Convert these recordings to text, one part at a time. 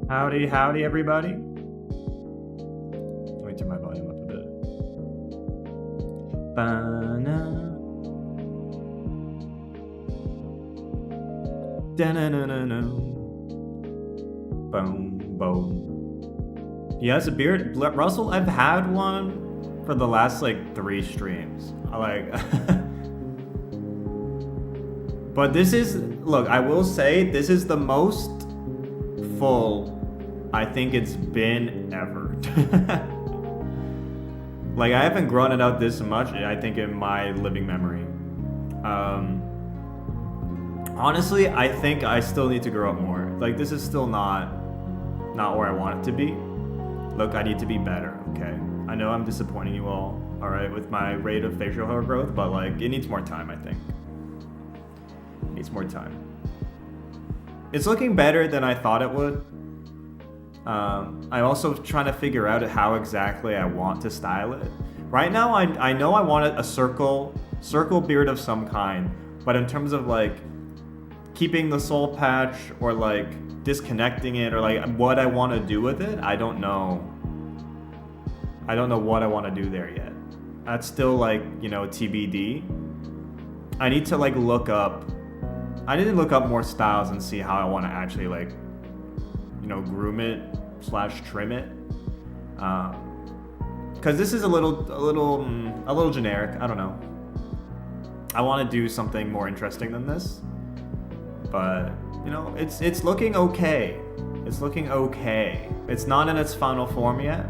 Howdy, howdy, everybody. Let me turn my volume up a bit. Ba-na. Da-na-na-na-na. Boom, boom. He has a beard. Russell, I've had one for the last like 3 streams. I like. But this is, look, I will say this is the most full I think it's been ever. Like, I haven't grown it out this much, I think, in my living memory. Honestly, I think I still need to grow up more. Like, this is still not where I want it to be. Look, I need to be better, okay? I know I'm disappointing you all, alright, with my rate of facial hair growth, but like, it needs more time, I think. It needs more time. It's looking better than I thought it would. I'm also trying to figure out how exactly I want to style it. Right now, I know I want a circle beard of some kind, but in terms of like keeping the soul patch or like disconnecting it or like what I want to do with it, I don't know. I don't know what I want to do there yet. That's still like, you know, TBD. I need to like look up. I need to look up more styles and see how I want to actually like, you know, groom it / trim it. Because this is a little generic. I don't know. I want to do something more interesting than this, but you know, it's looking okay. It's looking okay. It's not in its final form yet,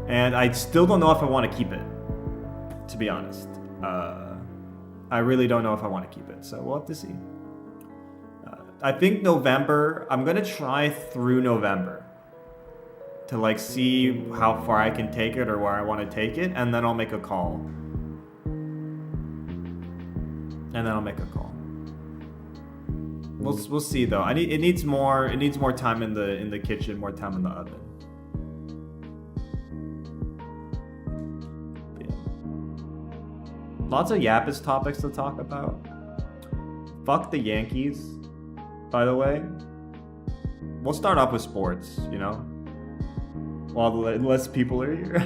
and I still don't know if I want to keep it. To be honest, I really don't know if I want to keep it. So we'll have to see. I think November, I'm going to try through November. to like see how far I can take it or where I want to take it, and then I'll make a call. We'll see though. It needs more time in the kitchen, more time in the oven. Yeah. Lots of Yapise topics to talk about. Fuck the Yankees, by the way. We'll start off with sports, you know? While less people are here.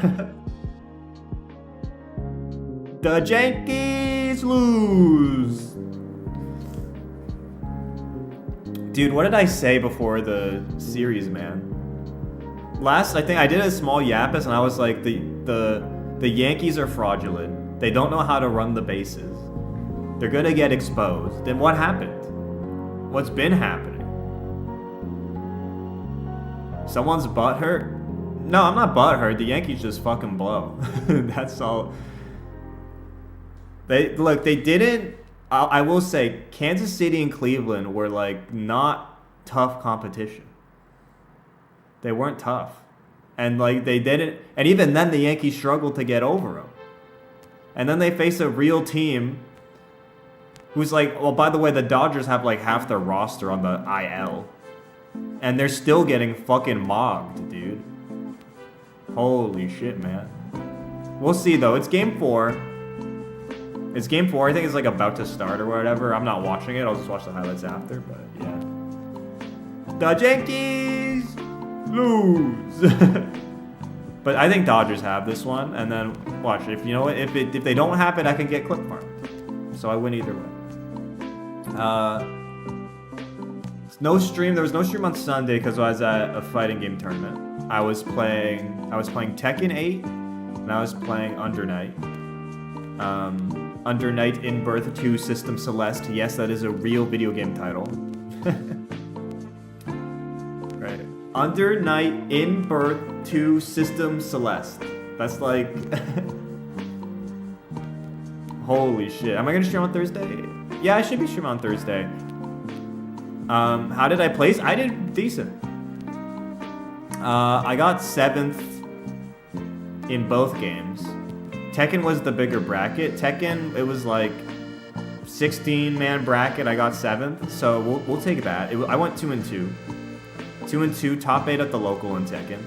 The Yankees lose! Dude, what did I say before the series, man? I think I did a small Yapise and I was like, the Yankees are fraudulent. They don't know how to run the bases. They're gonna get exposed. Then what happened? What's been happening? Someone's butthurt? No, I'm not butthurt. The Yankees just fucking blow. That's all. They didn't. I will say, Kansas City and Cleveland were like not tough competition. They weren't tough, and like they didn't. And even then, the Yankees struggled to get over them. And then they face a real team. Who's like, well, by the way, the Dodgers have like half their roster on the IL. And they're still getting fucking mobbed, dude. Holy shit, man. We'll see, though. It's game 4. I think it's like about to start or whatever. I'm not watching it. I'll just watch the highlights after, but yeah. The Yankees lose. But I think Dodgers have this one. And then, watch, if they don't have it, I can get clip farm. So I win either way. No stream. There was no stream on Sunday because I was at a fighting game tournament. I was playing Tekken 8, and I was playing Under Night. Under Night in Birth 2 System Celeste. Yes, that is a real video game title. Right. Under Night in Birth 2 System Celeste. That's like... Holy shit. Am I going to stream on Thursday? Yeah, I should be streaming on Thursday. How did I place? I did decent. I got 7th in both games. Tekken was the bigger bracket. Tekken, it was like 16-man bracket. I got 7th, so we'll take that. I went 2-2. 2-2, top 8 at the local in Tekken.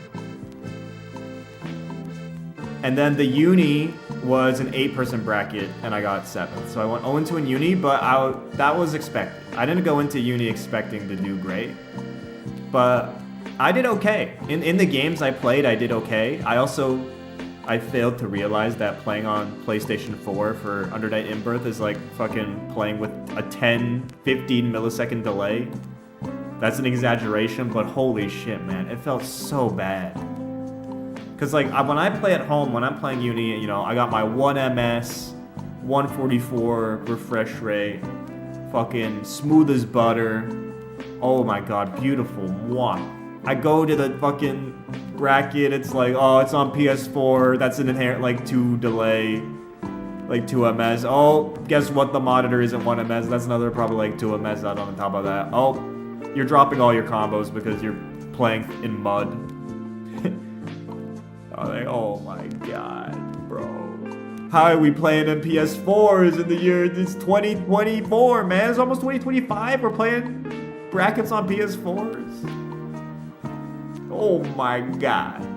And then the uni was an 8-person bracket, and I got 7th. So I went 0-2 in uni, but that was expected. I didn't go into uni expecting to do great, but I did okay. In the games I played, I did okay. I failed to realize that playing on PlayStation 4 for Under Night in Birth is like fucking playing with a 10-15 millisecond delay. That's an exaggeration, but holy shit, man. It felt so bad. Because like when I play at home, when I'm playing uni, you know, I got my 1 ms, 144 refresh rate, fucking smooth as butter. Oh my god, beautiful. Mwah. I go to the fucking bracket, it's like, oh, it's on PS4, that's an inherent like 2 delay, like 2 ms. Oh, guess what, the monitor isn't 1 ms, that's another probably like 2 ms out on top of that. Oh, you're dropping all your combos because you're playing in mud. Oh my god, bro. How are we playing in PS4s in the year, it's 2024, man. It's almost 2025, we're playing brackets on PS4s. Oh my god.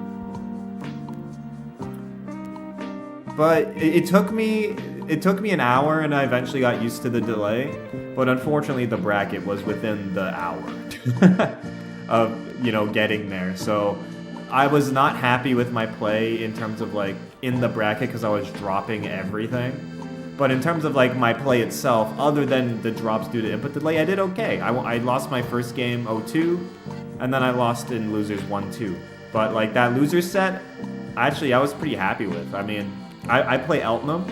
But it took me an hour and I eventually got used to the delay. But unfortunately the bracket was within the hour of, you know, getting there. So I was not happy with my play in terms of like in the bracket because I was dropping everything. But in terms of like my play itself, other than the drops due to input delay, I did okay. I lost my first game 0-2, and then I lost in losers 1-2. But like that loser set, actually I was pretty happy with. I mean, I play Eltnum.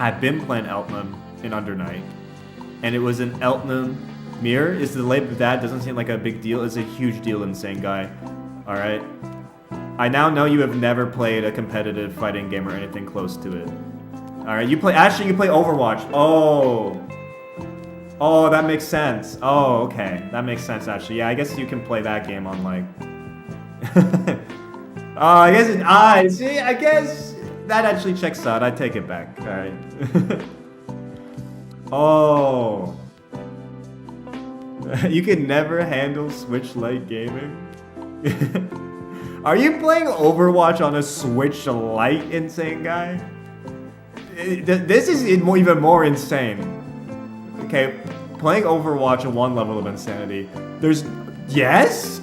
I've been playing Eltnum in Under Night, and it was an Eltnum mirror. Is the delay of that doesn't seem like a big deal. It's a huge deal, insane guy. All right. I now know you have never played a competitive fighting game or anything close to it. All right, you play Overwatch. Oh, that makes sense. Oh, okay, that makes sense actually. Yeah, I guess you can play that game on like I guess see, I guess that actually checks out. I take it back. All right. Oh. You can never handle Switch Lite gaming? Are you playing Overwatch on a Switch Lite, insane guy? This is even more insane. Okay, playing Overwatch at one level of insanity. There's... Yes?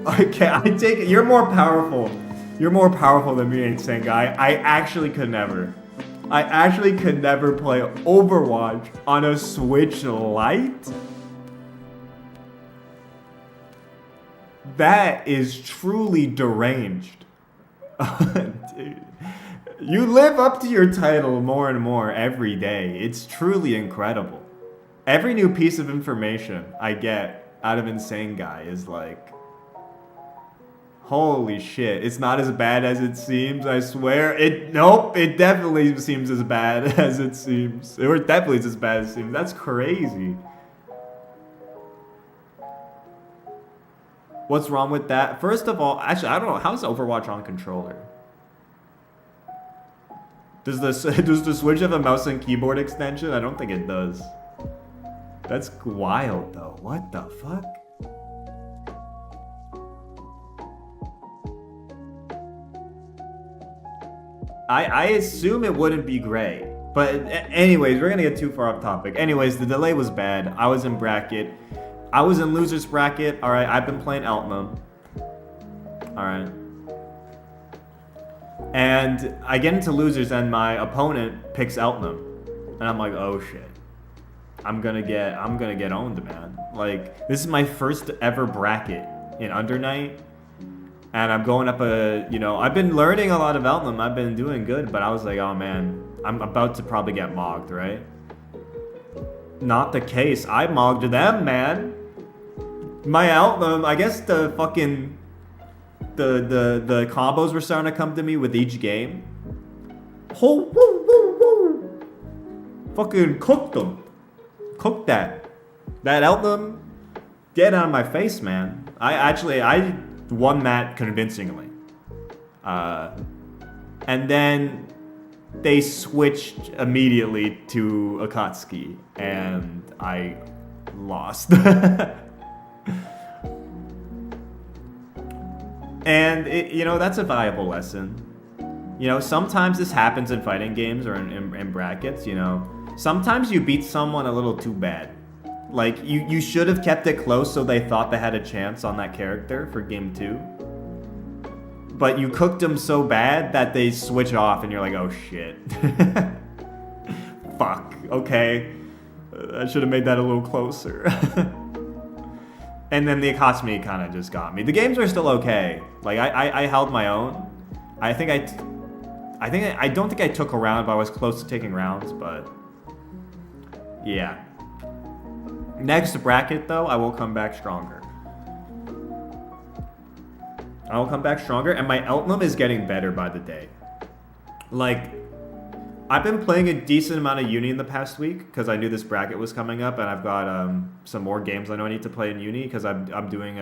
Okay, I take it. You're more powerful. You're more powerful than me, insane guy. I actually could never play Overwatch on a Switch Lite. That is truly deranged. Dude. You live up to your title more and more every day. It's truly incredible. Every new piece of information I get out of Insane Guy is like, holy shit, it's not as bad as it seems, I swear. Nope, it definitely seems as bad as it seems. Or definitely as bad as it seems. That's crazy. What's wrong with that? First of all, actually, I don't know. How's Overwatch on controller? Does the Switch have a mouse and keyboard extension? I don't think it does. That's wild, though. What the fuck? I assume it wouldn't be gray. But anyways, we're gonna get too far off topic. Anyways, the delay was bad. I was in bracket. I was in loser's bracket. Alright, I've been playing Emblem. Alright. And I get into losers and my opponent picks Emblem. And I'm like, oh shit. I'm gonna get owned, man. Like, this is my first ever bracket in Under Night. And I'm going up I've been learning a lot of Emblem. I've been doing good, but I was like, oh man, I'm about to probably get mogged, right? Not the case. I mogged them, man. My Emblem, I guess the fucking the combos were starting to come to me with each game. Oh, woo, woo, woo. Fucking cooked them. Cooked that. That Emblem, get out of my face, man. I won that convincingly. And then they switched immediately to Akatsuki, and I lost. And that's a valuable lesson. Sometimes this happens in fighting games or in brackets. Sometimes you beat someone a little too bad. Like, you should have kept it close so they thought they had a chance on that character for game 2. But you cooked them so bad that they switch off and you're like, oh shit. Fuck, okay. I should have made that a little closer. And then the Akatsuki kind of just got me. The games were still okay. Like, I held my own. I don't think I took a round, but I was close to taking rounds, but... Yeah. Next bracket, though, I will come back stronger. I will come back stronger, and my Emblem is getting better by the day. Like, I've been playing a decent amount of Uni in the past week, because I knew this bracket was coming up, and I've got some more games I know I need to play in Uni, because I'm doing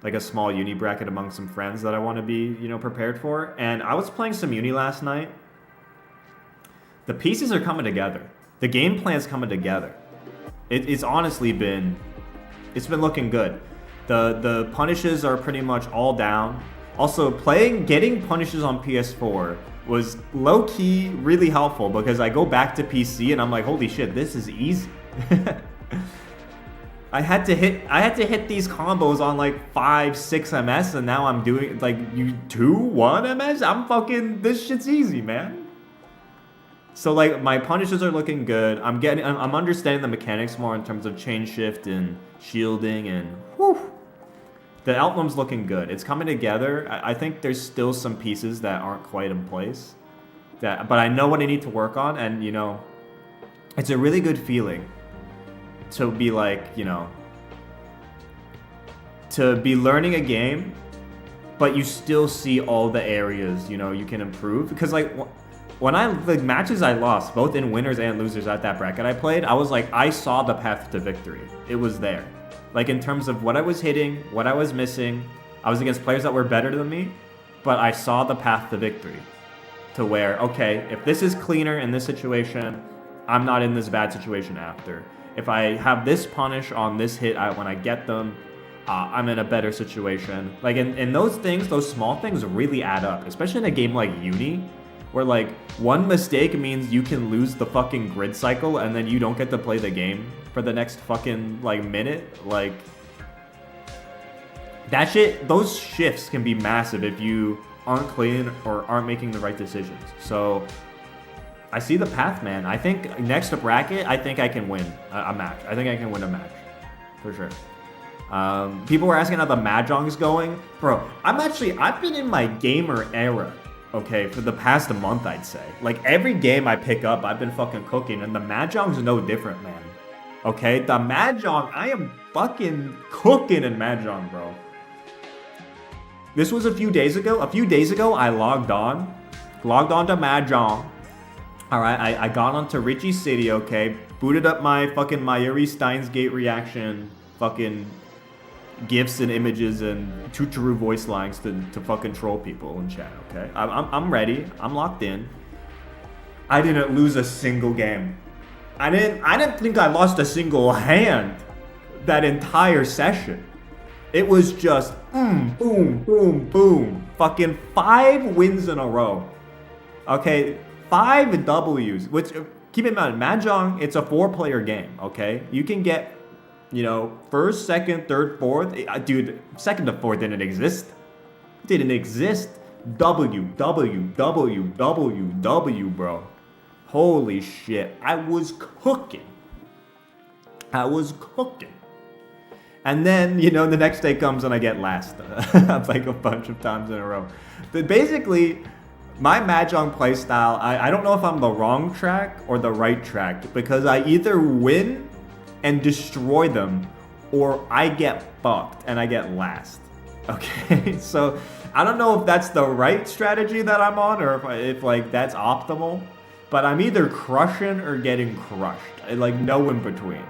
like a small Uni bracket among some friends that I want to be, prepared for. And I was playing some Uni last night. The pieces are coming together. The game plan's coming together. It's honestly been looking good. The punishes are pretty much all down. Also, getting punishes on PS4 was low-key really helpful because I go back to PC and I'm like, holy shit, this is easy. I had to hit these combos on like 5-6 MS, and now I'm doing like 2-1 MS. This shit's easy, man. So like my punishes are looking good. I'm understanding the mechanics more in terms of chain shift and shielding, and whew, the Emblem's looking good. It's coming together. I think there's still some pieces that aren't quite in place, but I know what I need to work on, and it's a really good feeling to be like, to be learning a game, but you still see all the areas, you can improve. Because like when the matches I lost, both in winners and losers at that bracket I played, I was like, I saw the path to victory. It was there. Like in terms of what I was hitting, what I was missing. I was against players that were better than me, but I saw the path to victory. To where, okay, if this is cleaner in this situation, I'm not in this bad situation after. If I have this punish on this hit when I get them, I'm in a better situation. Like in those things, those small things really add up, especially in a game like Uni, where like one mistake means you can lose the fucking grid cycle and then you don't get to play the game for the next fucking like minute. Like that shit, those shifts can be massive if you aren't clean or aren't making the right decisions. So I see the path, man. I think next bracket, I think I can win a match. I think I can win a match for sure. People were asking how the Mahjong's going. Bro, I've been in my gamer era, okay, for the past month, I'd say. Like, every game I pick up, I've been fucking cooking, and the Mahjong's no different, man. Okay, the Mahjong, I am fucking cooking in Mahjong, bro. This was a few days ago. A few days ago, I logged on to Mahjong. Alright, I got onto Richie City, okay, booted up my fucking Mayuri Steins Gate reaction, fucking gifs and images and Chuchuru voice lines to fucking troll people in chat, okay? I'm ready. I'm locked in. I didn't lose a single game. I didn't think I lost a single hand that entire session. It was just boom, boom, boom. Fucking 5 wins in a row. Okay, 5 W's, which, keep in mind, Mahjong, it's a 4-player game, okay? You can get, you know, first, second, third, fourth. Dude, second to fourth didn't exist. Didn't exist. W, bro. Holy shit. I was cooking. And then, you know, the next day comes and I get last. Like a bunch of times in a row. But basically, my Mahjong playstyle, I don't know if I'm the wrong track or the right track, because I either win and destroy them, or I get fucked and I get last. Okay, so I don't know if that's the right strategy that I'm on, or if like that's optimal, but I'm either crushing or getting crushed. Like no in between,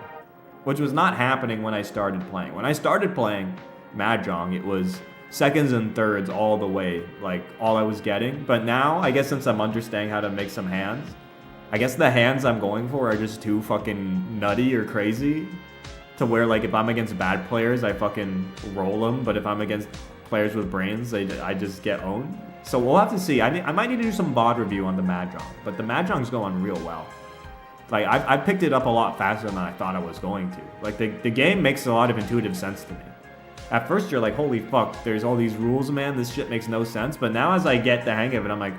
which was not happening when I started playing. When I started playing Mahjong, it was seconds and thirds all the way, like all I was getting. But now, I guess since I'm understanding how to make some hands, I guess the hands I'm going for are just too fucking nutty or crazy to where, like, if I'm against bad players, I fucking roll them. But if I'm against players with brains, I just get owned. So we'll have to see. I might need to do some VOD review on the Mahjong. But the Mahjong's going real well. Like, I picked it up a lot faster than I thought I was going to. Like, the game makes a lot of intuitive sense to me. At first, you're like, holy fuck, there's all these rules, man. This shit makes no sense. But now as I get the hang of it, I'm like,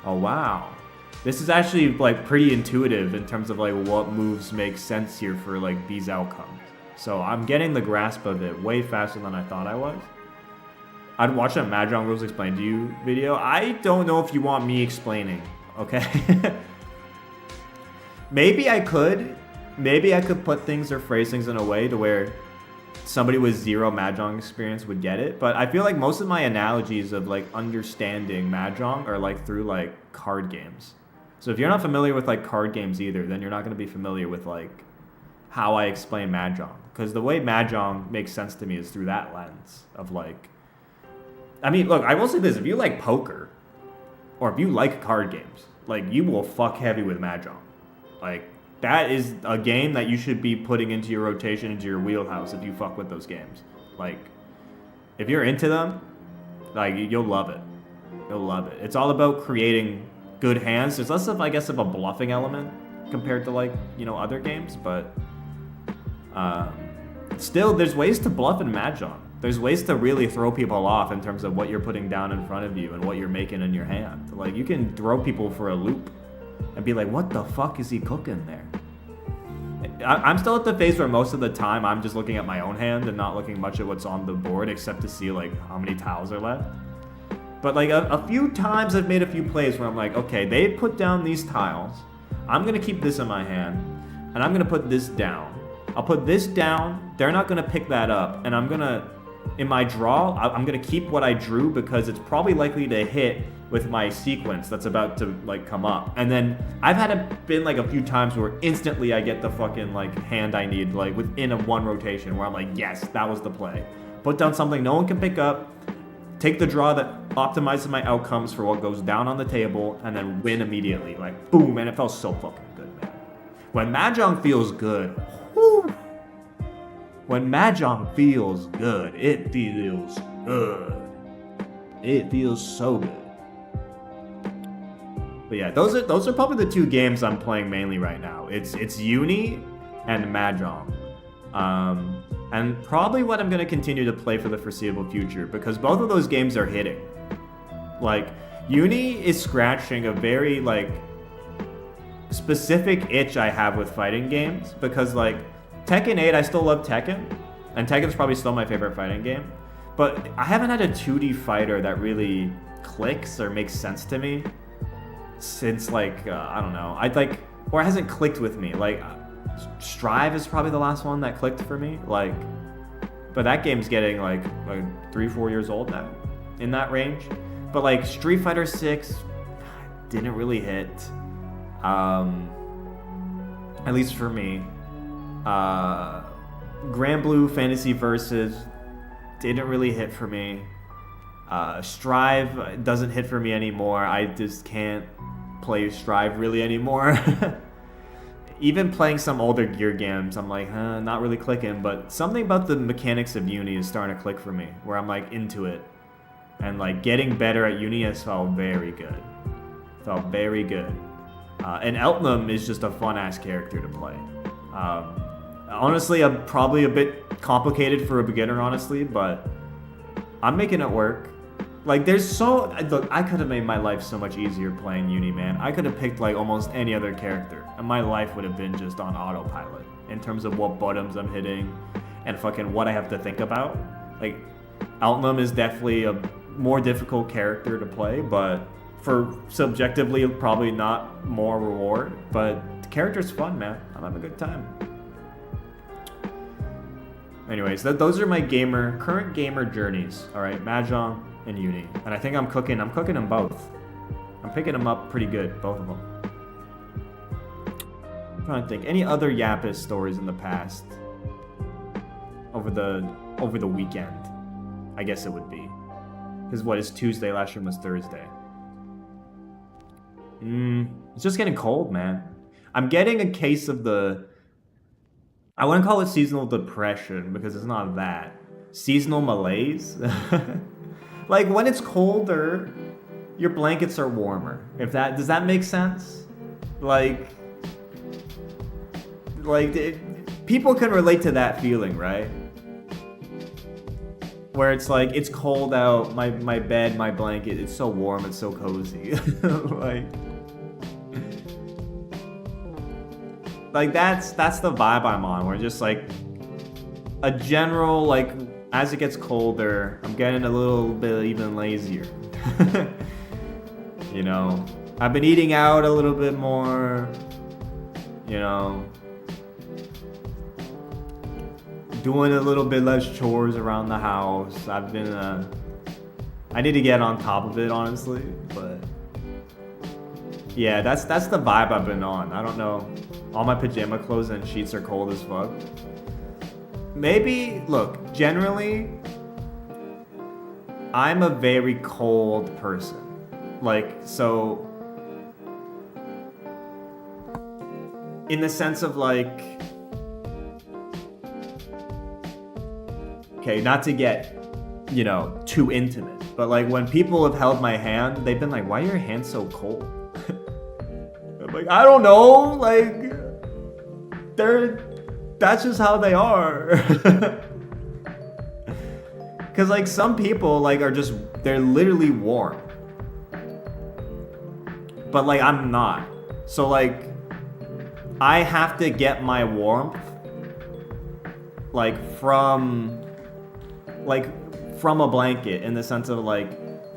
oh, wow. This is actually, like, pretty intuitive in terms of, like, what moves make sense here for, like, these outcomes. So I'm getting the grasp of it way faster than I thought I was. I'd watch that Mahjong Rules Explained to You video. I don't know if you want me explaining, okay? Maybe I could. Maybe I could put things or phrase things in a way to where somebody with zero Mahjong experience would get it. But I feel like most of my analogies of, like, understanding Mahjong are, like, through, like, card games. So if you're not familiar with, like, card games either, then you're not going to be familiar with, like, how I explain Mahjong. Because the way Mahjong makes sense to me is through that lens of, like... I mean, look, I will say this. If you like poker, or if you like card games, like, you will fuck heavy with Mahjong. Like, that is a game that you should be putting into your rotation, into your wheelhouse if you fuck with those games. Like, if you're into them, like, you'll love it. You'll love it. It's all about creating good hands. There's less of, I guess, of a bluffing element compared to, like, you know, other games, but still, there's ways to bluff in Mahjong. There's ways to really throw people off in terms of what you're putting down in front of you and what you're making in your hand. Like, you can throw people for a loop and be like, what the fuck is he cooking there? I'm still at the phase where most of the time I'm just looking at my own hand and not looking much at what's on the board, except to see, like, how many tiles are left. But, like, a few times I've made a few plays where I'm like, okay, they put down these tiles. I'm going to keep this in my hand, and I'm going to put this down. I'll put this down. They're not going to pick that up, and I'm going to in my draw, I'm gonna keep what I drew because it's probably likely to hit with my sequence that's about to like come up. And then I've had it been like a few times where instantly I get the fucking like hand I need like within a one rotation where I'm like, yes, that was the play. Put down something no one can pick up, take the draw that optimizes my outcomes for what goes down on the table, and then win immediately. Like boom, and it felt so fucking good, man. When Mahjong feels good, whew. When Mahjong feels good, it feels good. It feels so good. But yeah, those are probably the two games I'm playing mainly right now. It's Uni and Mahjong. And probably what I'm gonna continue to play for the foreseeable future because both of those games are hitting. Like, Uni is scratching a very like specific itch I have with fighting games because like Tekken 8, I still love Tekken, and Tekken's probably still my favorite fighting game, but I haven't had a 2D fighter that really clicks or makes sense to me since like, I don't know, or it hasn't clicked with me. Like, Strive is probably the last one that clicked for me, like, but that game's getting like 3-4 years old now, in that range. But like Street Fighter 6 didn't really hit, at least for me. Grand Blue Fantasy Versus didn't really hit for me. Strive doesn't hit for me anymore. I just can't play Strive really anymore. Even playing some older Gear games, I'm like, not really clicking. But something about the mechanics of Uni is starting to click for me, where I'm like into it. And like getting better at Uni has felt very good. Felt very good. And Emblem is just a fun-ass character to play. Honestly, I'm probably a bit complicated for a beginner, honestly, but I'm making it work. Like, look, I could have made my life so much easier playing Uni, man. I could have picked, like, almost any other character, and my life would have been just on autopilot in terms of what buttons I'm hitting and fucking what I have to think about. Like, Emblem is definitely a more difficult character to play, but for subjectively, probably not more reward. But the character's fun, man. I'm having a good time. Anyways, those are my current gamer journeys. All right, Mahjong and Uni, and I think I'm cooking them both. I'm picking them up pretty good, both of them. I'm trying to think, any other Yapise stories in the past over the weekend? I guess it would be, because what is Tuesday? Last stream was Thursday. It's just getting cold, man. I'm getting a case of I wouldn't call it seasonal depression because it's not that. Seasonal malaise. Like, when it's colder, your blankets are warmer. Does that make sense? Like people can relate to that feeling, right? Where it's like, it's cold out, my bed, my blanket, it's so warm, it's so cozy. Like that's the vibe I'm on, where just like a general, like, as it gets colder, I'm getting a little bit even lazier. You know, I've been eating out a little bit more, you know, doing a little bit less chores around the house. I need to get on top of it, honestly, but yeah, that's the vibe I've been on. I don't know. All my pajama clothes and sheets are cold as fuck. Maybe, look, generally, I'm a very cold person. Like, so, in the sense of like, okay, not to get, you know, too intimate, but like when people have held my hand, they've been like, why are your hands so cold? I'm like, I don't know, like, that's just how they are. Cause like some people like they're literally warm. But like I'm not. So like I have to get my warmth like from a blanket, in the sense of like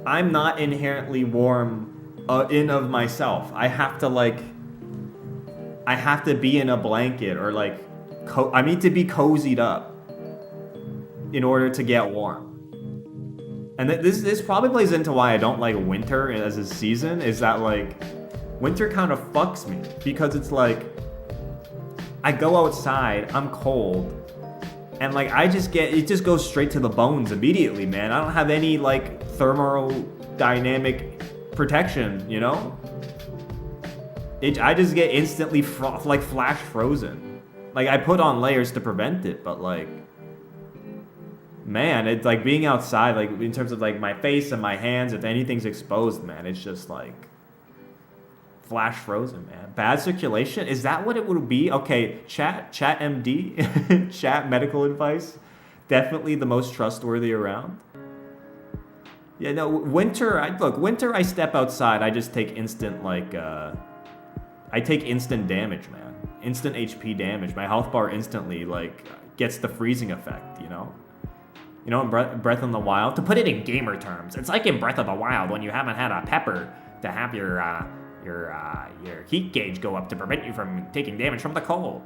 I'm not inherently warm in of myself. I have to be in a blanket, or like I need to be cozied up. in order to get warm. And this probably plays into why I don't like winter as a season, is that like winter kind of fucks me, because it's like I go outside, I'm cold, and like it just goes straight to the bones immediately, man. I don't have any like thermodynamic protection, you know? I just get instantly like flash frozen. Like I put on layers to prevent it, but like, man, it's like being outside, like in terms of like my face and my hands, if anything's exposed, man, it's just like flash frozen, man. Bad circulation, is that what it would be? Okay, chat MD, chat medical advice, definitely the most trustworthy around. Yeah, no, winter, I step outside, I just take instant like I take instant damage, man. Instant HP damage. My health bar instantly like gets the freezing effect, you know? You know, in Breath of the Wild, to put it in gamer terms, it's like in Breath of the Wild when you haven't had a pepper to have your heat gauge go up to prevent you from taking damage from the cold.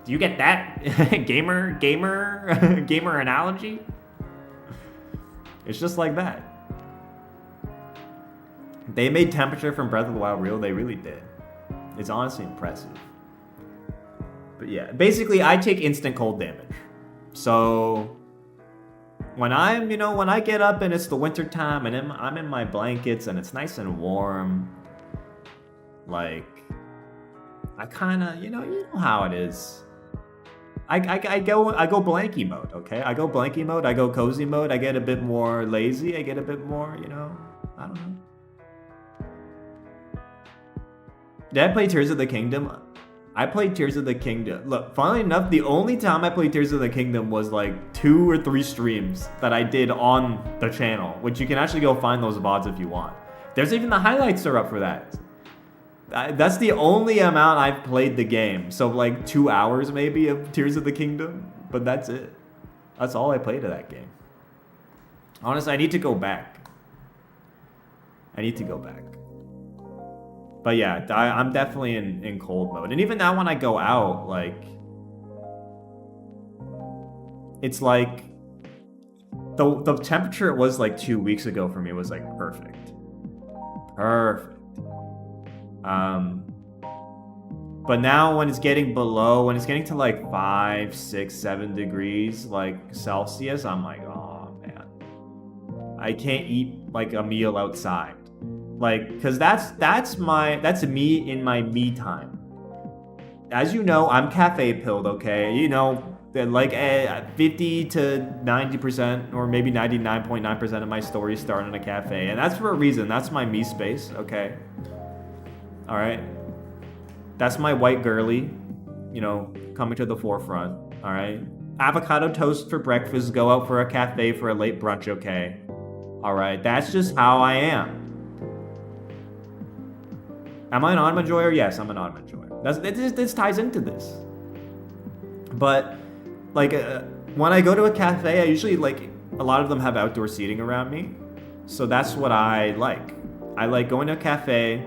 Do you get that gamer analogy? It's just like that. They made temperature from Breath of the Wild real. They really did. It's honestly impressive. But yeah, basically I take instant cold damage. So when when I get up and it's the winter time and I'm in my blankets and it's nice and warm, like I kind of, you know how it is. I go blanky mode, okay? I go blanky mode, I go cozy mode, I get a bit more lazy, I get a bit more, I don't know. Did I play Tears of the Kingdom? I played Tears of the Kingdom. Look, funnily enough, the only time I played Tears of the Kingdom was like 2 or 3 streams that I did on the channel, which you can actually go find those VODs if you want. There's even the highlights are up for that. That's the only amount I've played the game. So like 2 hours maybe of Tears of the Kingdom, but that's it. That's all I played of that game. Honestly, I need to go back. But yeah, I'm definitely in cold mode. And even now when I go out, like, it's like, the temperature it was like 2 weeks ago for me was like perfect. But now when it's getting to like 5, 6, 7 degrees, like Celsius, I'm like, oh man, I can't eat like a meal outside. Like, cause that's me in my me time. As you know, I'm cafe pilled, okay? You know, like 50 to 90% or maybe 99.9% of my stories start in a cafe. And that's for a reason. That's my me space, okay? All right? That's my white girly, coming to the forefront, all right? Avocado toast for breakfast, go out for a cafe for a late brunch, okay? All right, that's just how I am. Am I an odd enjoyer? Yes, I'm an odd enjoyer. This ties into this. But, like, when I go to a cafe, I usually, like, a lot of them have outdoor seating around me. So that's what I like. I like going to a cafe.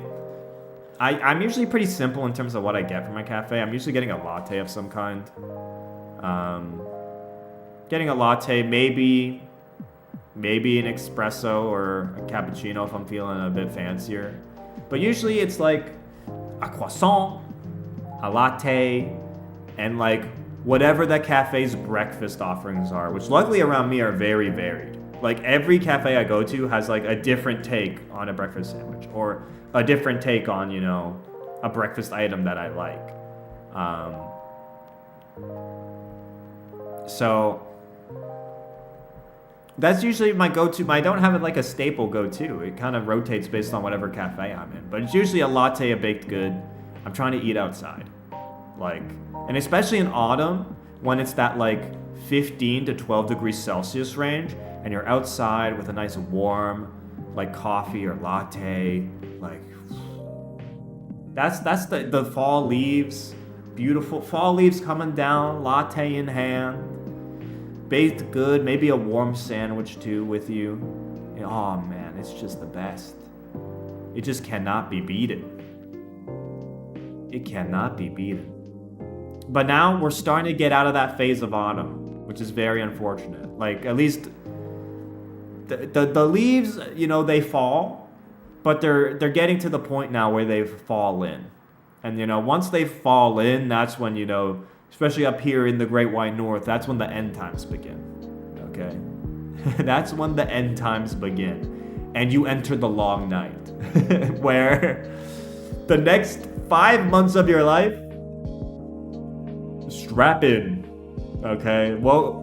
I'm usually pretty simple in terms of what I get from my cafe. I'm usually getting a latte of some kind. Getting a latte, maybe an espresso or a cappuccino if I'm feeling a bit fancier. But usually it's like a croissant, a latte, and like whatever that cafe's breakfast offerings are, which luckily around me are very varied. Like every cafe I go to has like a different take on a breakfast sandwich or a different take on, a breakfast item that I like. So that's usually my go-to. I don't have it like a staple go-to. It kind of rotates based on whatever cafe I'm in. But it's usually a latte, a baked good. I'm trying to eat outside. Like, and especially in autumn, when it's that like 15 to 12 degrees Celsius range, and you're outside with a nice warm, like coffee or latte, like, that's the fall leaves. Beautiful fall leaves coming down, latte in hand. Baked good, maybe a warm sandwich too with you. Oh man, it's just the best. It just cannot be beaten. It cannot be beaten. But now we're starting to get out of that phase of autumn. which is very unfortunate. Like, at least the leaves, you know, they fall, but they're getting to the point now where they've fallen. And, you know, once they fall in, that's when, you know, especially up here in the Great White North, that's when the end times begin. Okay? That's when the end times begin. And you enter the long night, where the next 5 months of your life, strap in. Okay? Well,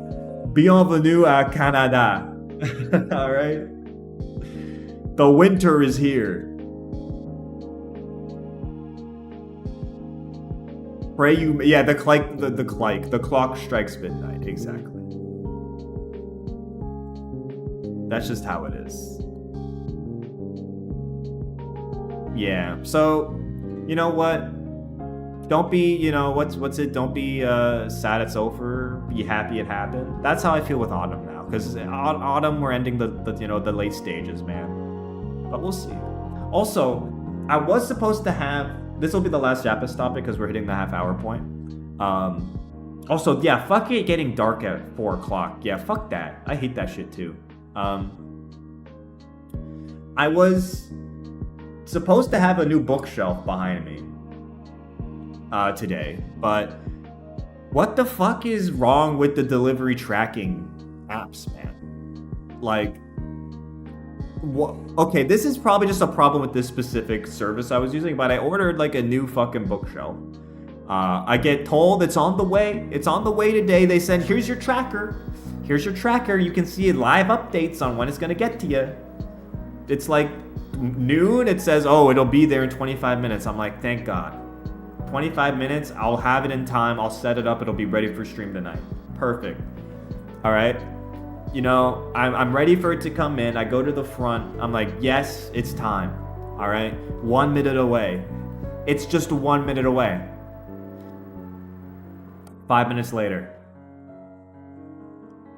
bienvenue à Canada. Alright? The winter is here. Pray you, yeah, the clock strikes midnight, exactly. That's just how it is. Yeah, so, you know what? Don't be, you know, what's it? Don't be sad it's over. Be happy it happened. That's how I feel with autumn now, because autumn we're ending the you know, the late stages, man. But we'll see. Also, I was supposed to have. This will be the last Yapise topic because we're hitting the half-hour point. Also, yeah, fuck it getting dark at 4 o'clock. Yeah, fuck that. I hate that shit too. I was supposed to have a new bookshelf behind me today, but what the fuck is wrong with the delivery tracking apps, man? Like, what? Okay, this is probably just a problem with this specific service I was using, but I ordered like a new fucking bookshelf. I get told it's on the way. It's on the way today. They said, here's your tracker. Here's your tracker. You can see live updates on when it's gonna get to you. It's like noon. It says, oh, it'll be there in 25 minutes. I'm like, thank God. 25 minutes. I'll have it in time. I'll set it up. It'll be ready for stream tonight. Perfect. All right. You know, I'm ready for it to come in. I go to the front. I'm like, yes, it's time. All right. 1 minute away. It's just 1 minute away. 5 minutes later.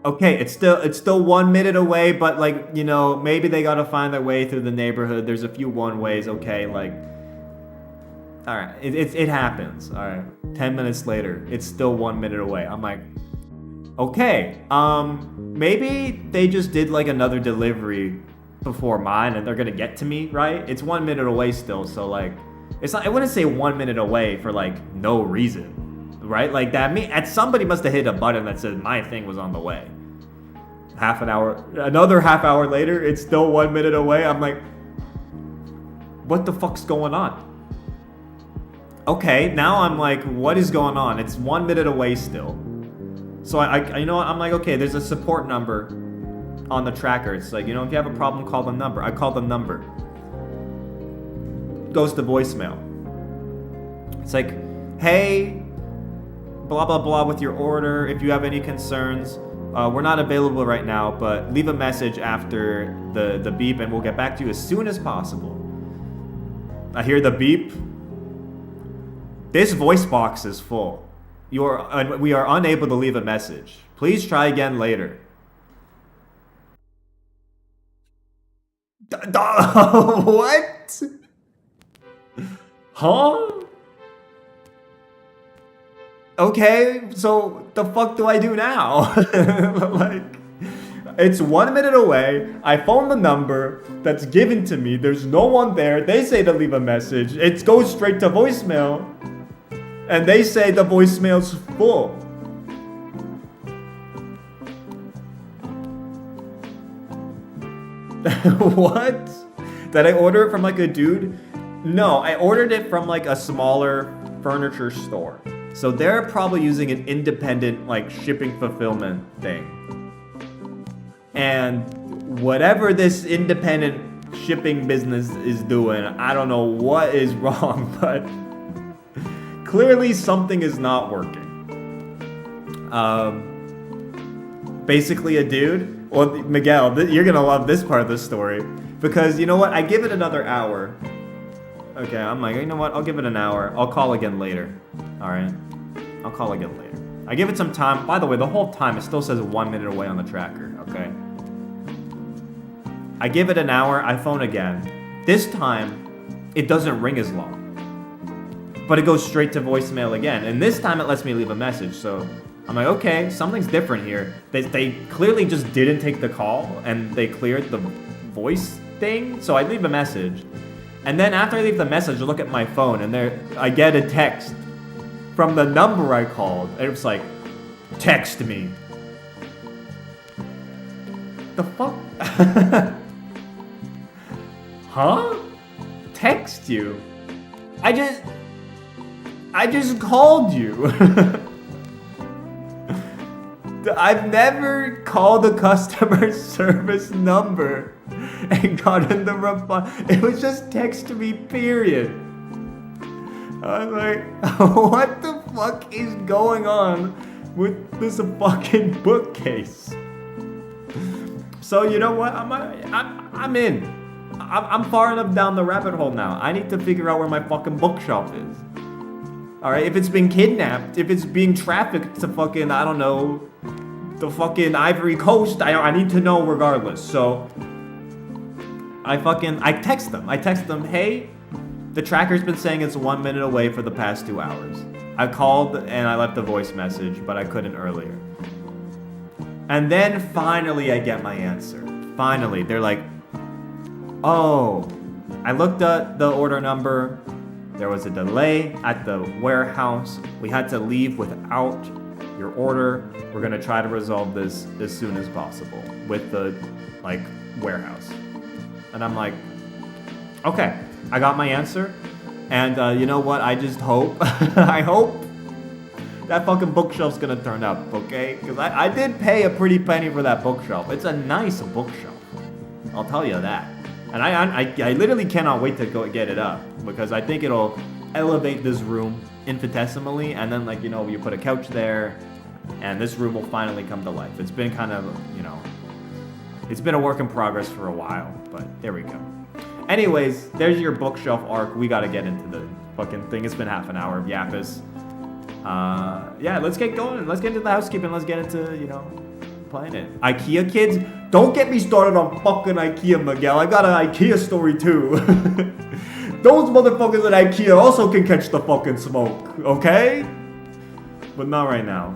Okay, it's still 1 minute away, but like, you know, maybe they gotta find their way through the neighborhood. There's a few one ways. Okay, like, all right, it happens. All right, 10 minutes later, it's still 1 minute away. I'm like, okay, maybe they just did like another delivery before mine and they're gonna get to me, right? It's 1 minute away still, so like, it's not, I wouldn't say 1 minute away for like no reason, right? Like that, somebody must have hit a button that said my thing was on the way. Half an hour, another half hour later, it's still 1 minute away. I'm like, what the fuck's going on? Okay, now I'm like, what is going on? It's 1 minute away still. So I you know what? I'm like, okay, there's a support number on the tracker. It's like, you know, if you have a problem, call the number. I call the number. Goes to voicemail. It's like, hey, blah, blah, blah with your order. If you have any concerns, we're not available right now, but leave a message after the beep and we'll get back to you as soon as possible. I hear the beep. This voice box is full. We are unable to leave a message. Please try again later. What? Huh? Okay, so the fuck do I do now? Like, it's 1 minute away. I phone the number that's given to me. There's no one there. They say to leave a message. It goes straight to voicemail. And they say the voicemail's full. What? Did I order it from like a dude? No, I ordered it from like a smaller furniture store. So they're probably using an independent like shipping fulfillment thing. And whatever this independent shipping business is doing, I don't know what is wrong, but clearly something is not working. Basically a dude, well, Miguel, you're gonna love this part of the story, because you know what, I give it another hour. Okay, I'm like, you know what, I'll give it an hour. I'll call again later. Alright, I'll call again later. I give it some time. By the way, the whole time it still says 1 minute away on the tracker, okay? I give it an hour, I phone again. This time, it doesn't ring as long. But it goes straight to voicemail again. And this time it lets me leave a message, so I'm like, okay, something's different here. They clearly just didn't take the call, and they cleared the voice thing, so I leave a message. And then after I leave the message, I look at my phone, and I get a text from the number I called. And it was like, text me. The fuck? Huh? Text you? I just called you. I've never called a customer service number and gotten the reply. It was just text me, period. I was like, what the fuck is going on with this fucking bookcase? So you know what? I'm in. I'm far enough down the rabbit hole now. I need to figure out where my fucking bookshelf is. Alright, if it's been kidnapped, if it's being trafficked to fucking, I don't know, the fucking Ivory Coast, I need to know regardless. So I text them. I text them, hey, the tracker's been saying it's 1 minute away for the past 2 hours. I called and I left a voice message, but I couldn't earlier. And then finally I get my answer. Finally, they're like, oh, I looked at the order number. There was a delay at the warehouse. We had to leave without your order. We're gonna try to resolve this as soon as possible with the warehouse. And I'm like, okay, I got my answer. And you know what? I just hope, I hope that fucking bookshelf's gonna turn up, okay? Because I did pay a pretty penny for that bookshelf. It's a nice bookshelf, I'll tell you that. And I literally cannot wait to go get it up, because I think it'll elevate this room infinitesimally, and then you put a couch there, and this room will finally come to life. It's been kind of, it's been a work in progress for a while, but there we go. Anyways, there's your bookshelf arc. We gotta get into the fucking thing. It's been half an hour of Yapise. Yeah, let's get going. Let's get into the housekeeping. Let's get into, playing it. IKEA kids, don't get me started on fucking IKEA, Miguel. I got an IKEA story too. Those motherfuckers at IKEA also can catch the fucking smoke, okay? But not right now.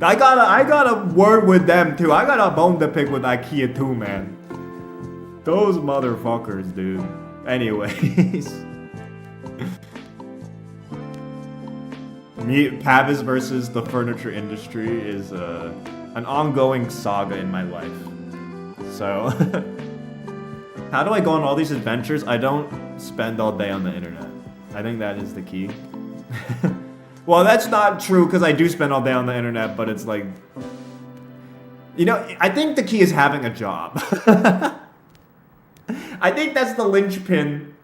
I got a word with them too. I got a bone to pick with IKEA too, man. Those motherfuckers, dude. Anyways. Pavise versus the furniture industry is an ongoing saga in my life. So, how do I go on all these adventures? I don't spend all day on the internet. I think that is the key. Well, that's not true, because I do spend all day on the internet, but it's like... I think the key is having a job. I think that's the linchpin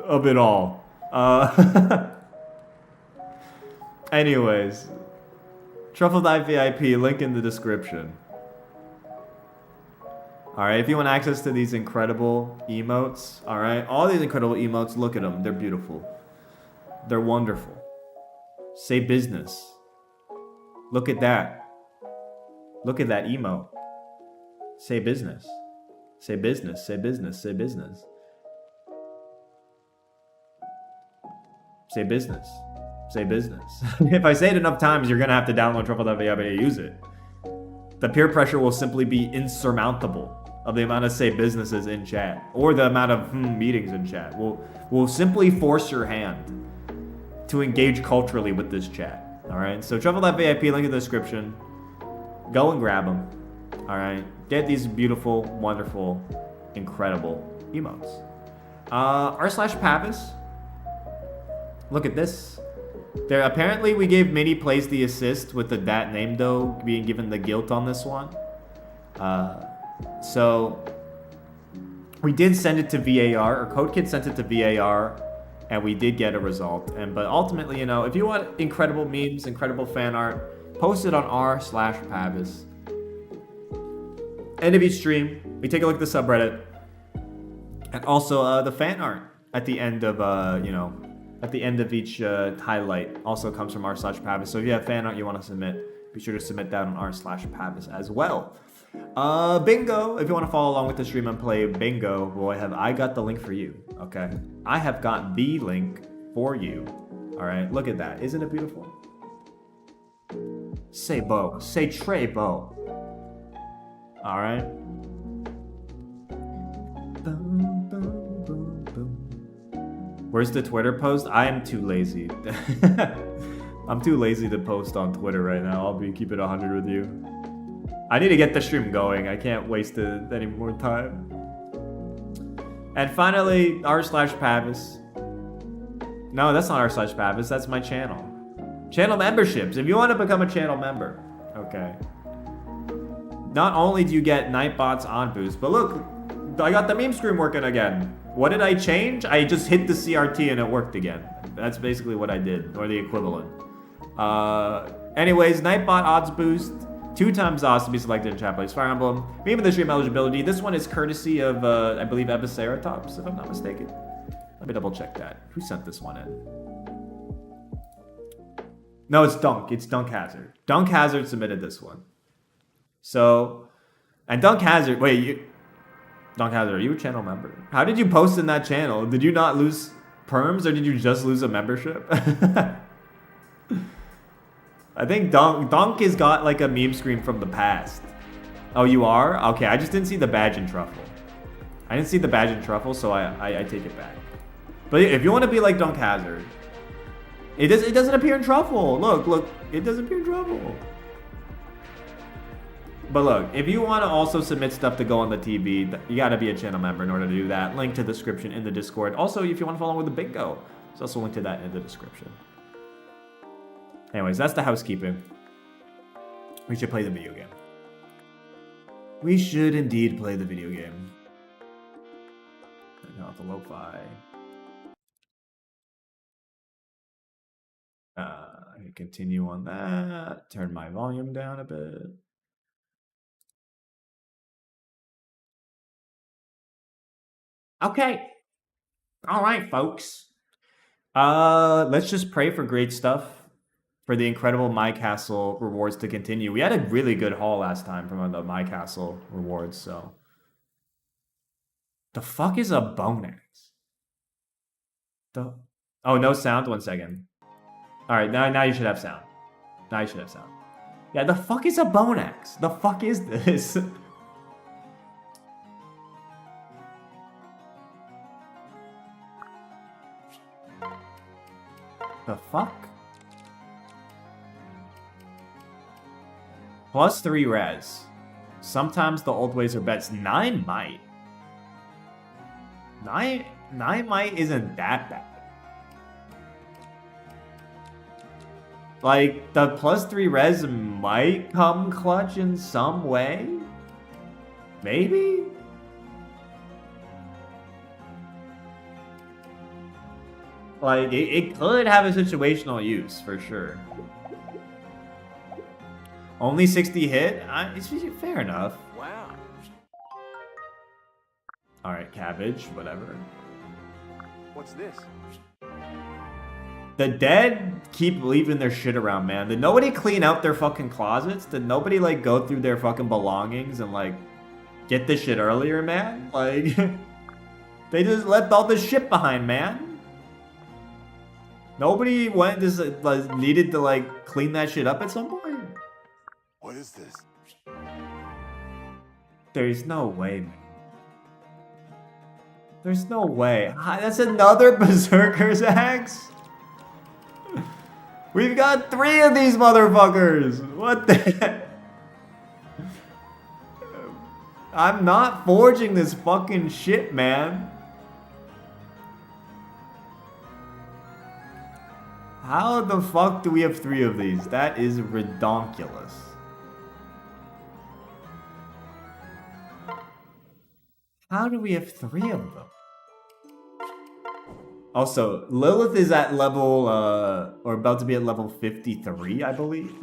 of it all. Anyways, Truffled Eye VIP, link in the description. Alright, if you want access to these incredible emotes, alright, all these incredible emotes, look at them. They're beautiful. They're wonderful. Say business. Look at that. Look at that emote. Say business. Say business, say business, say business. Say business. Say business. If I say it enough times, you're gonna have to download Truffle.vip to use it. The peer pressure will simply be insurmountable of the amount of say businesses in chat, or the amount of meetings in chat. Will simply force your hand to engage culturally with this chat. Alright, so Truffle.vip, link in the description. Go and grab them. Alright, get these beautiful, wonderful, incredible emotes. r/Pavise. Look at this. There, apparently we gave Mini Plays the assist with the dat name though being given the guilt on this one. So we did send it to VAR, or CodeKid sent it to VAR, and we did get a result. But ultimately, if you want incredible memes, incredible fan art, post it on r/Pavise. End of each stream, we take a look at the subreddit, and also the fan art at the end of at the end of each highlight also comes from r/Pavise. So if you have fan art you want to submit, be sure to submit that on r/Pavise as well. Bingo, if you want to follow along with the stream and play bingo, boy, have I got the link for you, okay? I have got the link for you. All right, look at that. Isn't it beautiful? Say Bo. Say Trey Bo. Alright. Where's the Twitter post? I am too lazy. I'm too lazy to post on Twitter right now. I'll keep it 100 with you. I need to get the stream going. I can't waste any more time. And finally, r/Pavise. No, that's not r/Pavise. That's my channel. Channel memberships. If you want to become a channel member, okay. Not only do you get Nightbots on boost, but look, I got the meme screen working again. What did I change? I just hit the CRT and it worked again. That's basically what I did, or the equivalent. Anyways, Nightbot odds boost. 2 times odds to be selected in chat plays Fire Emblem. Meme of the stream eligibility. This one is courtesy of, I believe, Eviceratops, if I'm not mistaken. Let me double check that. Who sent this one in? No, it's Dunk. It's Dunk Hazard. Dunk Hazard submitted this one. So, and Dunk Hazard, Dunk Hazard, are you a channel member? How did you post in that channel? Did you not lose perms or did you just lose a membership? I think Dunk has got like a meme screen from the past. Oh, you are? Okay, I just didn't see the badge and truffle. I didn't see the badge and truffle, so I take it back. But if you want to be like Dunk Hazard, it doesn't appear in truffle. Look, it doesn't appear in truffle. But look, if you want to also submit stuff to go on the TV, you got to be a channel member in order to do that. Link to the description in the Discord. Also, if you want to follow with the bingo, there's also a link to that in the description. Anyways, that's the housekeeping. We should play the video game. We should indeed play the video game. Turn off the lo-fi. I can continue on that. Turn my volume down a bit. Okay. All right, folks. Let's just pray for great stuff. For the incredible My Castle rewards to continue. We had a really good haul last time from the My Castle rewards, so. The fuck is a bone axe? Oh, no sound? 1 second. Alright, now you should have sound. Now you should have sound. Yeah, the fuck is a bone axe? The fuck is this? The fuck? +3 res. Sometimes the old ways are best. 9 might. 9 might isn't that bad. Like, the +3 res might come clutch in some way? Maybe? Like, it could have a situational use, for sure. Only 60 hit? It's fair enough. Wow. Alright, cabbage, whatever. What's this? The dead keep leaving their shit around, man. Did nobody clean out their fucking closets? Did nobody, like, go through their fucking belongings and, like, get this shit earlier, man? Like, they just left all this shit behind, man. Nobody needed to, like, clean that shit up at some point? What is this? There's no way, man. There's no way. That's another Berserker's axe? We've got 3 of these motherfuckers. What the heck? I'm not forging this fucking shit, man. How the fuck do we have 3 of these? That is redonkulous. How do we have 3 of them? Also, Lilith is at level, or about to be at level 53, I believe.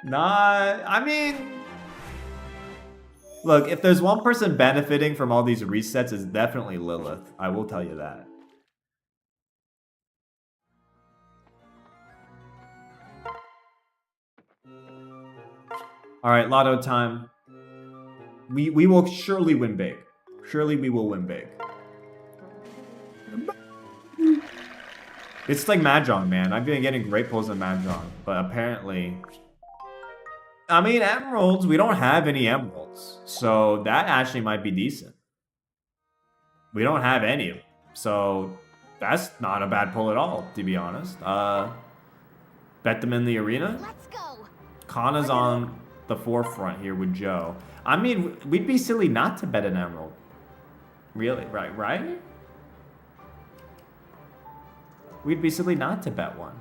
I mean... Look, if there's one person benefiting from all these resets, it's definitely Lilith. I will tell you that. Alright, lotto time. We will surely win big. Surely we will win big. It's like Mahjong, man. I've been getting great pulls in Mahjong, but apparently... I mean, emeralds, we don't have any emeralds. So that actually might be decent. We don't have any of them. So that's not a bad pull at all, to be honest. Bet them in the arena. Let's go. Kana's on the forefront here with Joe. I mean, we'd be silly not to bet an emerald. Really? Right? We'd be silly not to bet one.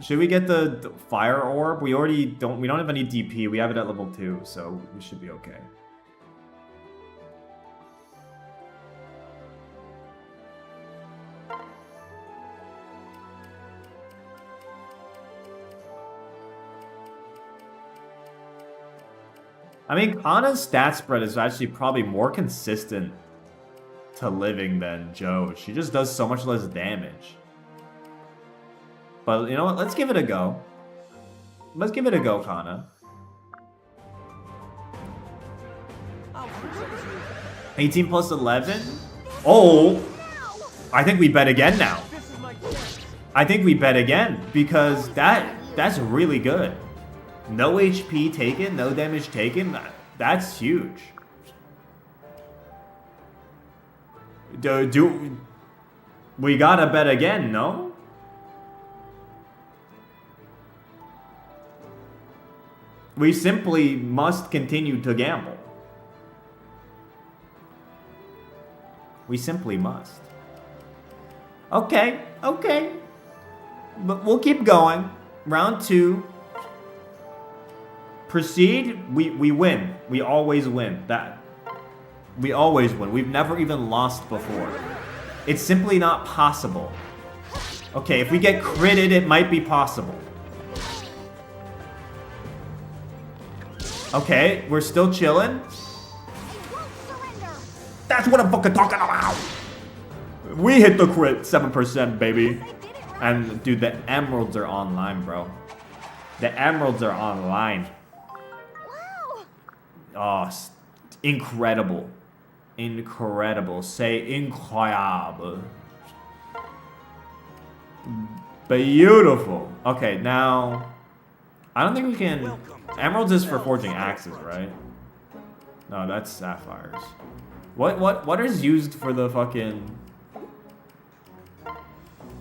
Should we get the fire orb? We don't have any DP. We have it at level 2, so we should be okay. I mean, Kana's stat spread is actually probably more consistent to living than Joe. She just does so much less damage. But you know what? Let's give it a go. Let's give it a go, Kana. 18 plus 11? Oh! I think we bet again now. I think we bet again because that's really good. No HP taken, no damage taken. That's huge. We gotta bet again, no? We simply must continue to gamble. We simply must. Okay. But we'll keep going. Round 2. Proceed. We win. We always win. We always win. We've never even lost before. It's simply not possible. Okay, if we get critted, it might be possible. Okay, we're still chilling. That's what I'm fucking talking about. We hit the crit, 7%, baby. And dude, the emeralds are online, bro. The emeralds are online. Oh, incredible. Incredible. Say incroyable. Beautiful. Okay, now I don't think we can. Emeralds is for forging axes, right? No, that's sapphires. What is used for the fucking...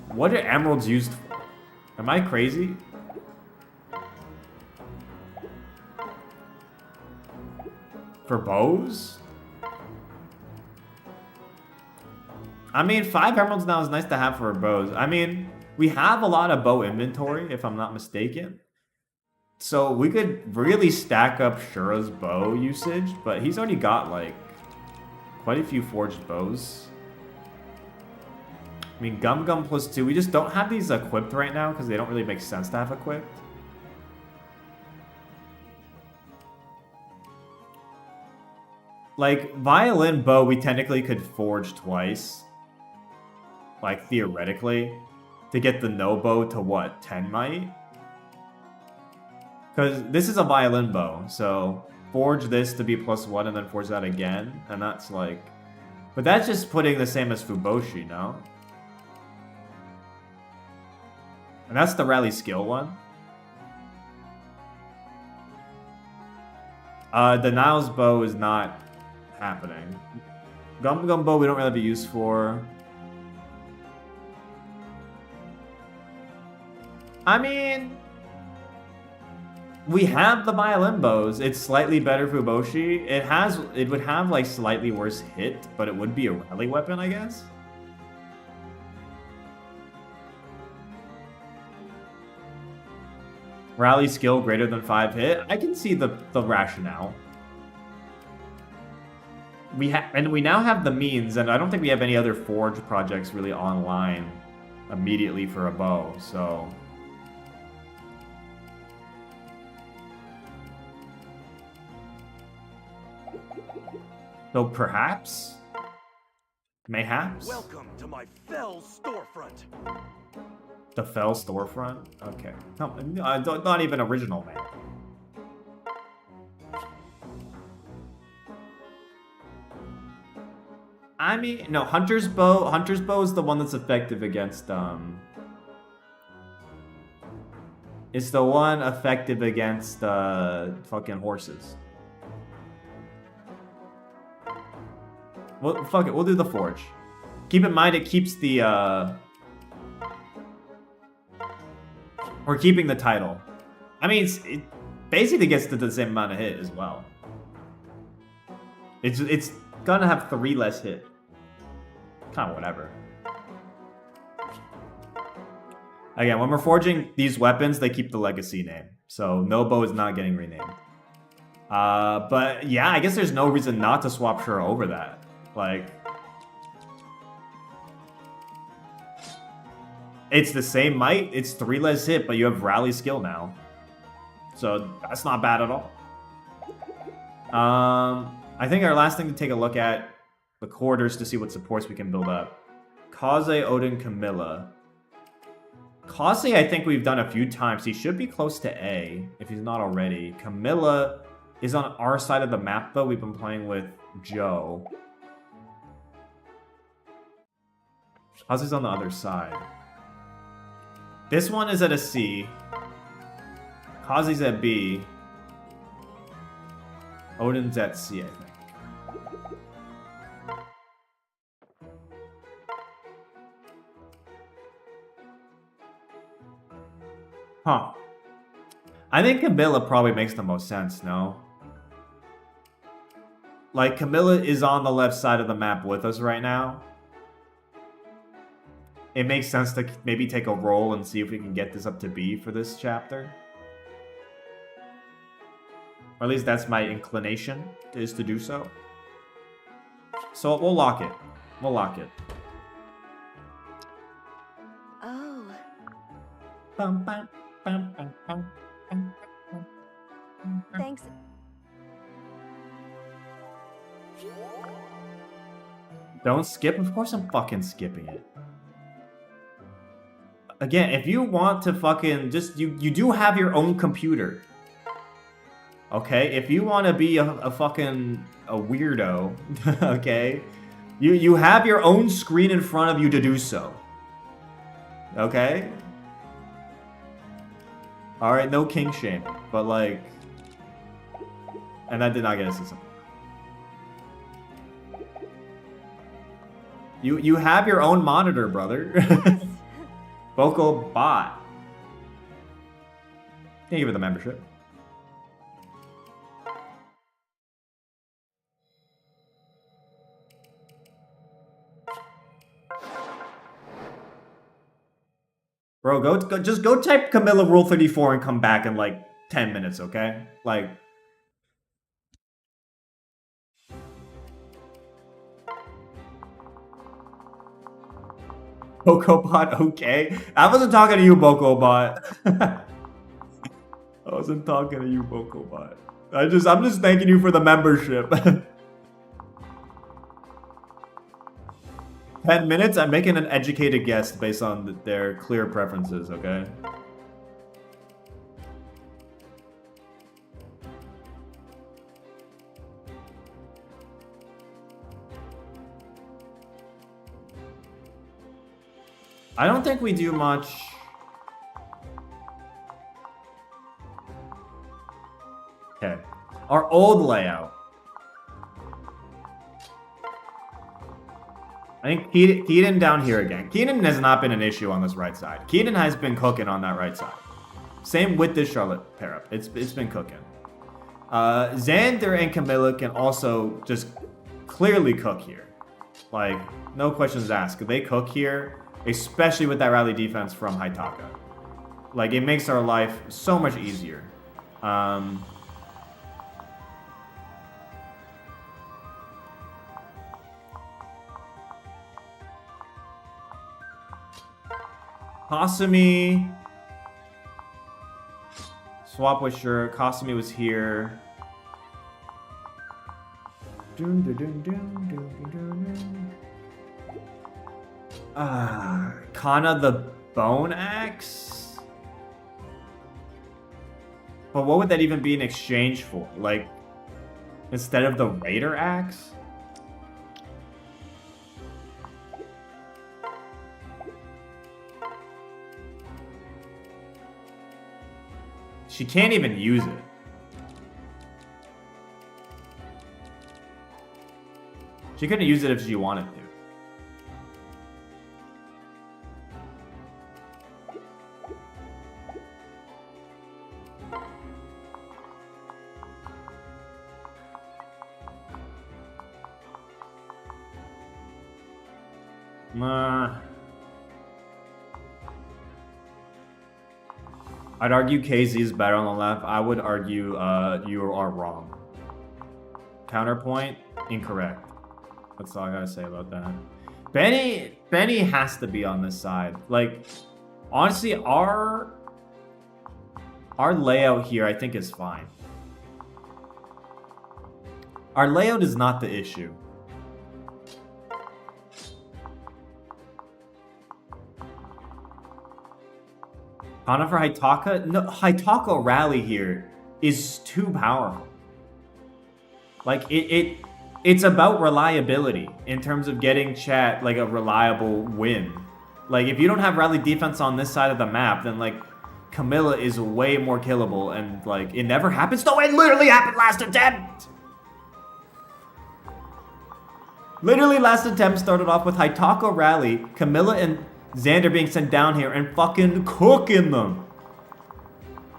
What are emeralds used for? Am I crazy? For bows? I mean, 5 emeralds now is nice to have for bows. I mean, we have a lot of bow inventory, if I'm not mistaken. So we could really stack up Shura's bow usage, but he's already got like quite a few forged bows. I mean, Gum Gum +2. We just don't have these equipped right now because they don't really make sense to have equipped. Like, Violin Bow, we technically could forge twice. Like, theoretically. To get the no bow to what? 10 might? Because this is a violin bow, so forge this to be +1 and then forge that again, and that's like... But that's just putting the same as Fuboshi, no? And that's the rally skill one. The Niles bow is not happening. Gum Gum bow we don't really have a use for. I mean... We have the violin bows. It's slightly better Fuboshi. It would have like slightly worse hit, but it would be a rally weapon, I guess. Rally skill greater than 5 hit. I can see the rationale. And we now have the means, and I don't think we have any other forge projects really online immediately for a bow, so... So perhaps? Mayhaps? Welcome to my fell storefront. The fell storefront? Okay. No, not even original, man. I mean, no, Hunter's Bow. Hunter's Bow is the one that's effective against, It's the one effective against, fucking horses. Well, fuck it, we'll do the Forge. Keep in mind, it keeps the, We're keeping the title. I mean, it basically gets to the same amount of hit as well. It's gonna have 3 less hit. Kind of whatever. Again, when we're forging these weapons, they keep the legacy name. So no bow is not getting renamed. But yeah, I guess there's no reason not to swap Shura over that. Like, it's the same might, it's 3 less hit, but you have rally skill now. So that's not bad at all. I think our last thing to take a look at, the quarters to see what supports we can build up. Kaze, Odin, Camilla. Kaze, I think we've done a few times. He should be close to A, if he's not already. Camilla is on our side of the map, though. We've been playing with Joe. Kaze's on the other side. This one is at a C. Kaze's at B. Odin's at C, I think. Huh. I think Camilla probably makes the most sense, no? Like, Camilla is on the left side of the map with us right now. It makes sense to maybe take a roll and see if we can get this up to B for this chapter. Or at least that's my inclination, is to do so. So we'll lock it. We'll lock it. Oh. Bum, bum, bum, bum, bum, bum, bum. Thanks. Don't skip? Of course I'm fucking skipping it. Again, if you want to fucking just... You do have your own computer. Okay? If you want to be a fucking... a weirdo, okay? You have your own screen in front of you to do so. Okay? Alright, no king shame. But like... And that did not get us a simple. You have your own monitor, brother. Vocal bot. Can't give it the membership. Bro, just go type Camilla Rule 34 and come back in like 10 minutes, okay? Like... BocoBot, okay. I wasn't talking to you, BocoBot. I wasn't talking to you, BocoBot. I'm just thanking you for the membership. 10 minutes? I'm making an educated guess based on their clear preferences, okay? I don't think we do much. Okay. Our old layout. I think Keaton down here again. Keaton has not been an issue on this right side. Keaton has been cooking on that right side. Same with this Charlotte pair up. It's been cooking. Xander and Camilla can also just clearly cook here. Like, no questions asked. They cook here. Especially with that rally defense from Haitaka. Like, it makes our life so much easier. Kasumi. Swap with Shura. Kasumi was here. Dun, dun, dun, dun, dun, dun, dun. Kana the Bone Axe? But what would that even be in exchange for? Like, instead of the Raider Axe? She can't even use it. She couldn't use it if she wanted to. I'd argue KZ is better on the left. I would argue you are wrong. Counterpoint, incorrect. That's all I gotta say about that. Benny has to be on this side. Like, honestly, our layout here I think is fine. Our layout is not the issue. Kana for Haitaka? No, Haitaka rally here is too powerful. Like, it's about reliability in terms of getting chat, like, a reliable win. Like, if you don't have rally defense on this side of the map, then, like, Camilla is way more killable, and, like, it never happens. No, it literally happened last attempt! Literally last attempt started off with Haitaka rally, Camilla and Xander being sent down here and fucking cooking them.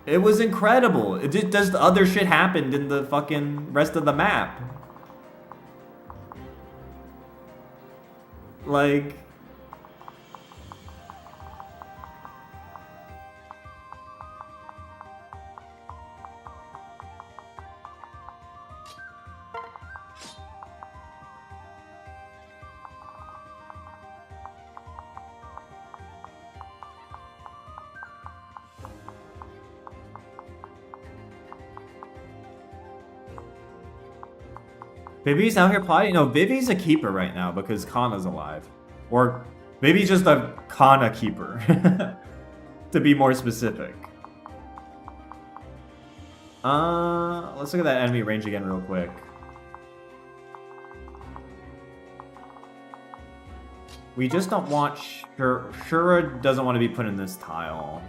It was incredible. It just other shit happened in the fucking rest of the map. Like, Vivi's out here plotting? No, Vivi's a keeper right now because Kana's alive. Or Vivi's just a Kana keeper. To be more specific. Let's look at that enemy range again real quick. We just don't want Shura doesn't want to be put in this tile.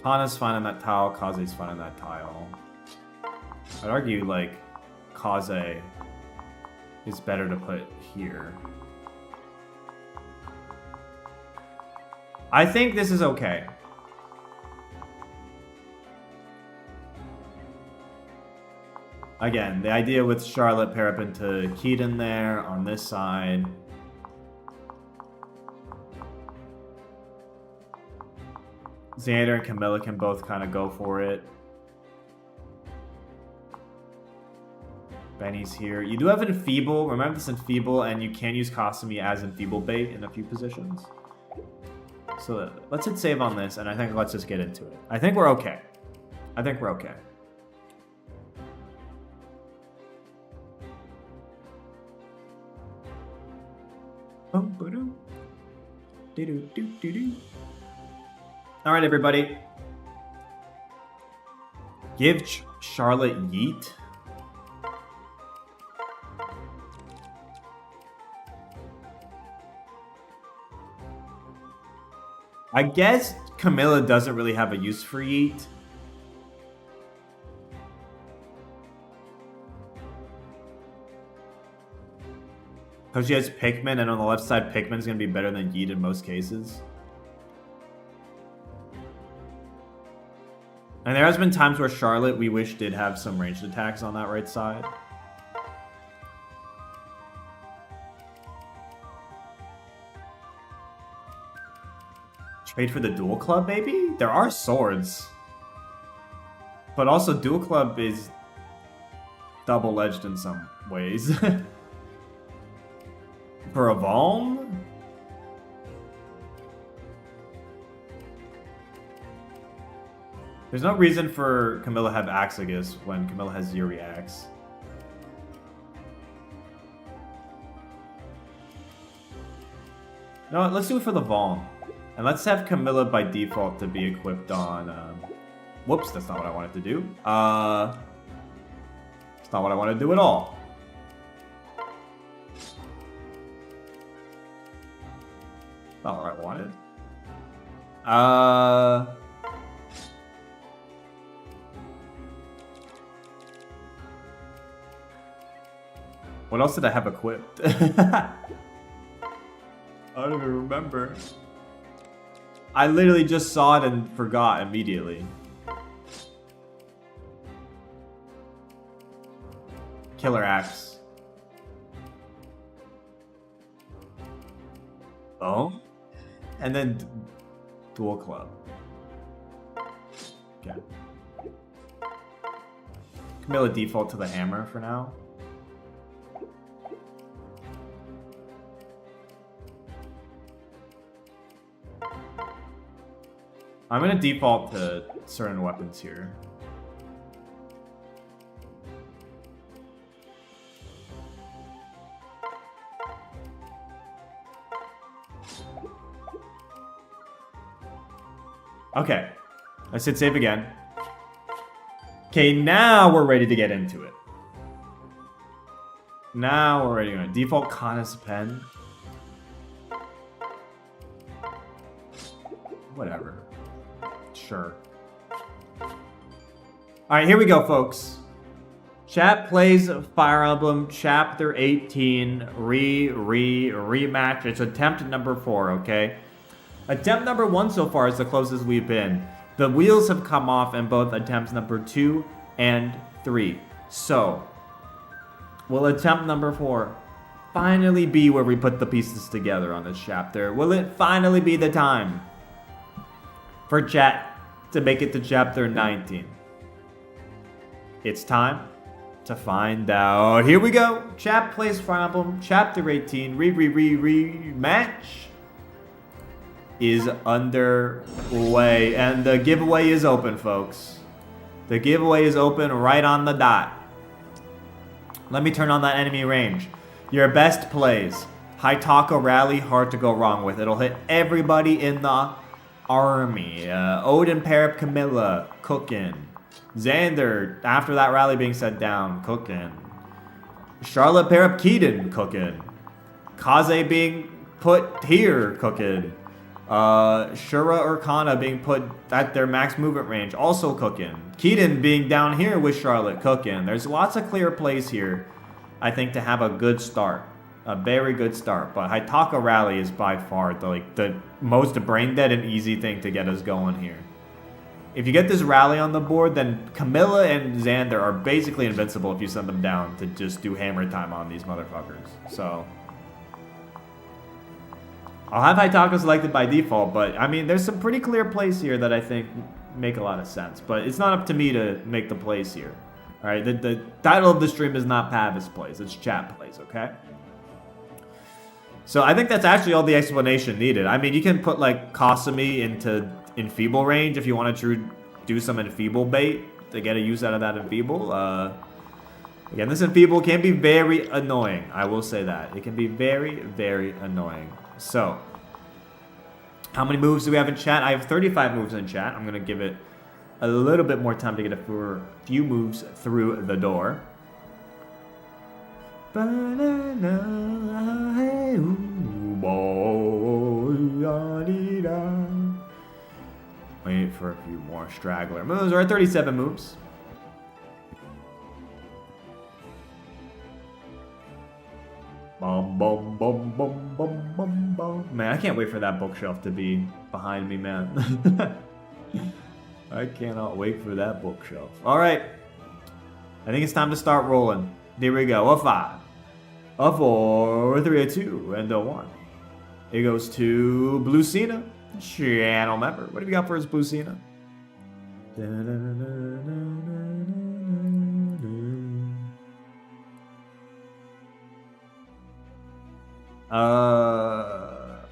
Kana's fine on that tile, Kaze's fine on that tile. I'd argue, like, Kaze is better to put here. I think this is okay. Again, the idea with Charlotte pair up into Keaton there on this side. Xander and Camilla can both kind of go for it. Benny's here. You do have Enfeeble. Remember this Enfeeble, and you can use Kasumi as Enfeeble bait in a few positions. So let's hit save on this, and I think let's just get into it. I think we're okay. I think we're okay. All right, everybody. Give Charlotte yeet. I guess Camilla doesn't really have a use for yeet. Because she has Pikmin, and on the left side, Pikmin's going to be better than yeet in most cases. And there has been times where Charlotte, we wish, did have some ranged attacks on that right side. Trade for the dual club, maybe? There are swords. But also, dual club is double-edged in some ways. For a Valm? There's no reason for Camilla to have Axagus when Camilla has Yuri Axe. No, let's do it for the Valm. And let's have Camilla by default to be equipped on... whoops, that's not what I wanted to do. It's not what I want to do at all. Not what I wanted. What else did I have equipped? I don't even remember. I literally just saw it and forgot immediately. Killer Axe. Oh? And then Dual Club. Okay. Camilla default to the hammer for now. I'm gonna default to certain weapons here. Okay, let's hit save again. Okay, now we're ready to get into it. Now we're ready to go. Default Kana's pen. Whatever. Sure. Alright, here we go, folks. Chat plays Fire Emblem Chapter 18 Re-Re-Rematch. It's attempt number 4, okay? Attempt number 1 so far is the closest we've been. The wheels have come off in both attempts number 2 and 3. So, will attempt number 4 finally be where we put the pieces together on this chapter? Will it finally be the time for chat to make it to chapter 19? It's time to find out. Here we go. Chat plays Fire Emblem Chapter 18 Re-Re-Rematch is underway, and the giveaway is open, folks. The giveaway is open right on the dot. Let me turn on that enemy range. Your best plays. Haitaka Rally, hard to go wrong with. It'll hit everybody in the army. Odin Parap Camilla, cookin'. Xander, after that rally being set down, cookin'. Charlotte Parap Keaton, cookin'. Kaze being put here, cookin'. Shura or Kana being put at their max movement range, also cooking. Keaton being down here with Charlotte, cooking. There's lots of clear plays here, I think, to have a good start. A very good start. But Haitaka Rally is by far the most brain dead and easy thing to get us going here. If you get this rally on the board, then Camilla and Xander are basically invincible if you send them down to just do hammer time on these motherfuckers. So I'll have Haitaka selected by default, but I mean, there's some pretty clear plays here that I think make a lot of sense. But it's not up to me to make the plays here. All right, the title of the stream is not Pavise Plays, it's Chat Plays, okay? So I think that's actually all the explanation needed. I mean, you can put like Kasumi into Enfeeble range if you want to do some Enfeeble bait to get a use out of that Enfeeble. Again, this Enfeeble can be very annoying. I will say that. It can be very, very annoying. So, how many moves do we have in chat? I have 35 moves in chat. I'm going to give it a little bit more time to get a few moves through the door. Wait for a few more straggler moves. We're at 37 moves. Bum, bum, bum, bum, bum, bum, bum. Man, I can't wait for that bookshelf to be behind me, man. I cannot wait for that bookshelf. All right. I think it's time to start rolling. Here we go. A 5, a 4, a 3, a 2, and a 1. It goes to Blue Cena, channel member. What do we got for his Blue Cena?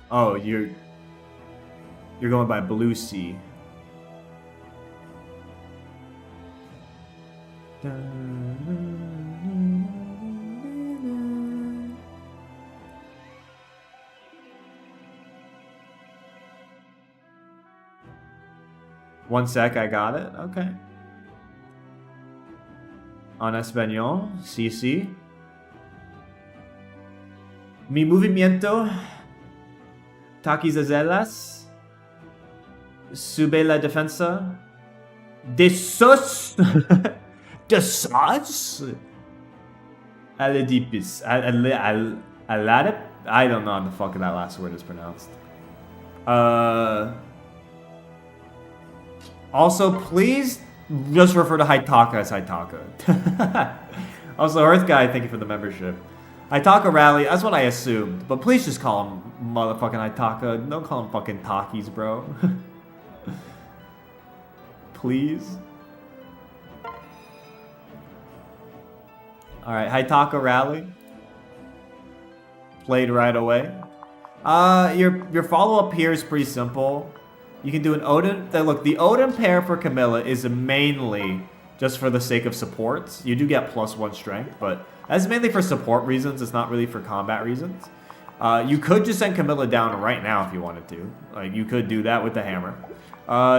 Oh, you're going by Blue Sea. One sec, I got it. Okay. En español, sí, sí. Mi movimiento, taquizazelas, sube la defensa, de sus, de sus. Alidipis. Aladip? I don't know how the fuck that last word is pronounced. Also, please just refer to Haitaka as Haitaka. Also, Earth Guy, thank you for the membership. Haitaka Rally, that's what I assumed. But please just call him motherfucking Haitaka. Don't call him fucking Takis, bro. Please. Alright, Haitaka Rally. Played right away. Your follow-up here is pretty simple. You can do an Odin. Look, the Odin pair for Camilla is mainly just for the sake of supports. You do get +1 strength, but that's mainly for support reasons. It's not really for combat reasons. You could just send Camilla down right now if you wanted to. Like, you could do that with the hammer.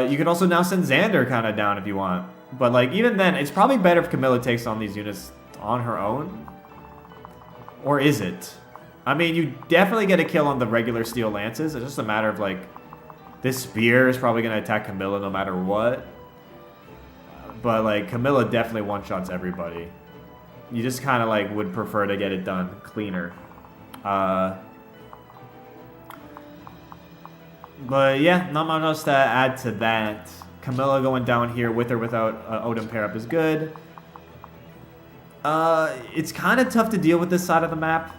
You could also now send Xander kind of down if you want. But, like, even then, it's probably better if Camilla takes on these units on her own. Or is it? I mean, you definitely get a kill on the regular steel lances. It's just a matter of, like, this spear is probably going to attack Camilla no matter what. But, like, Camilla definitely one-shots everybody. You just kind of, like, would prefer to get it done cleaner. But, yeah, not much else to add to that. Camilla going down here with or without Odin pair-up is good. It's kind of tough to deal with this side of the map.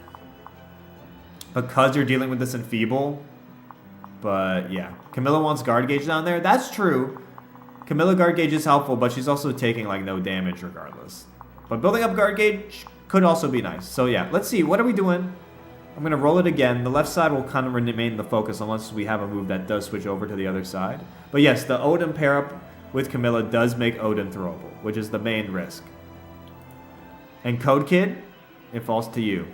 Because you're dealing with this enfeeble. But, yeah. Camilla wants guard gauge down there. That's true. Camilla guard gauge is helpful, but she's also taking, like, no damage regardless. But building up guard gauge could also be nice. So, yeah. Let's see. What are we doing? I'm going to roll it again. The left side will kind of remain the focus unless we have a move that does switch over to the other side. But, yes, the Odin pair-up with Camilla does make Odin throwable, which is the main risk. And Code Kid, it falls to you.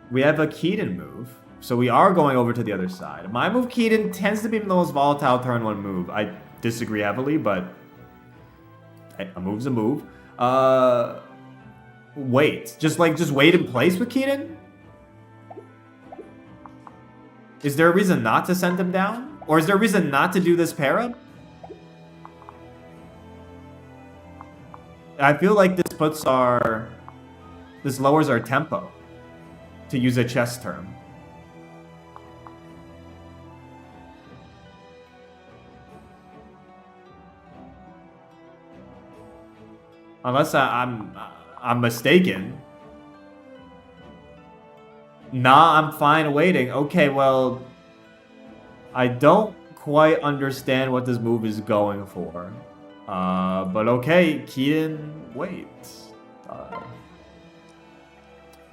We have a Keaton move, so we are going over to the other side. My move, Keaton, tends to be the most volatile turn 1 move. I disagree heavily, but a move's a move. Wait. Just wait in place with Keaton? Is there a reason not to send him down? Or is there a reason not to do this pair-up? I feel like this lowers our tempo. To use a chess term. Unless I'm mistaken. Nah, I'm fine waiting. Okay, well, I don't quite understand what this move is going for. But okay, Keaton, wait.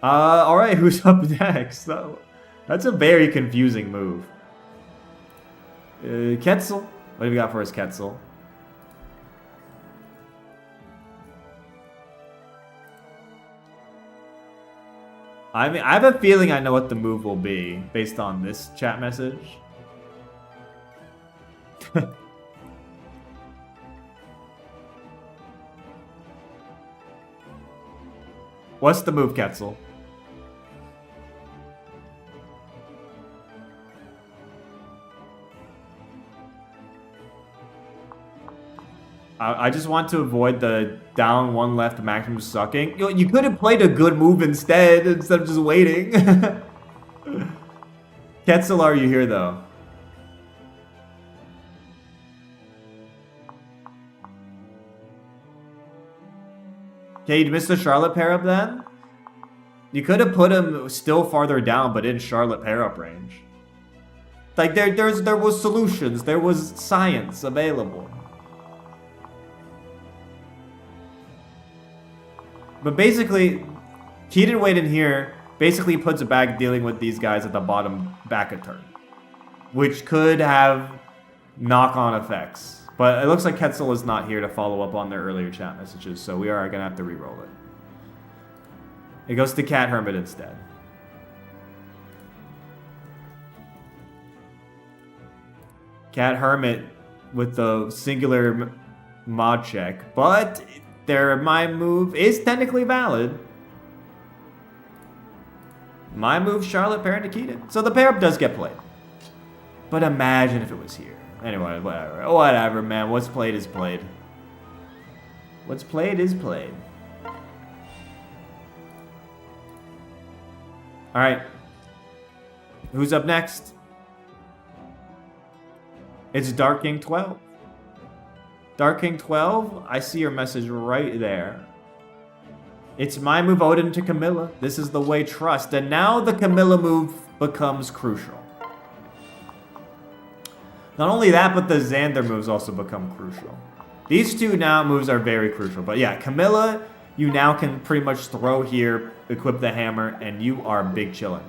Alright, who's up next? That's a very confusing move. Ketzel. What have we got for us, Ketzel? I mean, I have a feeling I know what the move will be based on this chat message. What's the move, Ketzel? I just want to avoid the down 1 left maximum sucking. You could have played a good move instead of just waiting. Ketzel, are you here though? Okay, you missed the Charlotte pair-up then? You could have put him still farther down, but in Charlotte pair-up range. Like, there was solutions. There was science available. But basically, Keaton Wade in here basically puts it back dealing with these guys at the bottom back a turn. Which could have knock-on effects. But it looks like Ketzel is not here to follow up on their earlier chat messages, so we are going to have to re-roll it. It goes to Cat Hermit instead. Cat Hermit with the singular mod check, but my move is technically valid. My move, Charlotte pair to Keaton. So the pair-up does get played. But imagine if it was here. Anyway, whatever. Whatever, man. What's played is played. What's played is played. Alright. Who's up next? It's Dark King 12. Dark King 12, I see your message right there. It's my move Odin to Camilla. This is the way trust. And now the Camilla move becomes crucial. Not only that, but the Xander moves also become crucial. These two now moves are very crucial. But yeah, Camilla, you now can pretty much throw here, equip the hammer, and you are big chillin'.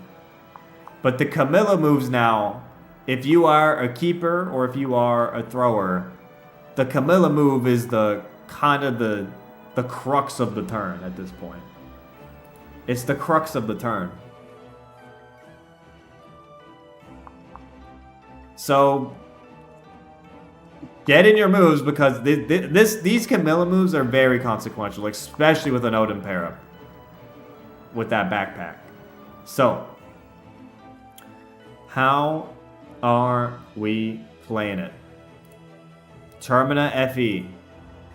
But the Camilla moves now, if you are a keeper or if you are a thrower, the Camilla move is the kind of the crux of the turn at this point. It's the crux of the turn. So get in your moves because these Camilla moves are very consequential, especially with an Odin pair up with that backpack. So how are we playing it? Termina FE.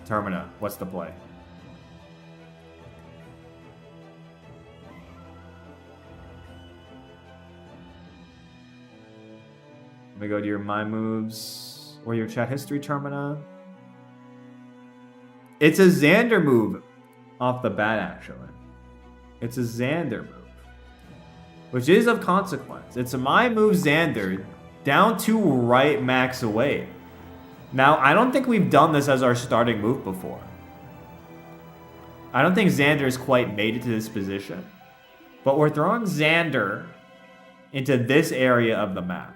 Termina, what's the play? Let me go to your My Moves or your chat history, Termina. It's a Xander move off the bat, actually. It's a Xander move, which is of consequence. It's a My Move Xander down to right max away. Now, I don't think we've done this as our starting move before. I don't think Xander has quite made it to this position. But we're throwing Xander into this area of the map,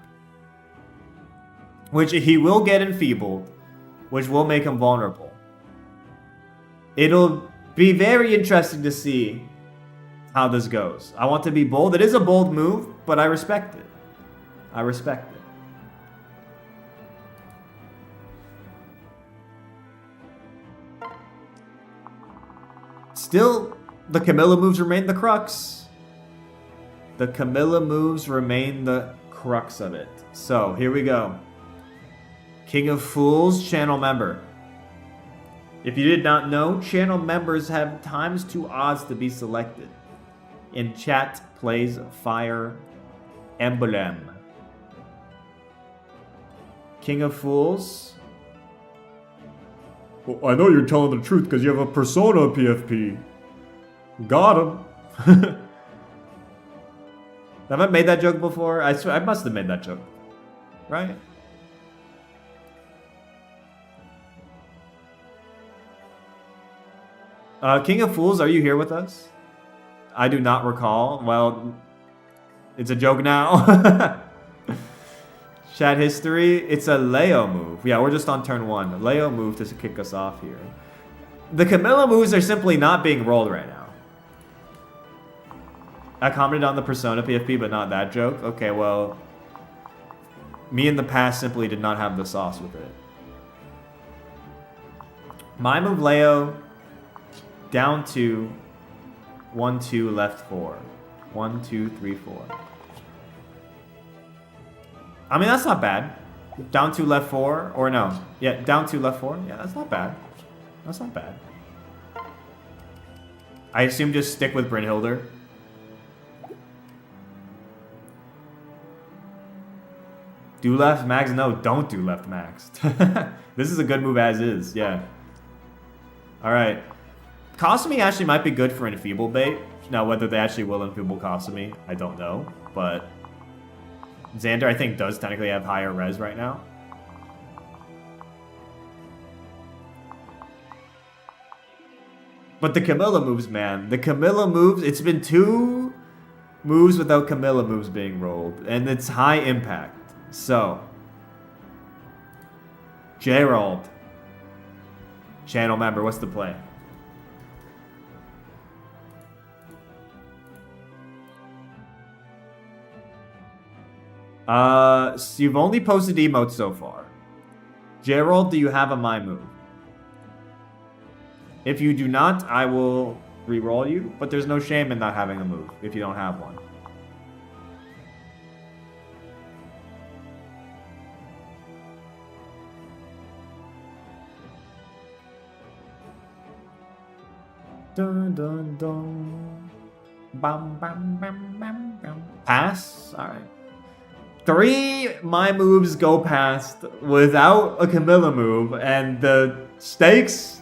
which he will get enfeebled, which will make him vulnerable. It'll be very interesting to see how this goes. I want to be bold. It is a bold move, but I respect it. I respect it. Still, the Camilla moves remain the crux. The Camilla moves remain the crux of it. So, here we go. King of Fools, channel member. If you did not know, channel members have times 2 odds to be selected. In chat plays Fire Emblem. King of Fools. Well, I know you're telling the truth because you have a persona PFP. Got him. Have I made that joke before? I swear, I must have made that joke. Right? King of Fools, are you here with us? I do not recall. Well, it's a joke now. Chat history, it's a Leo move. Yeah, we're just on turn 1. Leo move to kick us off here. The Camilla moves are simply not being rolled right now. I commented on the Persona PFP, but not that joke. Okay, well, me in the past simply did not have the sauce with it. My move Leo, down 2, 1, 2, left 4. 1, 2, 3, 4. I mean, that's not bad. Down 2, left 4, or no. Yeah, down 2, left 4. Yeah, that's not bad. That's not bad. I assume just stick with Brynhilder. Do left max? No, don't do left max. This is a good move as is, yeah. Alright. Kasumi actually might be good for enfeeble bait. Now, whether they actually will enfeeble Kasumi, I don't know. But Xander, I think, does technically have higher res right now. But the Camilla moves, man. The Camilla moves, it's been 2 moves without Camilla moves being rolled. And it's high impact. So, Gerald, channel member, what's the play? So you've only posted emotes so far. Gerald, do you have a My Move? If you do not, I will re-roll you, but there's no shame in not having a move if you don't have one. Dun dun dun. Bam bam bam bam bam. Pass? Alright. 3 my moves go past without a Camilla move, and the stakes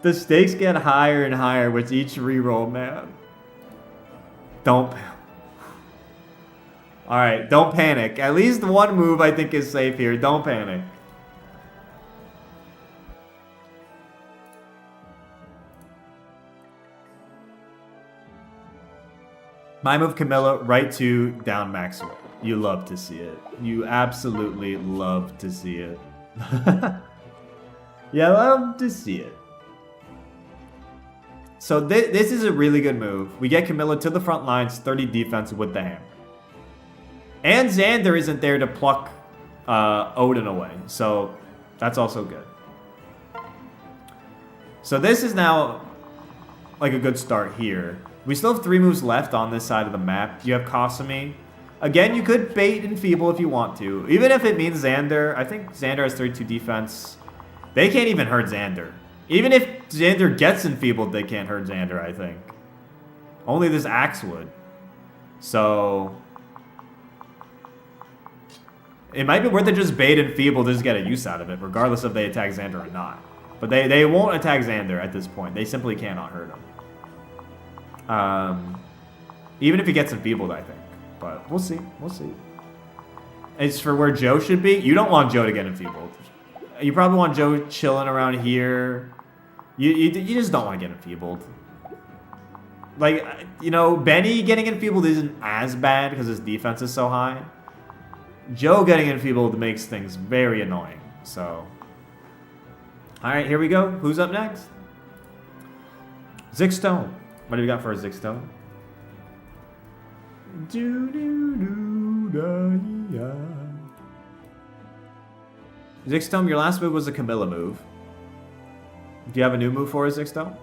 get higher and higher with each reroll, man. Don't. Alright, don't panic. At least one move I think is safe here. Don't panic. My move Camilla, right to down Maxwell. You love to see it. You absolutely love to see it. You love to see it. So this is a really good move. We get Camilla to the front lines, 30 defense with the hammer. And Xander isn't there to pluck Odin away. So that's also good. So this is now like a good start here. We still have 3 moves left on this side of the map. You have Kasumi. Again, you could bait Enfeeble if you want to. Even if it means Xander. I think Xander has 32 defense. They can't even hurt Xander. Even if Xander gets Enfeebled, they can't hurt Xander, I think. Only this axe would. So it might be worth it just bait Enfeeble to just get a use out of it, regardless if they attack Xander or not. But they won't attack Xander at this point. They simply cannot hurt him. Even if he gets enfeebled, I think. But we'll see. We'll see. It's for where Joe should be. You don't want Joe to get enfeebled. You probably want Joe chilling around here. You just don't want to get enfeebled. Like, you know, Benny getting enfeebled isn't as bad because his defense is so high. Joe getting enfeebled makes things very annoying. So, alright, here we go. Who's up next? Zigstone. What do we got for a Zigstone? Zigstone, your last move was a Camilla move. Do you have a new move for a Zigstone?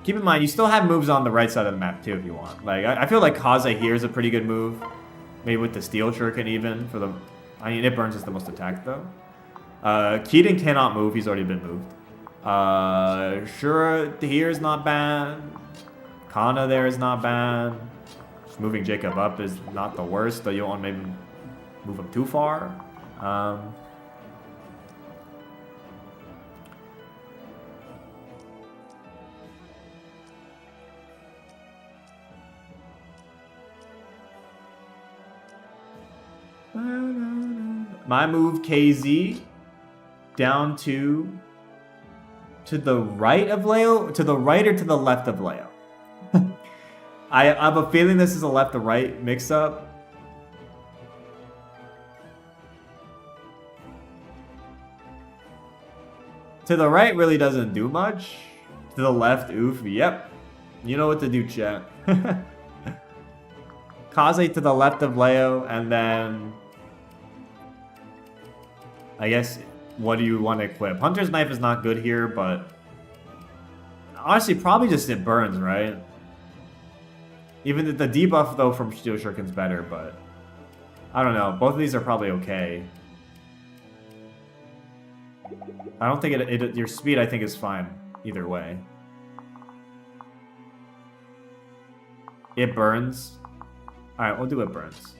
Keep in mind, you still have moves on the right side of the map too if you want. Like, I feel like Kaze here is a pretty good move. Maybe with the Steel Shuriken even. For the, I mean, it burns is the most attacked though. Keaton cannot move, he's already been moved. Shura here is not bad. Kana there is not bad. Just moving Jacob up is not the worst, though you don't want to maybe move him too far. My move KZ down to the right of Leo? To the right or to the left of Leo? I have a feeling this is a left to right mix-up. To the right really doesn't do much. To the left, oof, yep. You know what to do, chat. Kaze to the left of Leo, and then I guess, what do you want to equip? Hunter's Knife is not good here, but honestly, probably just it burns, right? Even the debuff, though, from Steel Shuriken's better, but I don't know. Both of these are probably okay. I don't think your speed, I think, is fine either way. It burns. Alright, we'll do it burns.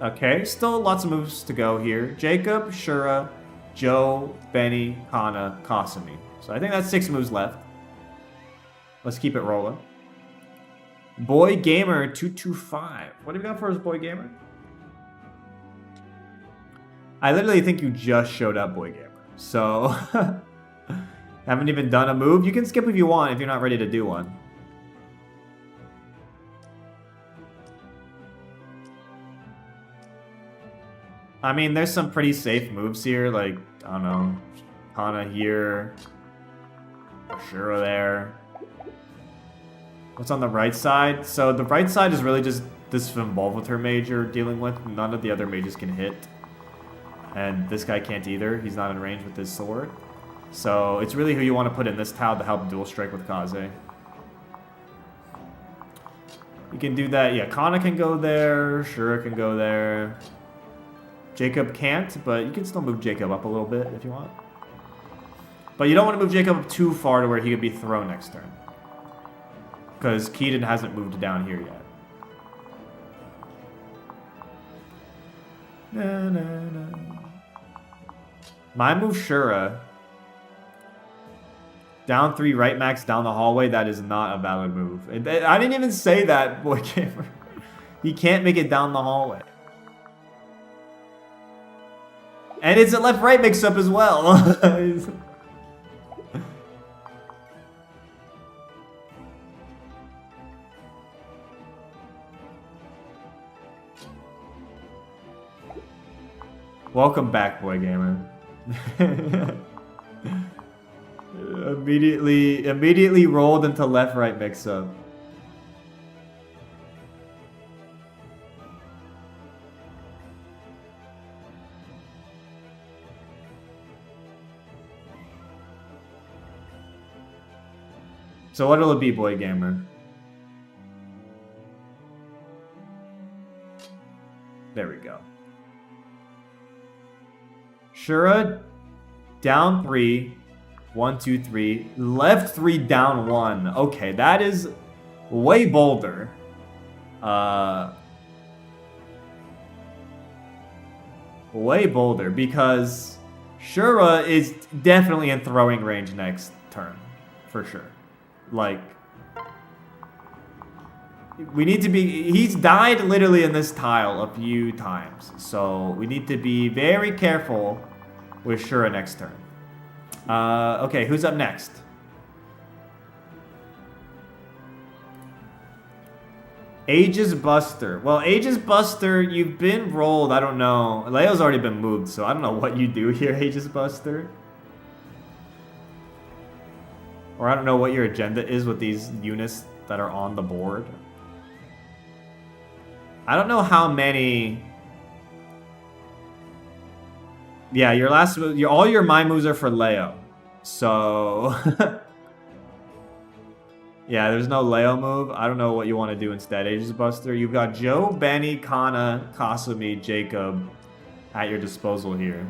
Okay, still lots of moves to go here. Jacob, Shura, Joe, Benny, Kana, Kasumi. So I think that's 6 moves left. Let's keep it rolling. Boy Gamer 225. What do we got for us, Boy Gamer? I literally think you just showed up, Boy Gamer. So, haven't even done a move. You can skip if you want if you're not ready to do one. I mean, there's some pretty safe moves here, like, I don't know, Kana here, Ashura there. What's on the right side? So the right side is really just this Involvator mage you're dealing with. None of the other mages can hit. And this guy can't either. He's not in range with his sword. So it's really who you want to put in this tile to help dual strike with Kaze. You can do that. Yeah, Kana can go there. Shura can go there. Jacob can't, but you can still move Jacob up a little bit if you want. But you don't want to move Jacob up too far to where he could be thrown next turn. Because Keaton hasn't moved down here yet. Na, na, na. My move Shura. Down 3, right max, down the hallway. That is not a valid move. I didn't even say that, boy gamer. He can't make it down the hallway. And it's a left-right mix-up as well. Welcome back, boy gamer. Immediately rolled into left-right mix-up. So what'll it be, boy gamer? There we go. Shura, down 3. 1, 2, 3. Left 3, down 1. Okay, that is way bolder. Way bolder because Shura is definitely in throwing range next turn. For sure. Like, we need to be... He's died literally in this tile a few times. So we need to be very careful with Shura next turn. Okay, who's up next? Aegis Buster. Well, Aegis Buster, you've been rolled. I don't know. Leo's already been moved, so I don't know what you do here, Aegis Buster. Or I don't know what your agenda is with these units that are on the board. I don't know how many... Yeah, your last move, all your mind moves are for Leo. So... yeah, there's no Leo move. I don't know what you want to do instead, Aegis Buster. You've got Joe, Benny, Kana, Kasumi, Jacob at your disposal here.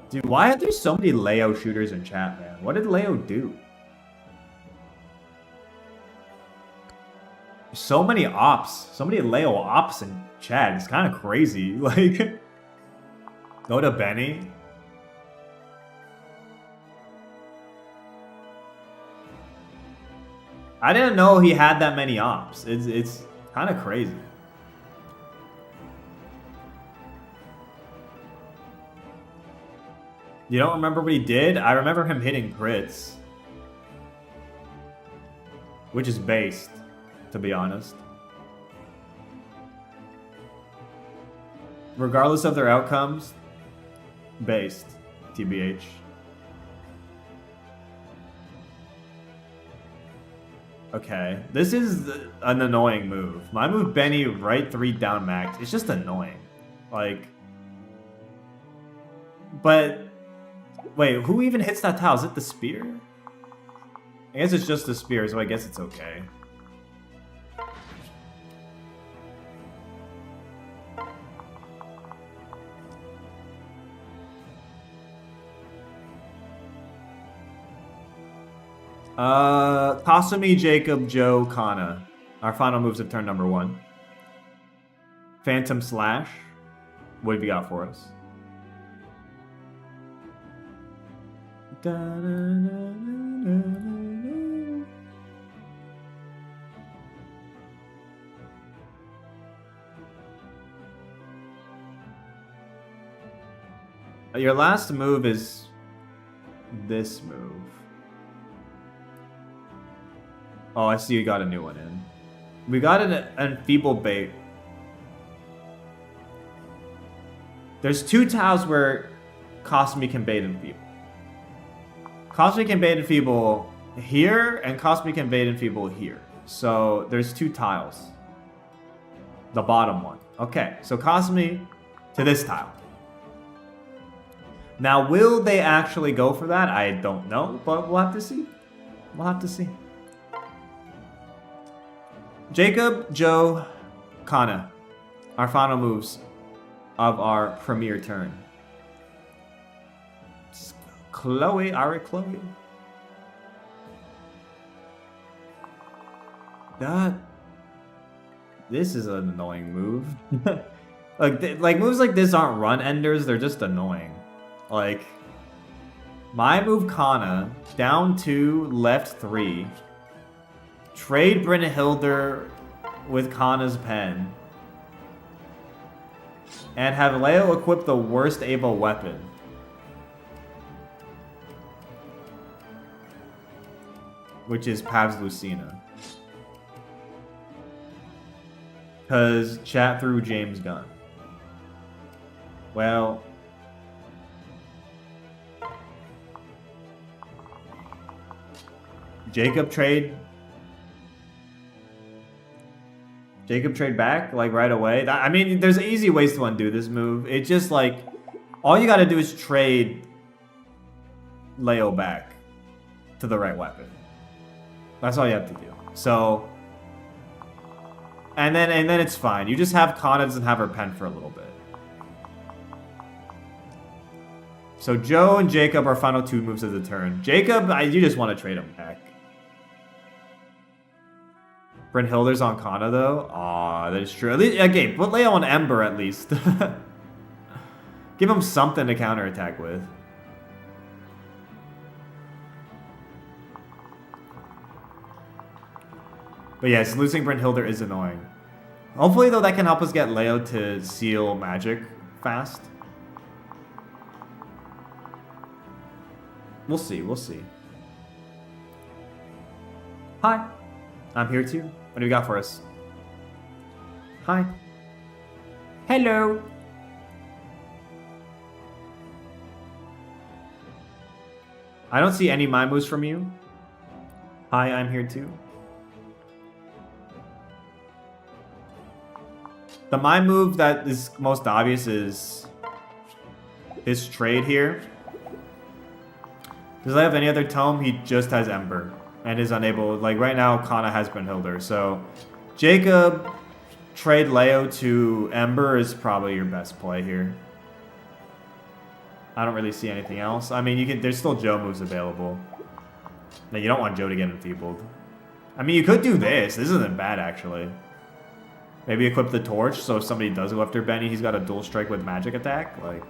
Dude, why are there so many Leo shooters in chat, man? What did Leo do? So many ops. So many Leo ops in chat. It's kind of crazy. Like, go to Benny. I didn't know he had that many ops. It's kind of crazy. You don't remember what he did? I remember him hitting crits. Which is based, to be honest. Regardless of their outcomes, based, TBH. Okay, this is an annoying move. My move, Benny, right 3 down max. It's just annoying. Like, but, wait, who even hits that tile? Is it the spear? I guess it's just the spear, so I guess it's okay. Kasumi, Jacob, Joe, Kana. Our final moves of turn number 1. Phantom Slash. What have you got for us? Your last move is this move. Oh, I see you got a new one in. We got an enfeeble bait. There's 2 tiles where Kasumi can bait enfeeble. Kasumi can bait enfeeble here, and Kasumi can bait enfeeble here. So there's 2 tiles. The bottom one. Okay, so Kasumi to this tile. Now, will they actually go for that? I don't know, but we'll have to see. We'll have to see. Jacob, Joe, Kana. Our final moves of our premier turn. Chloe, alright, Chloe. This is an annoying move. like moves like this aren't run enders, they're just annoying. Like, my move Kana, down 2, left 3. Trade Brynhildr with Kana's pen. And have Leo equip the worst able weapon. Which is Pav's Lucina. Because chat through James Gunn. Well... Jacob trade back, like, right away. I mean, there's easy ways to undo this move. It's just, like, all you gotta do is trade Leo back to the right weapon. That's all you have to do. So... And then it's fine. You just have Connids and have her pen for a little bit. So Joe and Jacob are final 2 moves of the turn. Jacob, you just want to trade him back. Brynhildr's on Kana though. Aw, that is true. At least, okay, put Leo on Ember at least. Give him something to counterattack with. But yes, losing Brynhildr is annoying. Hopefully, though, that can help us get Leo to seal magic fast. We'll see, we'll see. Hi, I'm here too. What do you got for us? Hi. Hello. I don't see any my moves from you. Hi, I'm here too. The my move that is most obvious is his trade here. Does he have any other tome? He just has Ember and is unable. Like right now, Kana has Brynhildr. So Jacob, trade Leo to Ember is probably your best play here. I don't really see anything else. I mean, you can. There's still Joe moves available. Now you don't want Joe to get enfeebled. I mean, you could do this. This isn't bad actually. Maybe equip the torch, so if somebody does go after Benny, he's got a dual strike with magic attack. Like,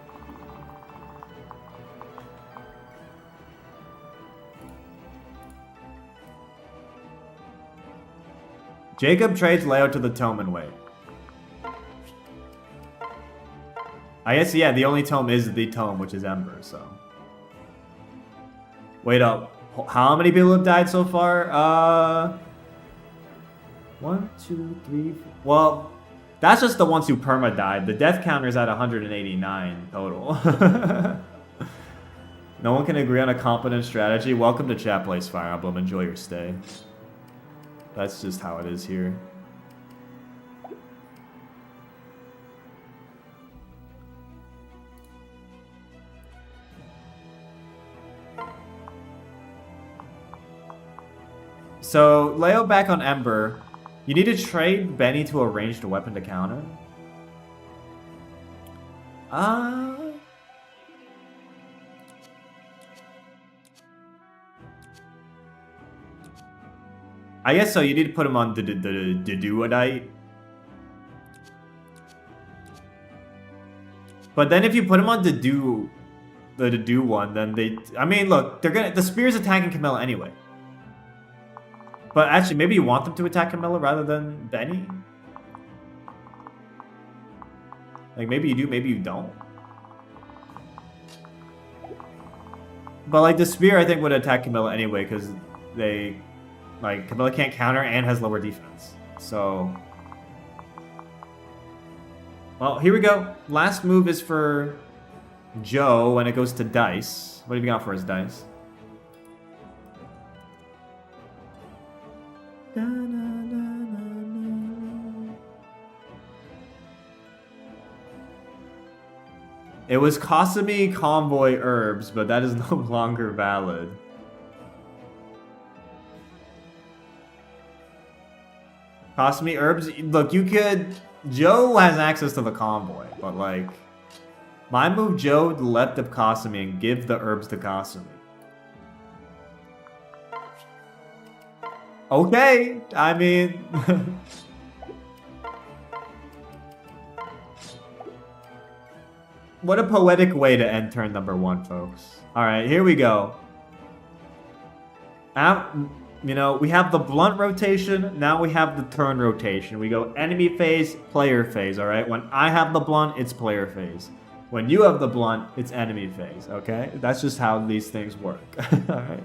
Jacob trades Leo to the tome and wait. I guess, yeah, the only tome is the tome, which is Ember, so. Wait up. How many people have died so far? 1, 2, 3, 4. Well, that's just the ones who perma died. The death counter is at 189 total. No one can agree on a competent strategy. Welcome to Chat Plays Fire Emblem. Enjoy your stay. That's just how it is here. So, Leo back on Ember. You need to trade Benny to a ranged weapon to counter. I guess so. You need to put him on the duodite. But then if you put him on the do one, then they. I mean, look, the spear's attacking Camilla anyway. But actually, maybe you want them to attack Camilla rather than Benny? Like, maybe you do, maybe you don't. But, like, the spear, I think, would attack Camilla anyway, because they... Like, Camilla can't counter and has lower defense. So... Well, here we go. Last move is for Joe, and it goes to Dice. What have you got for us, Dice? It was Kasumi Convoy Herbs, but that is no longer valid. Kasumi herbs. Look, you could. Joe has access to the convoy, but like, my move Joe left of Kasumi and give the herbs to Kasumi. Okay, I mean. What a poetic way to end turn number 1, folks. Alright, here we go. You know, we have the blunt rotation, now we have the turn rotation. We go enemy phase, player phase, alright? When I have the blunt, it's player phase. When you have the blunt, it's enemy phase, okay? That's just how these things work, alright?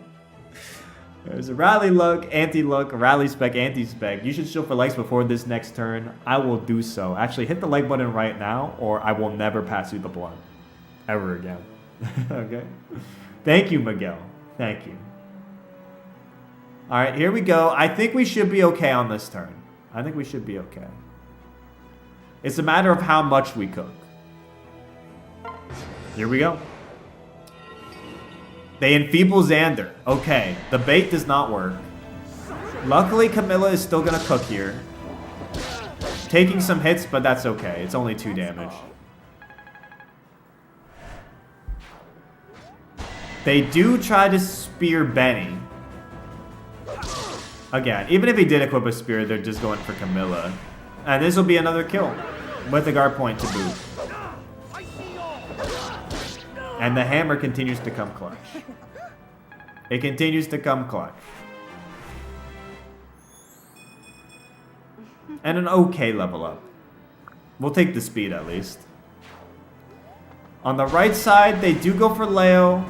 There's a rally look, anti-look, rally spec, anti-spec. You should show for likes before this next turn. I will do so. Actually, hit the like button right now, or I will never pass you the blunt. Ever again. Okay? Thank you, Miguel. Thank you. Alright, here we go. I think we should be okay on this turn. I think we should be okay. It's a matter of how much we cook. Here we go. They enfeeble Xander. Okay, the bait does not work. Luckily, Camilla is still gonna cook here. Taking some hits, but that's okay. It's only 2 damage. They do try to spear Benny. Again, even if he did equip a spear, they're just going for Camilla. And this will be another kill. With the guard point to boot. And the hammer continues to come clutch. It continues to come clutch. And an okay level up. We'll take the speed at least. On the right side, they do go for Leo.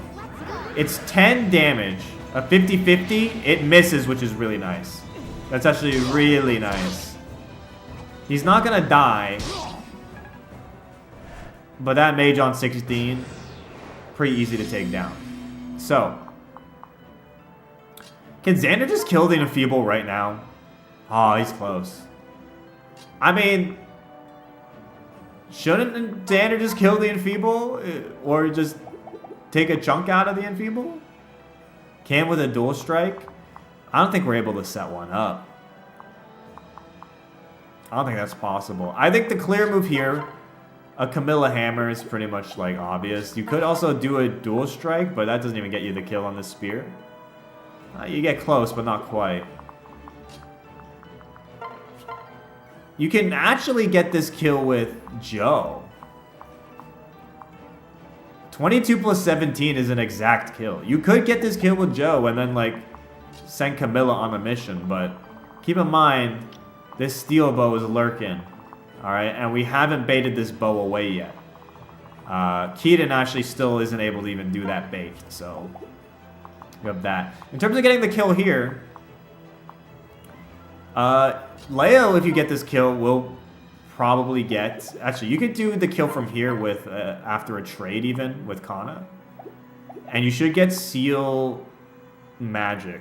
It's 10 damage. A 50-50. It misses, which is really nice. That's actually really nice. He's not gonna die. But that mage on 16... pretty easy to take down. So, can Xander just kill the Enfeeble right now? Oh, he's close. I mean, shouldn't Xander just kill the Enfeeble? Or just take a chunk out of the Enfeeble? Can with a dual strike? I don't think we're able to set one up. I don't think that's possible. I think the clear move here, a Camilla Hammer, is pretty much like obvious. You could also do a dual strike, but that doesn't even get you the kill on the spear. You get close, but not quite. You can actually get this kill with Joe. 22 plus 17 is an exact kill. You could get this kill with Joe and then like send Camilla on a mission, but keep in mind, this steel bow is lurking. Alright, and we haven't baited this bow away yet. Keaton actually still isn't able to even do that bait, so we have that. In terms of getting the kill here, Leo, if you get this kill, will probably get... Actually, you could do the kill from here with after a trade even, with Kana. And you should get Seal Magic,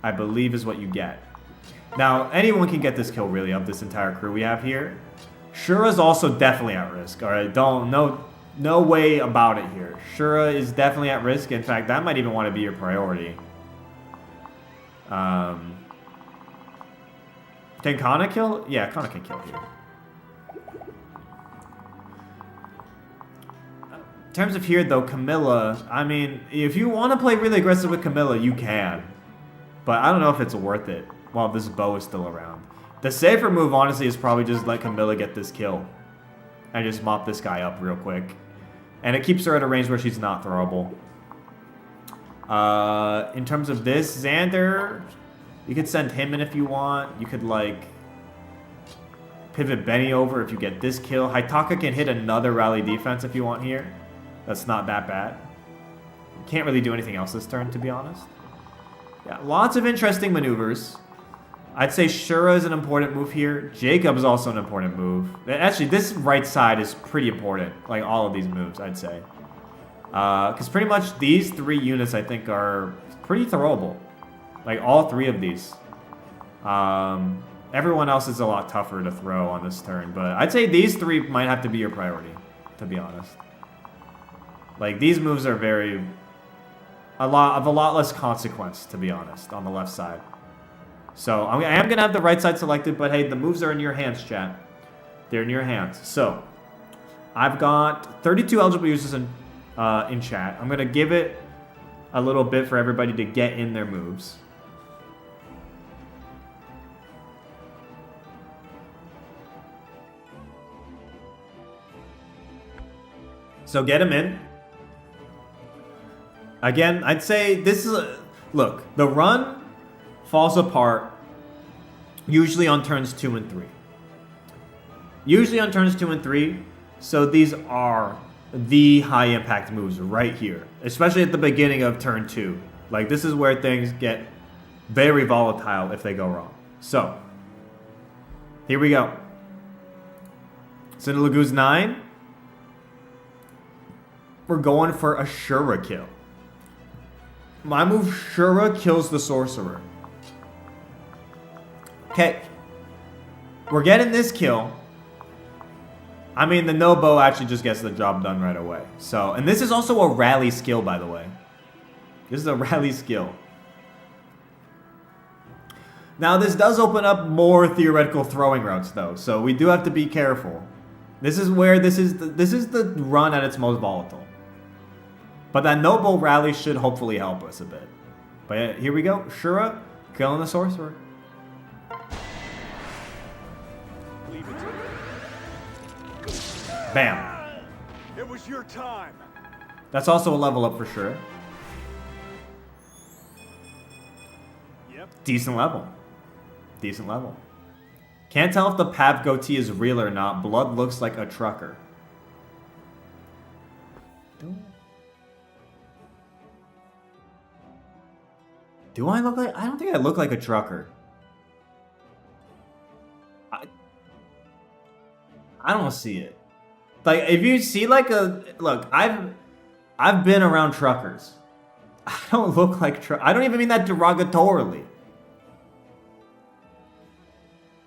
I believe is what you get. Now, anyone can get this kill, really, of this entire crew we have here. Shura's also definitely at risk, alright? No way about it here. Shura is definitely at risk. In fact, that might even want to be your priority. Can Kana kill? Yeah, Kana can kill here. In terms of here, though, Camilla, I mean, if you want to play really aggressive with Camilla, you can. But I don't know if it's worth it while this bow is still around. The safer move, honestly, is probably just let Camilla get this kill. And just mop this guy up real quick. And it keeps her at a range where she's not throwable. In terms of this, Xander, you could send him in if you want. You could, like, pivot Benny over if you get this kill. Haitaka can hit another rally defense if you want here. That's not that bad. You can't really do anything else this turn, to be honest. Yeah, lots of interesting maneuvers. I'd say Shura is an important move here. Jacob is also an important move. Actually, this right side is pretty important. Like all of these moves, I'd say. Because pretty much these 3 units, I think, are pretty throwable. Like all 3 of these. Everyone else is a lot tougher to throw on this turn. But I'd say these 3 might have to be your priority, to be honest. Like these moves are a lot less consequence, to be honest, on the left side. So I am going to have the right side selected, but hey, the moves are in your hands, chat. They're in your hands. So I've got 32 eligible users in chat. I'm going to give it a little bit for everybody to get in their moves. So get them in. Again, I'd say this is look, the run falls apart usually on turns 2 and 3. Usually on turns 2 and 3, so these are the high impact moves right here, especially at the beginning of turn 2. Like, this is where things get very volatile if they go wrong. So, here we go. Cinder Lagoon's 9. We're going for a Shura kill. My move, Shura, kills the Sorcerer. Okay. We're getting this kill. I mean, the no bow actually just gets the job done right away. So, and this is also a rally skill, by the way. This is a rally skill. Now, this does open up more theoretical throwing routes, though. So, we do have to be careful. This is where this is the run at its most volatile. But that no-bow rally should hopefully help us a bit. But yeah, here we go. Shura killing the Sorcerer. Bam. It was your time. That's also a level up for sure. Yep. Decent level. Decent level. Can't tell if the Pav goatee is real or not. Blood looks like a trucker. Do I look like... I don't think I look like a trucker. I don't see it. Like, if you see like a... Look, I've been around truckers. I don't look like I don't even mean that derogatorily.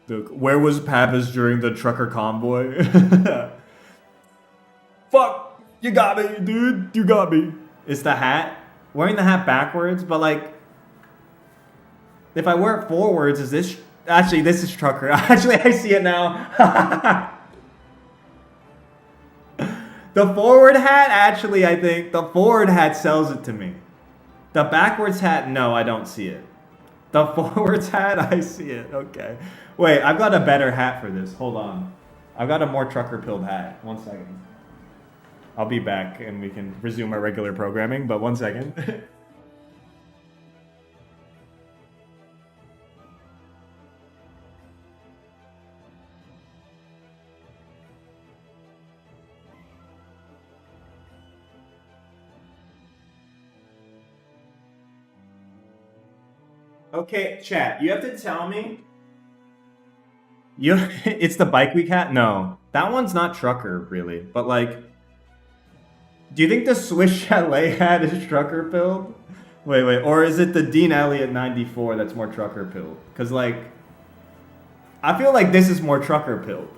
Look, where was Pavise during the trucker convoy? Fuck! You got me, dude. You got me. It's the hat. Wearing the hat backwards, but like... If I wear it forwards, is this... Actually, this is trucker. Actually, I see it now. The forward hat, actually, I think... The forward hat sells it to me. The backwards hat, no, I don't see it. The forwards hat, I see it. Okay. Wait, I've got a better hat for this. Hold on. I've got a more trucker-pilled hat. 1 second. I'll be back, and we can resume our regular programming, but 1 second. Okay, chat, you have to tell me. It's the bike week hat? No. That one's not trucker, really. But, like, do you think the Swiss Chalet hat is trucker pilled? Wait. Or is it the Dean Elliott 94 that's more trucker pilled? Because, like, I feel like this is more trucker pilled.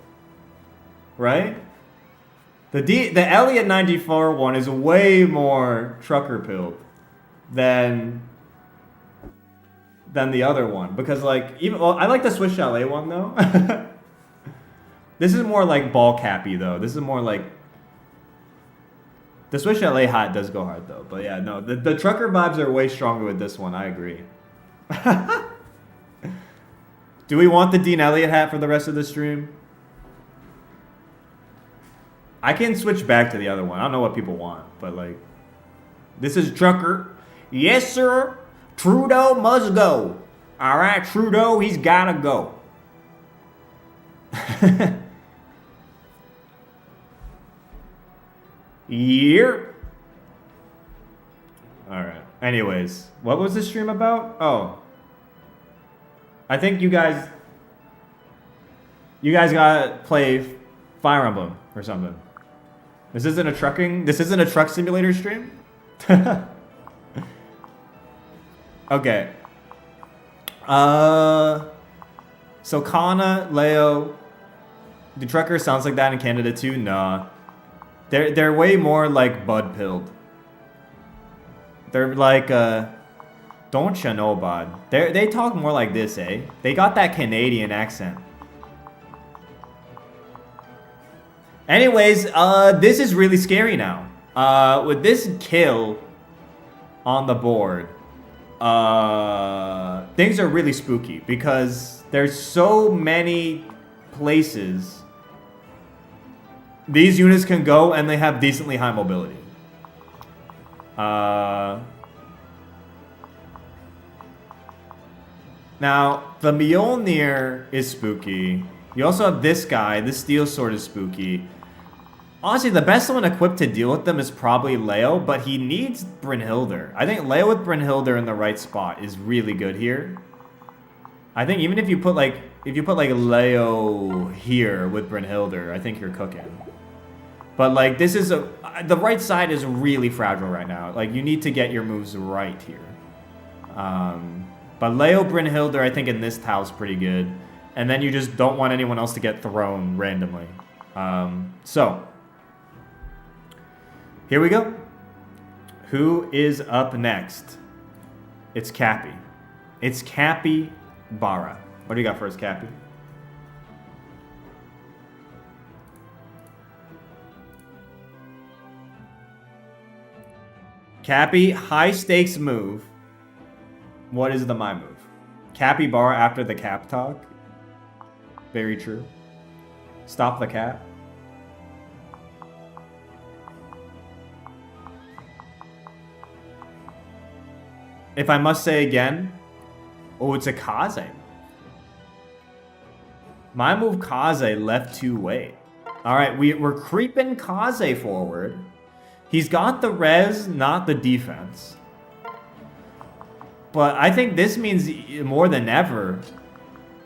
Right? The Elliott 94 one is way more trucker pilled than the other one, because like I like the Swiss Chalet one though. This is more like ball cappy though. This is more like the Swiss Chalet hat does go hard though. But yeah, no, the trucker vibes are way stronger with this one. I agree. Do we want the Dean Elliott hat for the rest of the stream? I can switch back to the other one. I don't know what people want, but like, this is trucker. Yes, sir. Trudeau must go. All right, Trudeau, he's gotta go. Year. All right. Anyways, what was this stream about? Oh, I think you guys gotta play Fire Emblem or something. This isn't a truck simulator stream. Okay. So Kana, Leo, do truckers sounds like that in Canada too? Nah. They're way more like bud pilled. They're like Don't you know, bud? They talk more like this, eh? They got that Canadian accent. Anyways, this is really scary now. With this kill on the board, things are really spooky because there's so many places these units can go and they have decently high mobility. Now, the Mjolnir is spooky. You also have this guy. This steel sword is spooky. Honestly, the best one equipped to deal with them is probably Leo, but he needs Brynhildr. I think Leo with Brynhildr in the right spot is really good here. I think even if you put like Leo here with Brynhildr, I think you're cooking. But like this is the right side is really fragile right now. Like you need to get your moves right here. But Leo Brynhildr, I think in this tile is pretty good. And then you just don't want anyone else to get thrown randomly. So, here we go. Who is up next? It's Cappy. It's Cappy Bara. What do you got for us, Cappy? Cappy, high stakes move. What is the my move? Cappy Bar after the cap talk. Very true. Stop the cap. If I must say again, oh, it's a Kaze. My move Kaze left to wait. All right, we're creeping Kaze forward. He's got the res, not the defense. But I think this means more than ever,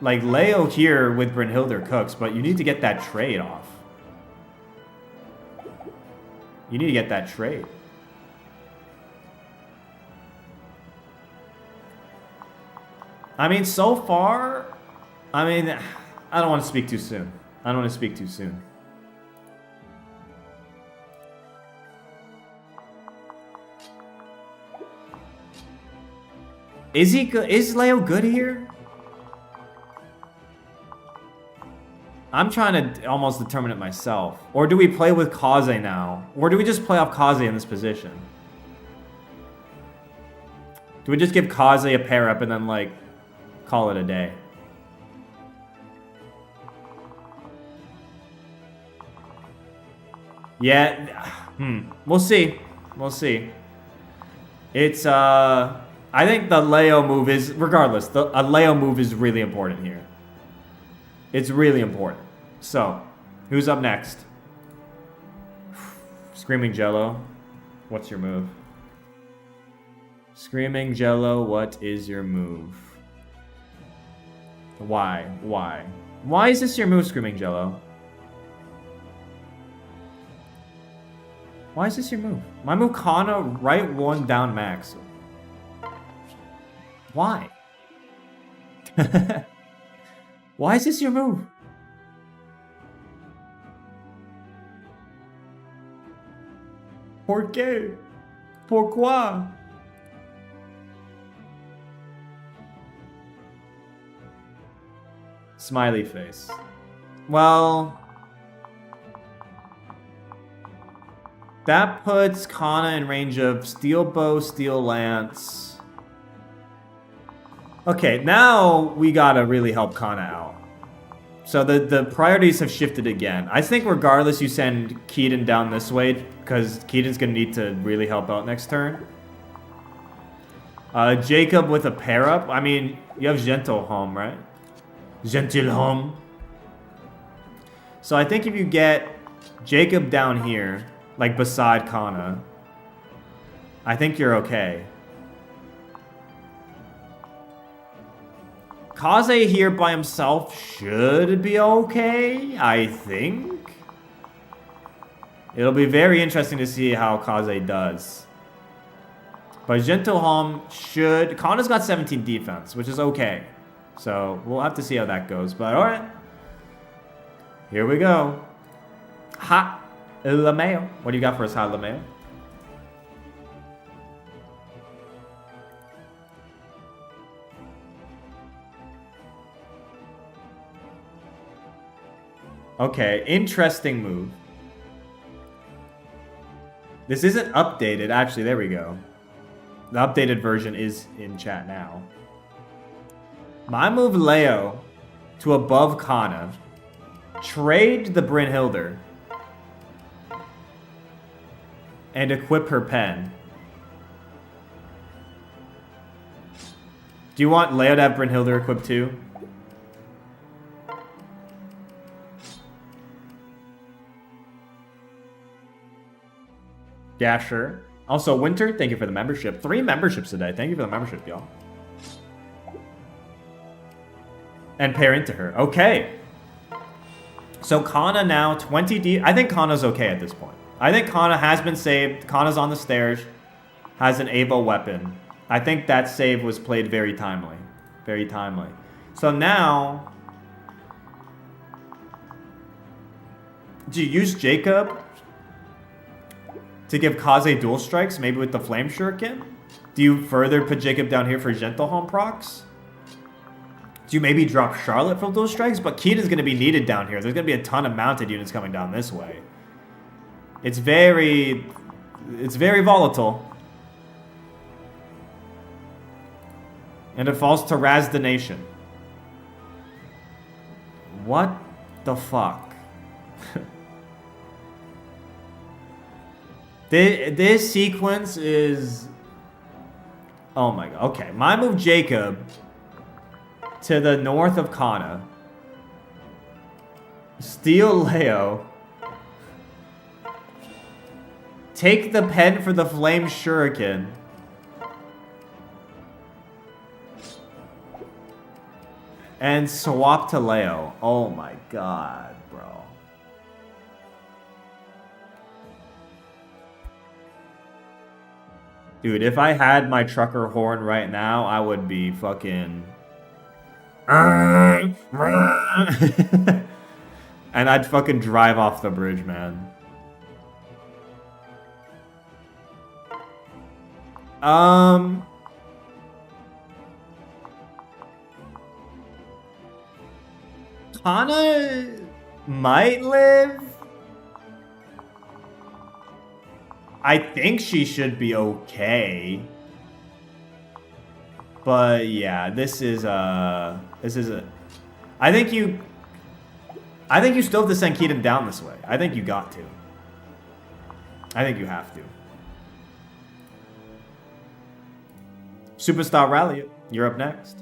like Leo here with Brynhildr cooks, but you need to get that trade off. You need to get that trade. I mean, so far, I mean, I don't want to speak too soon. I don't want to speak too soon. Is he good? Is Leo good here? I'm trying to almost determine it myself. Or do we play with Kaze now? Or do we just play off Kaze in this position? Do we just give Kaze a pair up and then, like, call it a day? Yeah, we'll see. We'll see. It's, I think the Leo move is, regardless, a Leo move is really important here. It's really important. So, who's up next? Screaming Jello, what's your move? Screaming Jello, what is your move? Why? Why? Why is this your move, Screaming Jello? Why is this your move? My move, Kana, right one down max. Why? Why is this your move? ¿Por qué? Pourquoi? Smiley face. Well, that puts Kana in range of Steel Bow, Steel Lance. Okay, now we gotta really help Kana out. So the priorities have shifted again. I think regardless you send Keaton down this way, because Keaton's gonna need to really help out next turn. Jacob with a pair up. I mean, you have Gentilhomme, right? Gentilhomme. So I think if you get Jacob down here, like beside Kana, I think you're okay. Kaze here by himself should be okay, I think. It'll be very interesting to see how Kaze does. But Gentilhomme should... Kana's got 17 defense, which is okay. So we'll have to see how that goes. But alright. Here we go. Ha! Lameo. What do you got for us, Ha Lameo? Okay, interesting move. This isn't updated. Actually, there we go. The updated version is in chat now. My move Leo to above Kana. Trade the Brynhilder. And equip her pen. Do you want Leo to have Brynhilder equipped too? Yeah, sure. Also, Winter, thank you for the membership. 3 memberships today. Thank you for the membership, y'all. And pair into her. Okay. So Kana now 20 deep. I think Kana's okay at this point. I think Kana has been saved. Kana's on the stairs. Has an Avo weapon. I think that save was played very timely. Very timely. So now... do you use Jacob to give Kaze dual strikes? Maybe with the Flame Shuriken? Do you further put Jacob down here for Gentle Home procs? Do you maybe drop Charlotte for dual strikes? But Keaton's going to be needed down here. There's going to be a ton of mounted units coming down this way. It's very volatile. And it falls to Raz the Nation. What the fuck? This sequence is... oh my god. Okay, my move Jacob to the north of Kana. Steal Leo. Take the pen for the Flame Shuriken. And swap to Leo. Oh my god, bro. Dude, if I had my trucker horn right now, I would be fucking... and I'd fucking drive off the bridge, man. Kana might live. I think she should be okay. But yeah, this is a... I think you still have to send Keaton down this way. I think you got to. I think you have to. Superstar Rally, you're up next.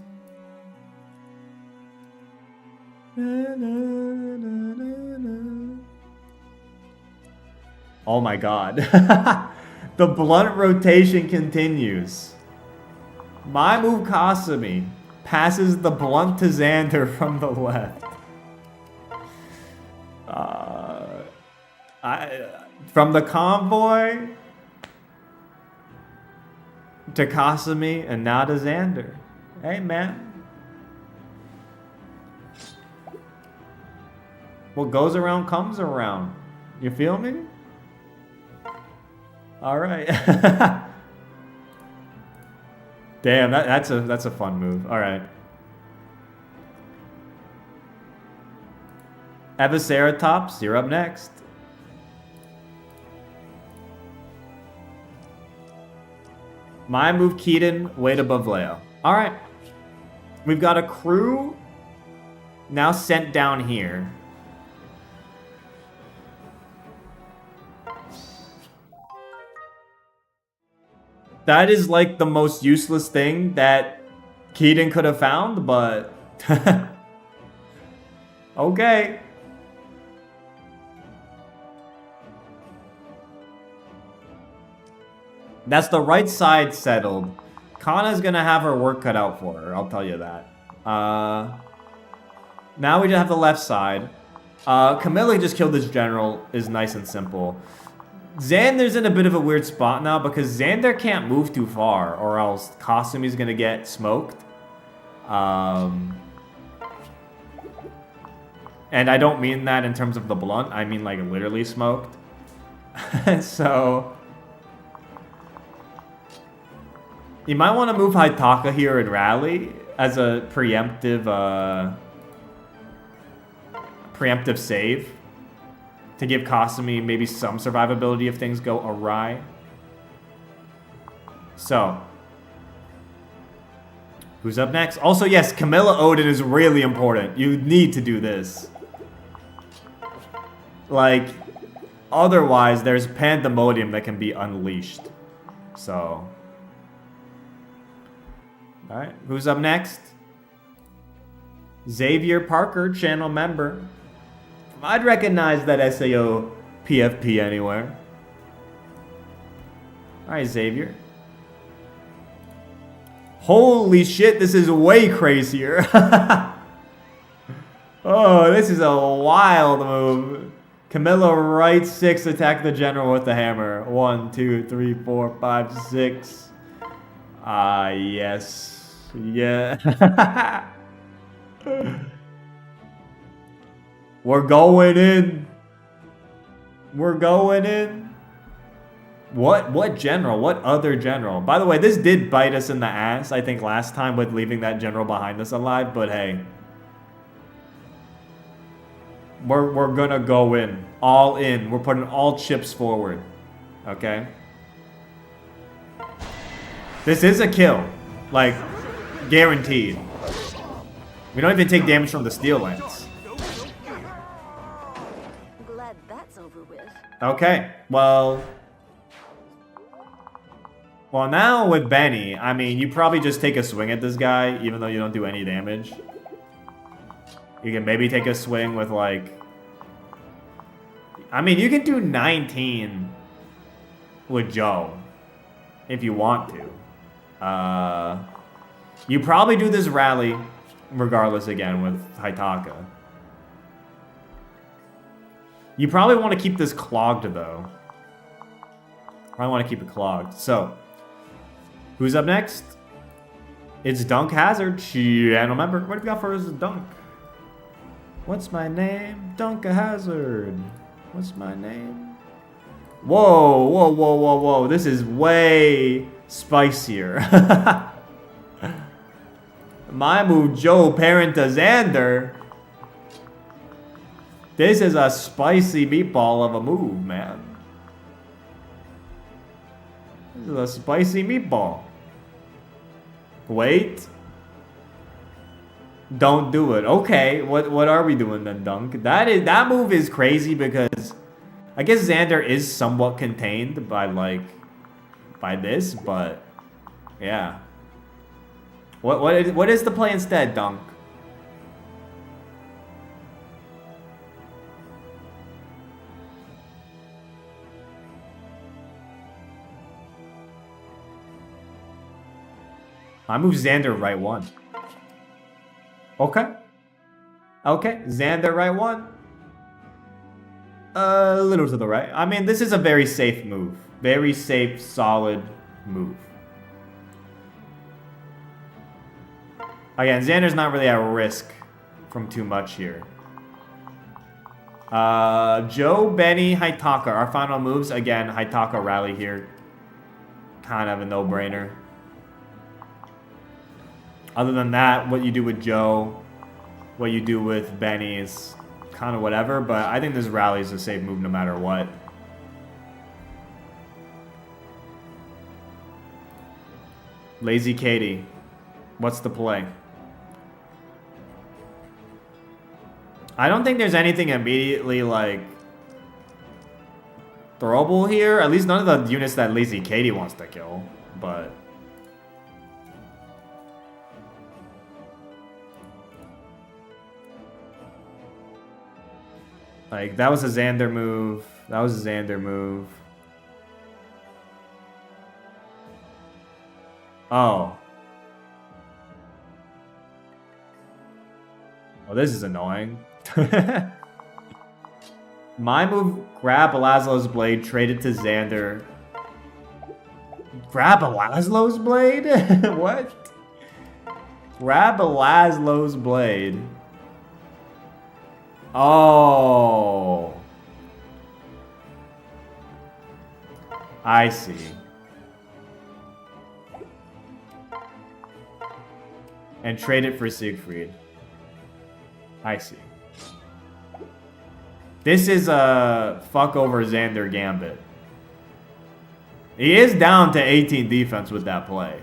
Oh my god. The blunt rotation continues. My move Kasumi passes the blunt to Xander from the left. From the Convoy to Kasumi and now to Xander. Hey, man. What goes around comes around. You feel me? All right. Damn, that's a fun move. All right. Eviceratops, you're up next. My move Keaton, weight above Leo. All right. We've got a crew now sent down here. That is like the most useless thing that Keaton could have found, but... okay. That's the right side settled. Kana's gonna have her work cut out for her, I'll tell you that. Now we just have the left side. Camilla just killed this general is nice and simple. Xander's in a bit of a weird spot now because Xander can't move too far or else Kasumi's gonna get smoked. And I don't mean that in terms of the blunt, I mean like literally smoked. So... you might want to move Haitaka here and Rally as a preemptive preemptive save to give Kasumi maybe some survivability if things go awry. So, who's up next? Also, yes, Camilla Odin is really important. You need to do this. Like, otherwise, there's pandemonium that can be unleashed. So, alright, who's up next? Xavier Parker, channel member. I'd recognize that SAO PFP anywhere. Alright, Xavier. Holy shit, this is way crazier. Oh, this is a wild move. Camilla right 6, attack the general with the hammer. 1, 2, 3, 4, 5, 6. Ah, yes. Yeah. We're going in. We're going in. What general? What other general? By the way, this did bite us in the ass, I think, last time with leaving that general behind us alive, but hey. We're gonna go in. All in. We're putting all chips forward. Okay? This is a kill. Like, guaranteed. We don't even take damage from the steel lance. Glad that's over with. Okay, well, now with Benny, I mean, you probably just take a swing at this guy, even though you don't do any damage. You can maybe take a swing with, like... I mean, you can do 19 with Joe, if you want to. You probably do this rally, regardless, again, with Haitaka. You probably want to keep this clogged, though. I want to keep it clogged. So, who's up next? It's Dunk Hazard, channel member. What have you got for us, Dunk? What's my name? Dunk Hazard. What's my name? Whoa, whoa, whoa, whoa, whoa. This is way spicier. My move, Joe Parenta Xander. This is a spicy meatball of a move, man. This is a spicy meatball. Wait. Don't do it. Okay, what are we doing then, Dunk? That move is crazy because I guess Xander is somewhat contained by this, but yeah. What is the play instead, Dunk? I move Xander right 1. Okay. Okay, Xander right 1. A little to the right. I mean, this is a very safe move. Very safe, solid move. Again, Xander's not really at risk from too much here. Joe, Benny, Haitaka. Our final moves. Again, Haitaka rally here. Kind of a no-brainer. Other than that, what you do with Joe, what you do with Benny is kind of whatever, but I think this rally is a safe move no matter what. Lazy Katie, what's the play? I don't think there's anything immediately, like, throwable here. At least none of the units that Lazy Katie wants to kill, but... like, that was a Xander move. That was a Xander move. Oh. Oh, this is annoying. My move, grab Laszlo's blade, trade it to Xander. Grab Laszlo's blade? What? Grab Laszlo's blade. Oh. I see. And trade it for Siegfried. I see. This is a fuck over Xander Gambit. He is down to 18 defense with that play.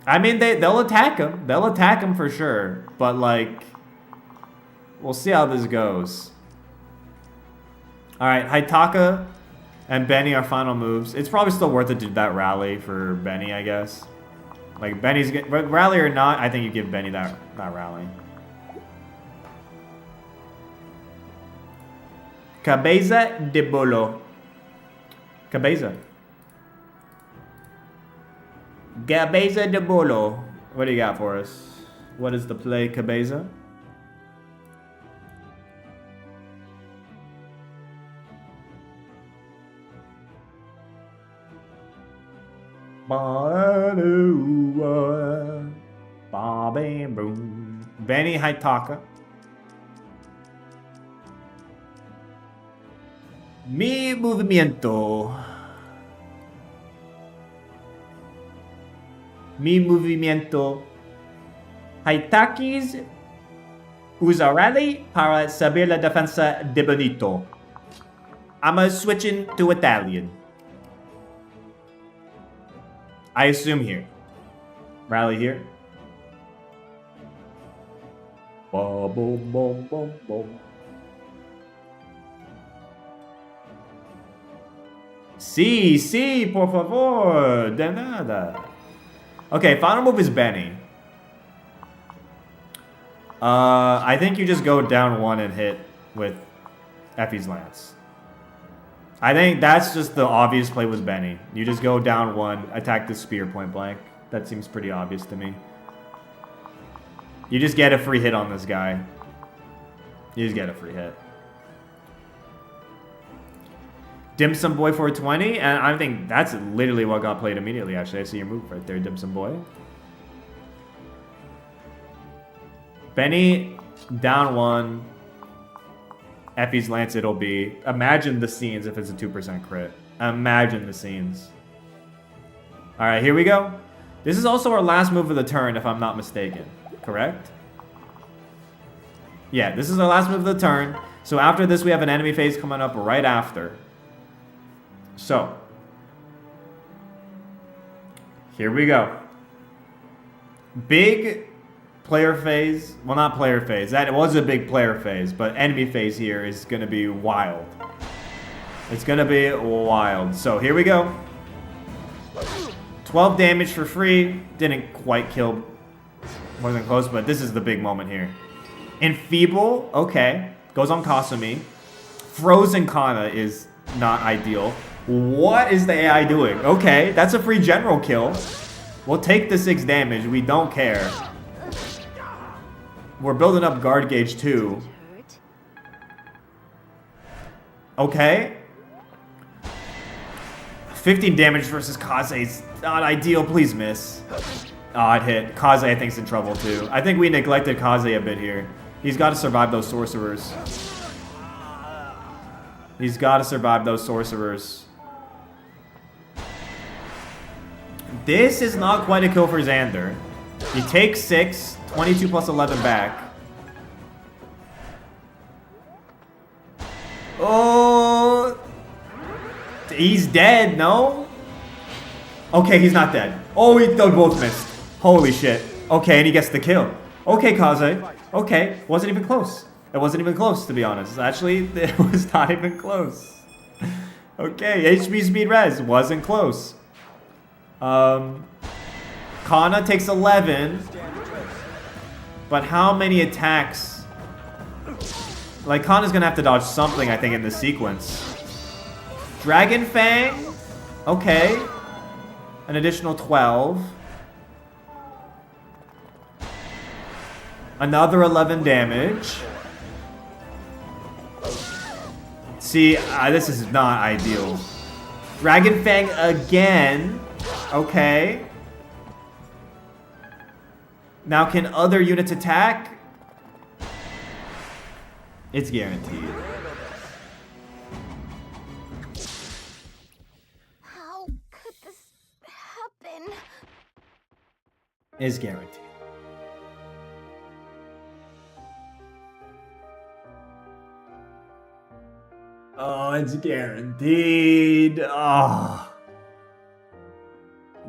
I mean, they'll attack him. They'll attack him for sure. But, like, we'll see how this goes. Alright, Haitaka and Benny are final moves. It's probably still worth it to do that rally for Benny, I guess. Like, Benny's... Rally or not, I think you give Benny that rally. Cabeza de Bolo. Cabeza. Cabeza de Bolo. What do you got for us? What is the play, Cabeza? Benny Haitaka. Mi movimiento. Mi movimiento. Haitakis usa rally para saber la defensa de Benito. I'm switching to Italian. I assume here. Rally here. Boom, boom, boom, boom, boom. Sí, por favor. De nada. Okay, final move is Benny. I think you just go down one and hit with Effie's Lance. I think that's just the obvious play with Benny. You just go down one, attack the spear point blank. That seems pretty obvious to me. You just get a free hit on this guy. You just get a free hit. Dim Sum Boy 420, and I think that's literally what got played immediately, actually. I see your move right there, Dim Sum Boy. Benny, down one. Effie's Lance it'll be. Imagine the scenes if it's a 2% crit. Imagine the scenes. Alright, here we go. This is also our last move of the turn, if I'm not mistaken. Correct? Yeah, this is our last move of the turn. So after this, we have an enemy phase coming up right after. So, here we go. Big player phase. Well, not player phase. That was a big player phase, but enemy phase here is going to be wild. It's going to be wild. So, here we go. 12 damage for free. Didn't quite kill. Wasn't close, but this is the big moment here. Enfeeble. Okay. Goes on Kasumi. Frozen Kana is not ideal. What is the AI doing? Okay, that's a free general kill. We'll take the 6 damage. We don't care. We're building up guard gauge too. Okay. 15 damage versus Kaze is not ideal. Please miss. Oh, it hit. Kaze, I think, is in trouble too. I think we neglected Kaze a bit here. He's got to survive those sorcerers. He's got to survive those sorcerers. This is not quite a kill for Xander. He takes 6, 22 plus 11 back. Oh, he's dead, no? Okay, he's not dead. Oh, they both missed. Holy shit. Okay, and he gets the kill. Okay, Kaze. Okay, wasn't even close. It wasn't even close, to be honest. Actually, it was not even close. Okay, HP speed res wasn't close. Kana takes 11. But how many attacks? Like, Kana's gonna have to dodge something, I think, in this sequence. Dragon Fang. Okay. An additional 12. Another 11 damage. See, this is not ideal. Dragon Fang again. Okay. Now, can other units attack? It's guaranteed. How could this happen? It's guaranteed. Oh, it's guaranteed. Oh.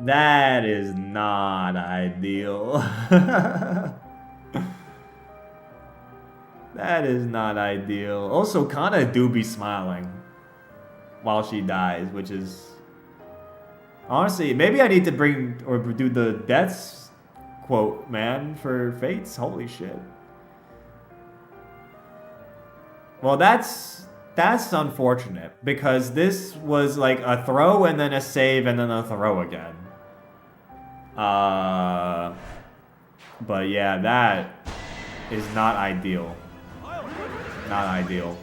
That is not ideal. That is not ideal. Also, Kana do be smiling while she dies, which is... Honestly, maybe I need to bring or do the deaths quote, man, for Fates. Holy shit. Well, that's unfortunate because this was like a throw and then a save and then a throw again. But yeah, that is not ideal. Not ideal.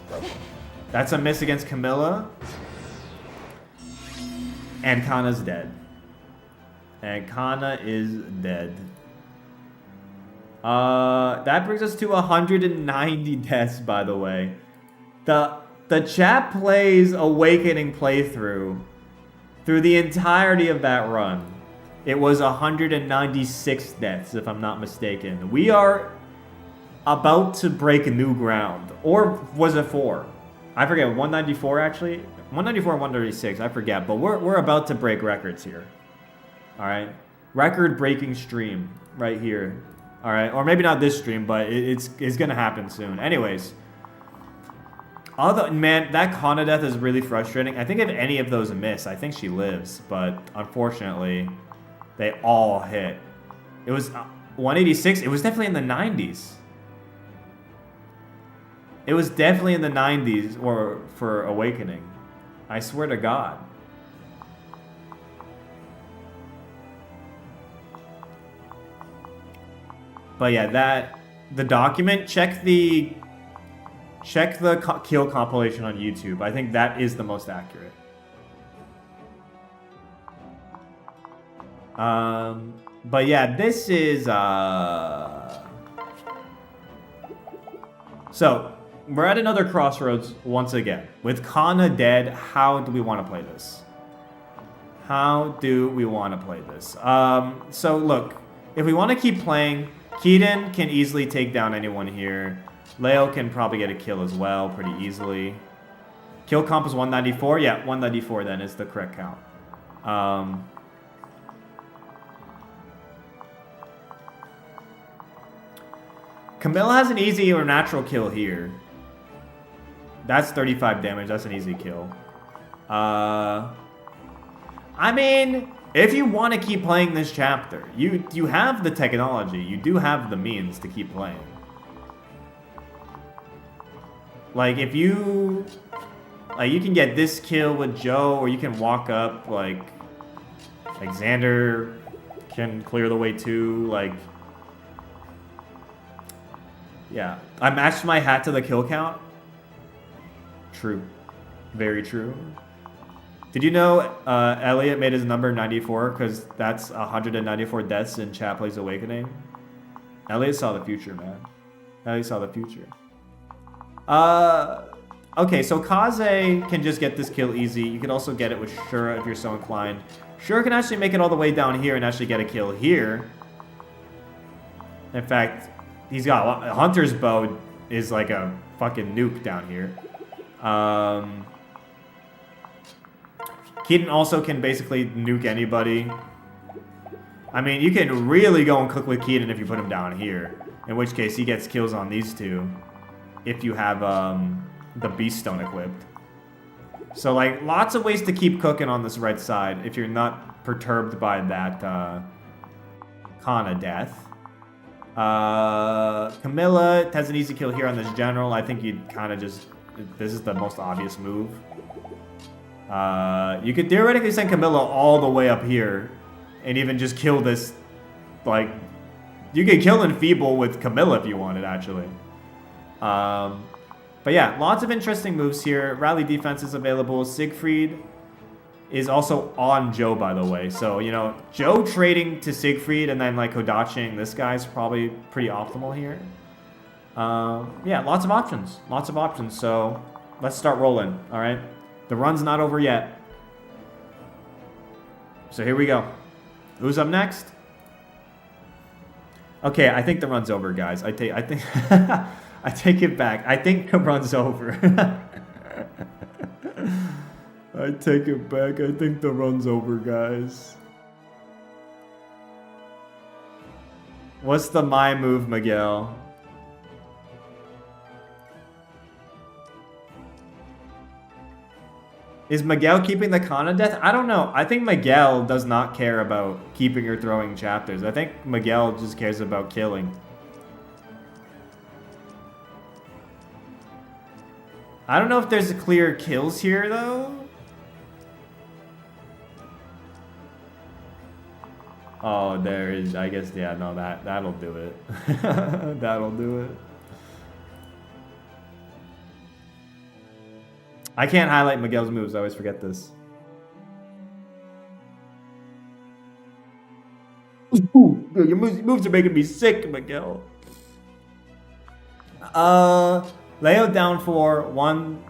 That's a miss against Camilla. And Kana's dead. And Kana is dead. That brings us to 190 deaths, by the way. The chat plays Awakening playthrough through the entirety of that run. It was 196 deaths, if I'm not mistaken. We are about to break new ground. Or was it 4? I forget, 194 actually? 194 and 136, I forget. But we're about to break records here. Alright? Record-breaking stream right here. Alright? Or maybe not this stream, but it's gonna happen soon. Anyways. Man, that Kana death is really frustrating. I think if any of those miss, I think she lives. But unfortunately, they all hit. It was 186. It was definitely in the 90s. It was definitely in the 90s or for Awakening. I swear to God. But yeah, the document, check the kill compilation on YouTube. I think that is the most accurate. But yeah, this is so we're at another crossroads once again. With Kana dead, how do we want to play this? How do we want to play this? So look, if we want to keep playing, Keaton can easily take down anyone here. Leo can probably get a kill as well, pretty easily. Kill comp is 194. Yeah, 194 then is the correct count. Camilla has an easy or natural kill here. That's 35 damage. That's an easy kill. I mean, if you want to keep playing this chapter, you have the technology. You do have the means to keep playing. Like, if you... Like, you can get this kill with Joe, or you can walk up, like Xander can clear the way too, like... Yeah. I matched my hat to the kill count. True. Very true. Did you know Elliot made his number 94 because that's 194 deaths in Chat Plays Awakening? Elliot saw the future, man. Elliot saw the future. Okay, so Kaze can just get this kill easy. You can also get it with Shura if you're so inclined. Shura can actually make it all the way down here and actually get a kill here. In fact, he's got Hunter's bow is like a fucking nuke down here. Keaton also can basically nuke anybody. I mean, you can really go and cook with Keaton if you put him down here. In which case, he gets kills on these two. If you have the Beast Stone equipped. So, like, lots of ways to keep cooking on this right side if you're not perturbed by that Kana death. Camilla has an easy kill here on this general. I think you'd kind of just... This is the most obvious move. You could theoretically send Camilla all the way up here and even just kill this, like... You could kill Enfeeble with Camilla if you wanted, actually. But yeah, lots of interesting moves here. Rally defense is available. Siegfried is also on Joe, by the way. So, you know, Joe trading to Siegfried and then, like, Kodaching this guy's probably pretty optimal here. Yeah, lots of options. Lots of options. So, let's start rolling, all right? The run's not over yet. So, here we go. Who's up next? Okay, I think the run's over, guys. I think I take it back. I think the run's over. I take it back. I think the run's over, guys. What's the my move, Miguel? Is Miguel keeping the Kana death? I don't know. I think Miguel does not care about keeping or throwing chapters. I think Miguel just cares about killing. I don't know if there's clear kills here, though. Oh, there is. I guess, yeah, no, that'll do it. That'll do it. I can't highlight Miguel's moves. I always forget this. Ooh, your moves are making me sick, Miguel. Leo down for 1,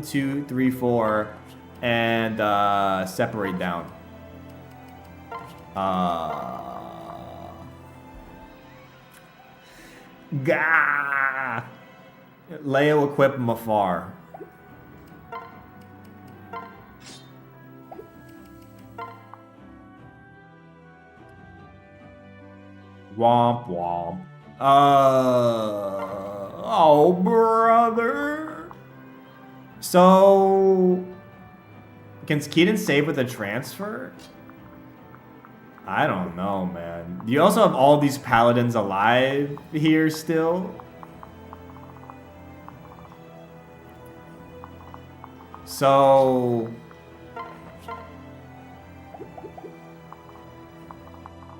2, 3, 4, and separate down. Gah! Leo equip Mafar. Womp womp. Oh, brother. So, can Keaton save with a transfer? I don't know, man. You also have all these paladins alive here still. So,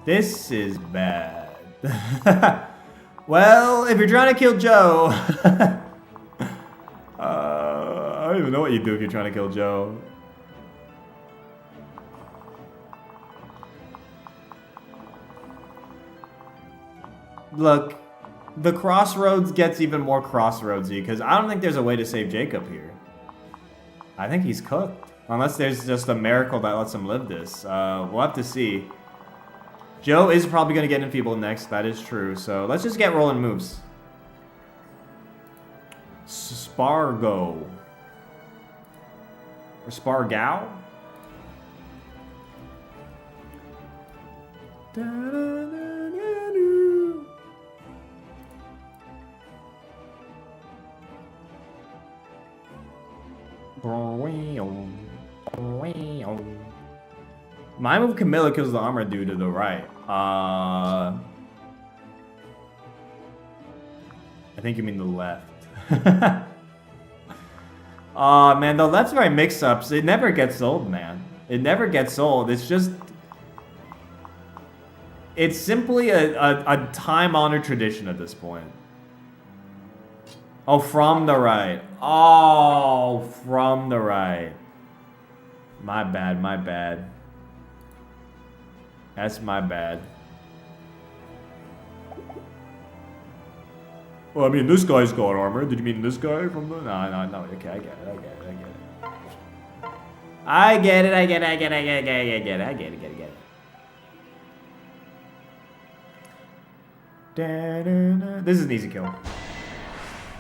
this is bad. Well, if you're trying to kill Joe, I don't even know what you do if you're trying to kill Joe. Look, the crossroads gets even more crossroadsy because I don't think there's a way to save Jacob here. I think he's cooked. Unless there's just a miracle that lets him live this. We'll have to see. Joe is probably going to get enfeebled next. That is true. So let's just get rolling moves. Spargo. Or Spargow? My move Camilla kills the armor dude to the right. I think you mean the left. Man, the left's very mix-ups. It never gets old, man. It never gets old. It's just... It's simply a time-honored tradition at this point. Oh, from the right. Oh, from the right. My bad, my bad. That's my bad. Well, I mean, this guy's got armor. Did you mean this guy from the... No. Okay, I get it. I get it. This is an easy kill.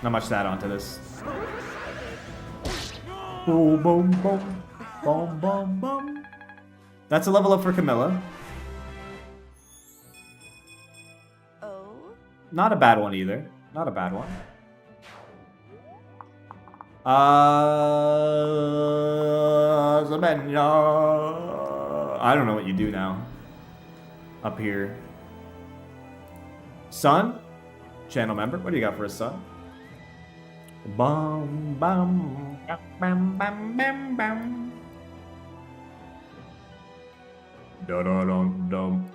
Not much to add on to this. Boom, boom, boom. Boom, boom, boom. That's a level up for Camilla. Oh? Not a bad one either. Not a bad one. I don't know what you do now. Up here. Sun? Channel member? What do you got for a sun? Bum bum bam bam bam bam. Da da dum dum.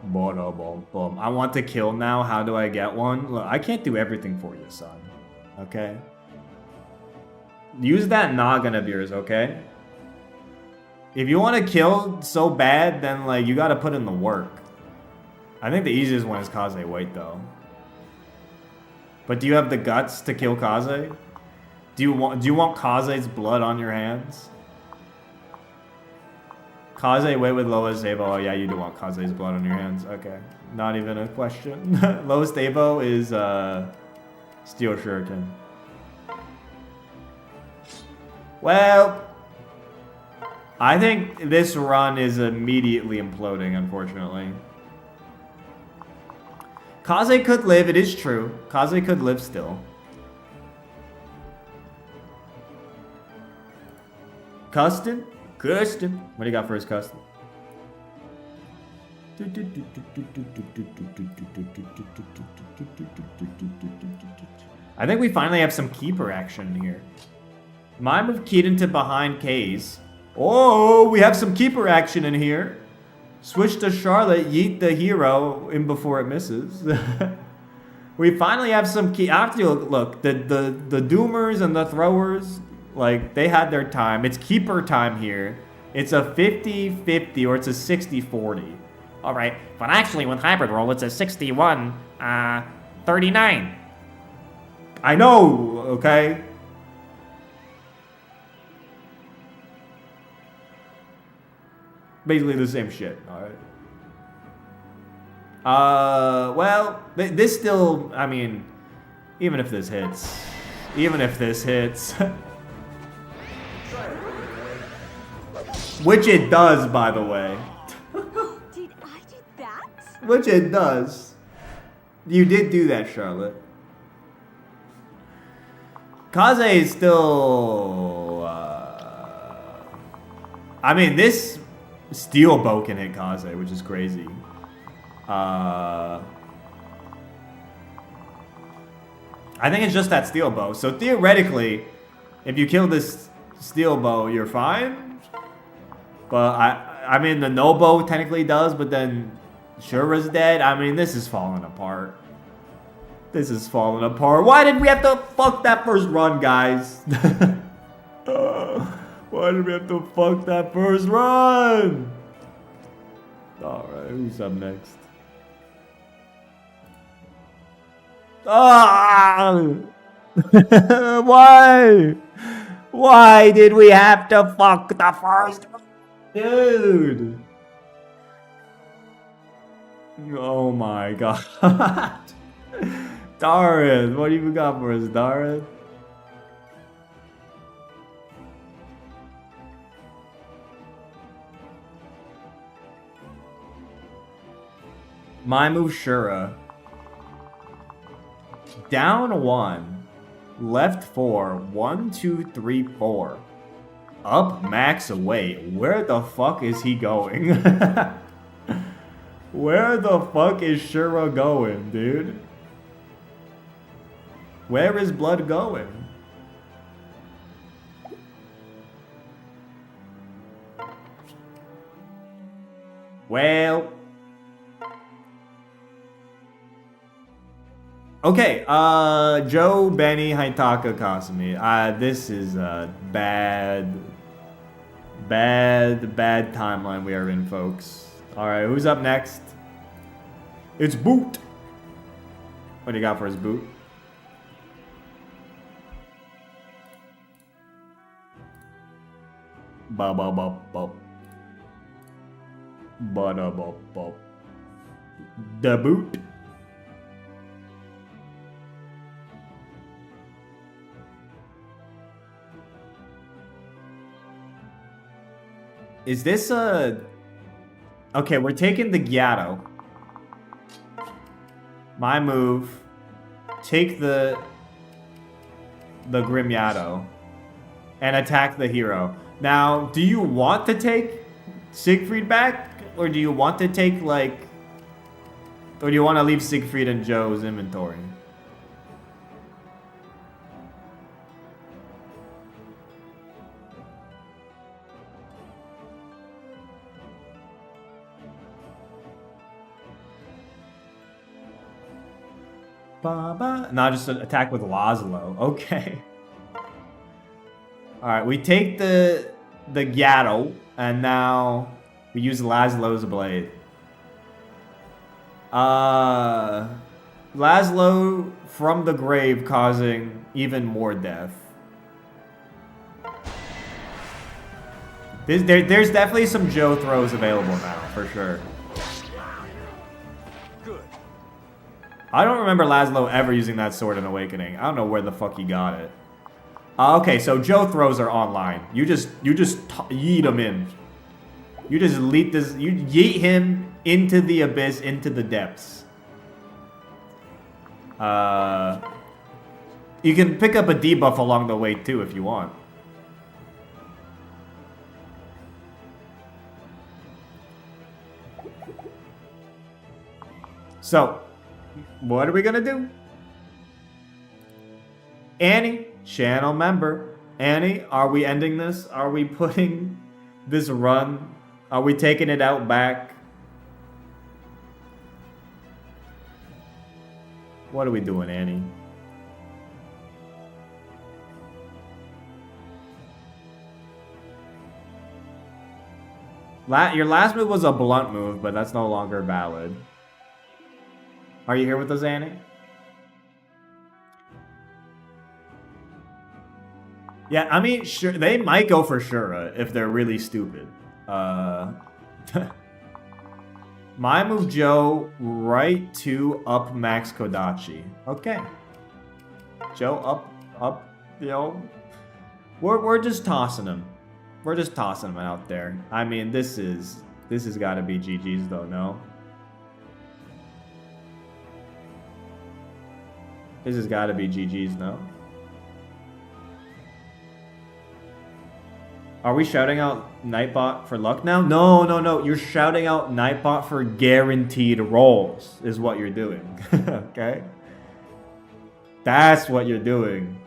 Ba bum bum. I want to kill now. How do I get one? Look, I can't do everything for you, son. Okay. Use that noggin of yours, okay? If you want to kill so bad, then like you got to put in the work. I think the easiest one is Kaze Wait though. But do you have the guts to kill Kaze? Do you want Kaze's blood on your hands? Kaze Wait with lowest Evo. Oh yeah, you do want Kaze's blood on your hands. Okay. Not even a question. Lowest Evo is Steel Shuriken. Well, I think this run is immediately imploding, unfortunately. Kaze could live, it is true. Kaze could live still. Custom? Custom. What do you got for his custom? I think we finally have some keeper action here. My move keyed into behind K's. Oh, we have some keeper action in here. Switch to Charlotte, yeet the hero in before it misses. We finally have some key. After look, the doomers and the throwers, like, they had their time. It's keeper time here. It's a 50-50 or it's a 60-40. All right, but actually with hybrid roll, it's a 61-39. I know, okay? Basically the same shit, alright? Well, this still, I mean, even if this hits, which it does, by the way. Did I do that? Which it does. You did do that, Charlotte. Kaze is still, I mean, this steel bow can hit Kaze, which is crazy. I think it's just that steel bow. So theoretically, if you kill this steel bow, you're fine. But I mean, the no bow technically does, but then Shura's dead. I mean, this is falling apart. This is falling apart. Why did we have to fuck that first run, guys? Why did we have to fuck that first run? Alright, who's up next? Ah! Why? Why did we have to fuck the first run? Dude! Oh my god. Darren, what do you got for us, Darren? My move, Shura. Down 1. Left 4. 1, 2, 3, 4. Up max away. Where the fuck is he going? Where the fuck is Shura going, dude? Where is blood going? Well. Okay, Joe, Benny, Haitaka, Kasumi. This is a bad timeline we are in, folks. Alright, who's up next? It's Boot. What do you got for his Boot? Ba ba ba ba. Ba da ba ba. The Boot. Is this a... Okay, we're taking the Gyatto. My move. Take the Grim Gyatto. And attack the hero. Now, do you want to take Siegfried back? Or do you want to take, like... Or do you want to leave Siegfried in Joe's inventory? No, just attack with Laszlo. Okay. Alright, we take the Gyatto, and now we use Laszlo's blade. Laszlo from the grave causing even more death. There's definitely some Joe throws available now, for sure. I don't remember Laszlo ever using that sword in Awakening. I don't know where the fuck he got it. Okay, so Joe throws are online. You just yeet him in. You just you yeet him into the abyss, into the depths. You can pick up a debuff along the way too if you want. So, what are we gonna do? Annie, channel member. Annie, are we ending this? Are we putting this run? Are we taking it out back? What are we doing, Annie? Your last move was a blunt move, but that's no longer valid. Are you here with us, Annie? Yeah, I mean, sure, they might go for Shura if they're really stupid. My move, Joe, right to up max Kodachi. Okay. Joe, up, you know. We're just tossing him. We're just tossing him out there. I mean, this has got to be GG's though, no? This has got to be GG's, no? Are we shouting out Nightbot for luck now? No, no, no. You're shouting out Nightbot for guaranteed rolls is what you're doing. Okay? That's what you're doing.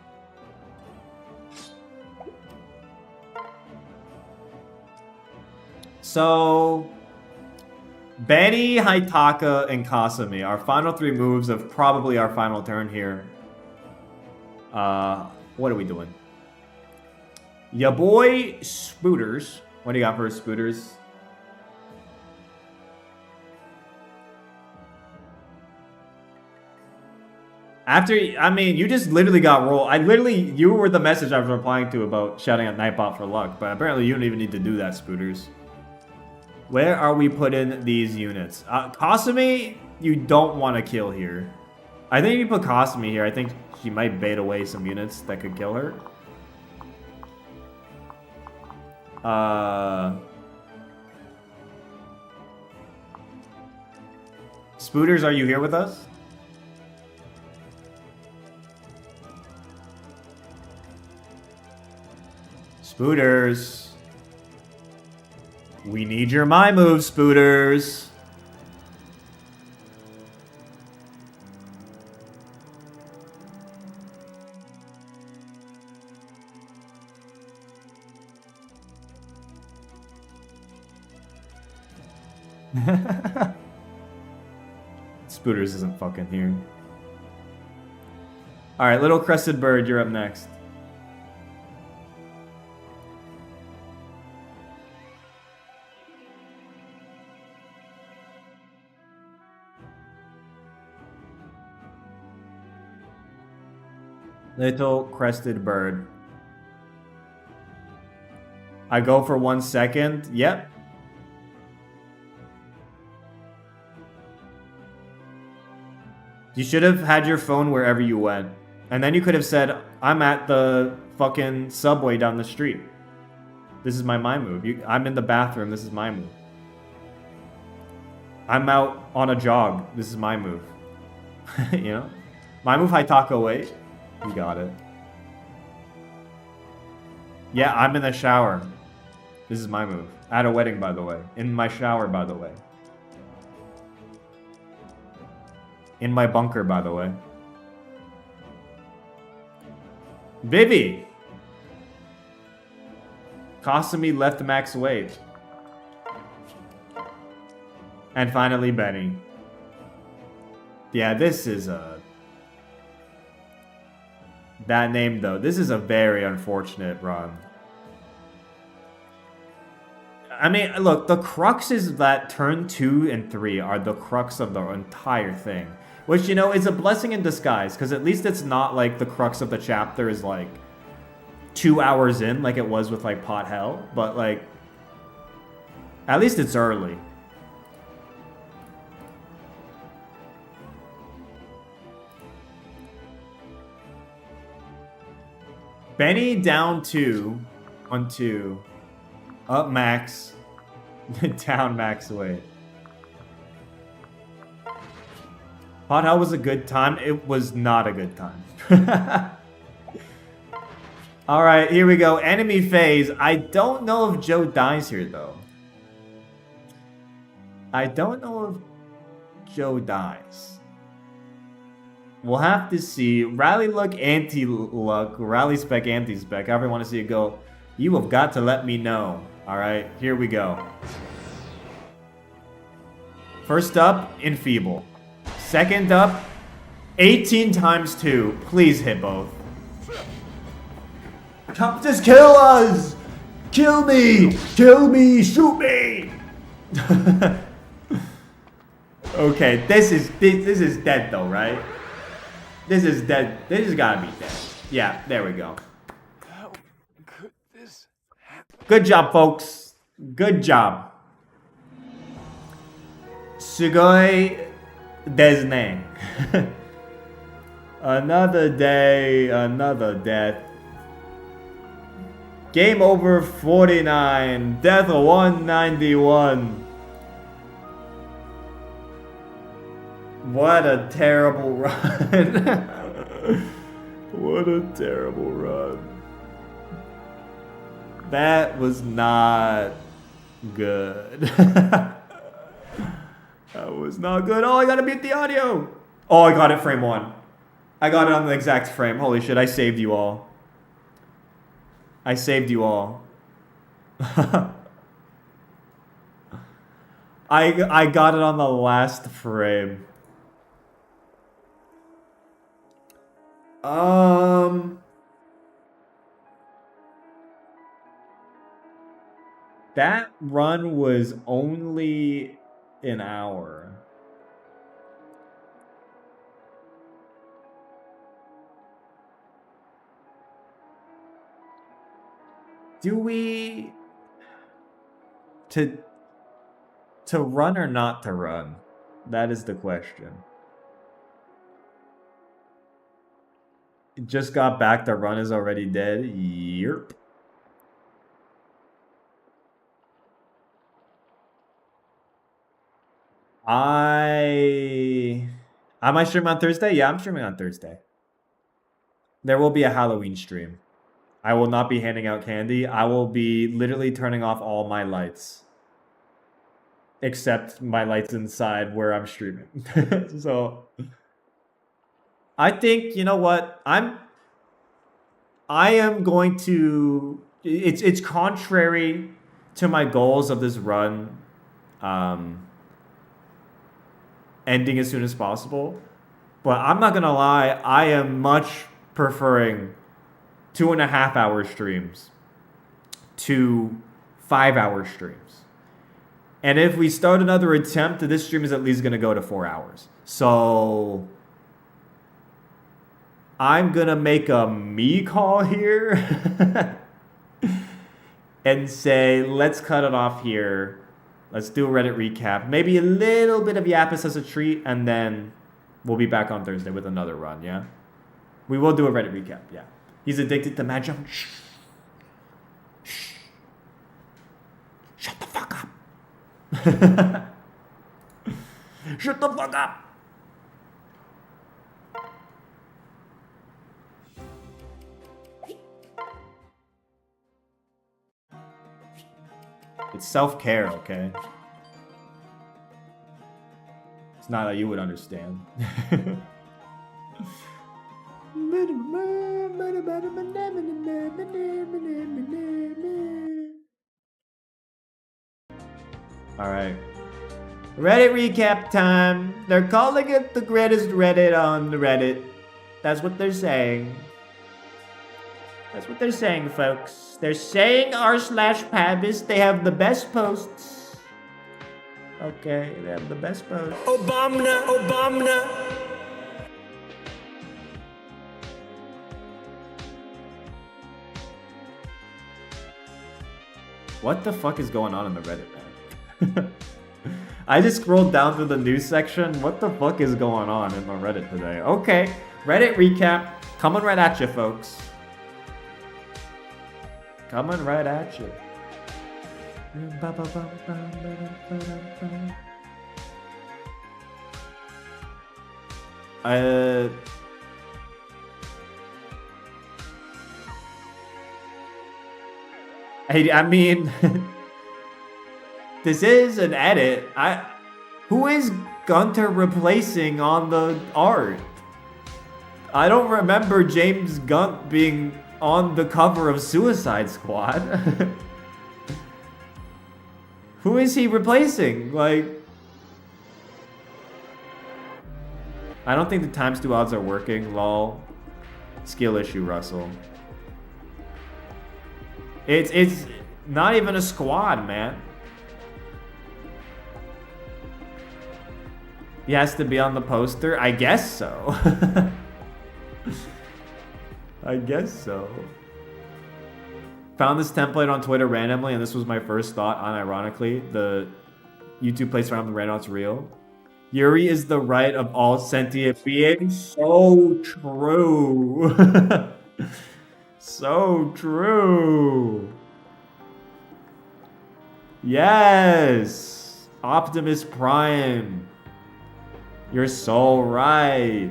So, Benny, Haitaka, and Kasumi. Our final three moves of probably our final turn here. What are we doing? Ya boy, Spooters. What do you got for Spooters? After, I mean, you just literally got rolled. You were the message I was replying to about shouting at Nightbot for luck, but apparently you don't even need to do that, Spooters. Where are we putting these units? Kasumi, you don't want to kill here. I think if you put Kasumi here, I think she might bait away some units that could kill her. Spooters, are you here with us? Spooters. We need your my move, Spooters. Spooters isn't fucking here. Alright, Little Crested Bird, you're up next. Little Crested Bird. I go for 1 second. Yep. You should have had your phone wherever you went. And then you could have said, I'm at the fucking subway down the street. This is my move. I'm in the bathroom. This is my move. I'm out on a jog. This is my move. You know? My move, Haitaka, wait. You got it. Yeah, I'm in the shower. This is my move. At a wedding, by the way. In my shower, by the way. In my bunker, by the way. Vivi! Kasumi left max weight. And finally, Benny. Yeah, this is a... That name, though. This is a very unfortunate run. I mean, look, the crux is that turn 2 and 3 are the crux of the entire thing. Which, you know, is a blessing in disguise, because at least it's not like the crux of the chapter is like 2 hours in, like it was with like Pot Hell. But like, at least it's early. Benny down 2 on 2. Up max. Down max weight. Hot Hell was a good time. It was not a good time. Alright, here we go. Enemy phase. I don't know if Joe dies here, though. I don't know if Joe dies. We'll have to see. Rally luck, anti-luck. Rally spec, anti-spec. However you want to see it go. You have got to let me know. Alright, here we go. First up, Enfeeble. Second up, 18 times 2. Please hit both. Just kill us! Kill me! Kill me! Shoot me! Okay, this is dead though, right? This is dead. This has gotta be dead. Yeah, there we go. How could this happen? Good job, folks. Good job. Sugoi Desne. Another day, another death. Game over 49. Death 191. What a terrible run. What a terrible run. That was not good. That was not good. Oh, I gotta mute the audio. Oh, I got it frame 1. I got it on the exact frame. Holy shit, I saved you all. I saved you all. I got it on the last frame. That run was only an hour. Do we to run or not to run? That is the question. Just got back. The run is already dead. Yerp. Am I streaming on Thursday? Yeah, I'm streaming on Thursday. There will be a Halloween stream. I will not be handing out candy. I will be literally turning off all my lights. Except my lights inside where I'm streaming. So I think, you know what? I am going to it's contrary to my goals of this run ending as soon as possible. But I'm not gonna lie, I am much preferring 2.5 hour streams to 5 hour streams. And if we start another attempt, this stream is at least gonna go to 4 hours. So I'm gonna make a me call here and say, let's cut it off here. Let's do a Reddit recap. Maybe a little bit of Yapise as a treat, and then we'll be back on Thursday with another run, yeah? We will do a Reddit recap, yeah. He's addicted to Mad Jump. Shh. Shh. Shut the fuck up. Shut the fuck up. It's self-care, okay? It's not that you would understand. Alright. Reddit recap time. They're calling it the greatest Reddit on the Reddit. That's what they're saying. That's what they're saying, folks. They're saying r/Pavise, they have the best posts. Okay, they have the best posts. Obama. What the fuck is going on in the Reddit, man? I just scrolled down through the news section. What the fuck is going on in the Reddit today? Okay, Reddit recap. Coming right at you, folks. Coming right at you. I mean, this is an edit. Who is Gunter replacing on the art? I don't remember James Gunn being on the cover of Suicide Squad. Who is he replacing? Like, I don't think the times 2 odds are working. Lol. Skill issue, Russell. It's not even a squad, man. He has to be on the poster? I guess so. I guess so. Found this template on Twitter randomly, and this was my first thought, unironically. The YouTube place around the Renault's real. Yuri is the right of all sentient beings. So true. So true. Yes. Optimus Prime. You're so right.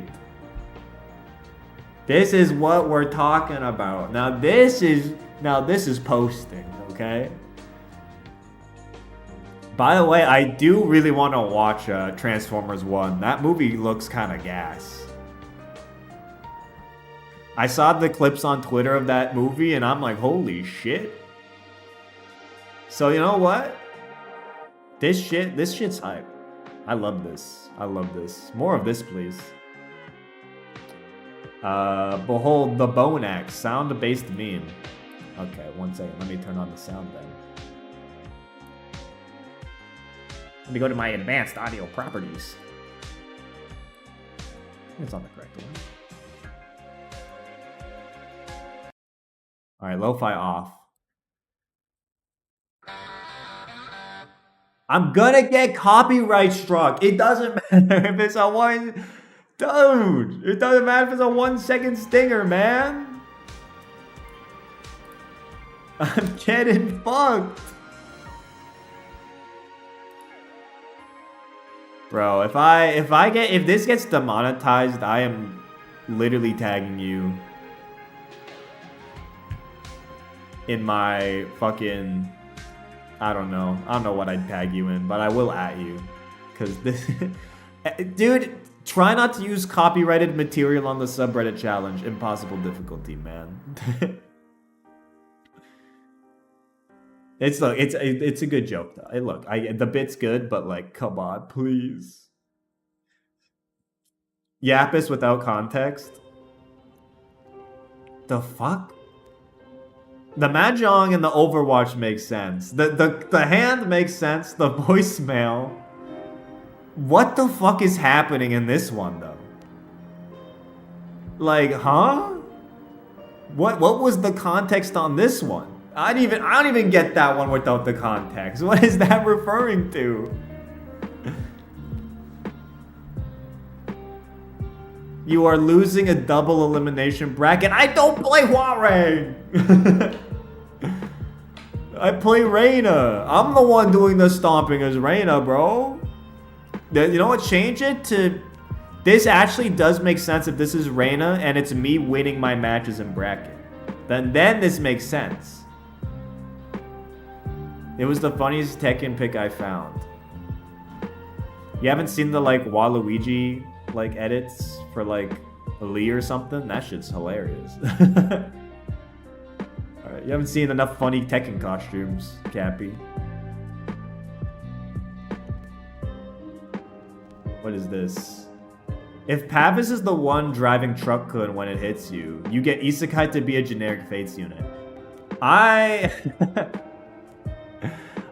This is what we're talking about. Now this is posting, okay? By the way, I do really want to watch Transformers 1. That movie looks kind of gas. I saw the clips on Twitter of that movie and I'm like, holy shit. So you know what? This shit's hype. I love this. I love this. More of this, please. Behold the Bone Axe, sound-based meme. Okay, one second. Let me turn on the sound then. Let me go to my advanced audio properties. It's on the correct one. Alright, lo-fi off. I'm gonna get copyright struck. It doesn't matter if it's a one... Dude, it doesn't matter if it's a 1 second stinger, man. I'm getting fucked. Bro, if this gets demonetized, I am literally tagging you in my fucking, I don't know what I'd tag you in, but I will at you. Cause this dude, try not to use copyrighted material on the subreddit challenge. Impossible difficulty, man. It's a good joke though. Look, the bit's good, but like, come on, please. Yapise without context. The fuck? The Mahjong and the Overwatch makes sense. The hand makes sense. The voicemail. What the fuck is happening in this one though? Like, huh? What was the context on this one? I don't even get that one without the context. What is that referring to? You are losing a double elimination bracket. I don't play Huarang! I play Reyna. I'm the one doing the stomping as Reyna, bro. You know what? Change it to... This actually does make sense if this is Reyna and it's me winning my matches in bracket. Then this makes sense. It was the funniest Tekken pick I found. You haven't seen the like Waluigi like edits for like Lee or something? That shit's hilarious. Alright, you haven't seen enough funny Tekken costumes, Cappy. What is this? If Pavise is the one driving truck kun when it hits you, you get Isekai to be a generic Fates unit. I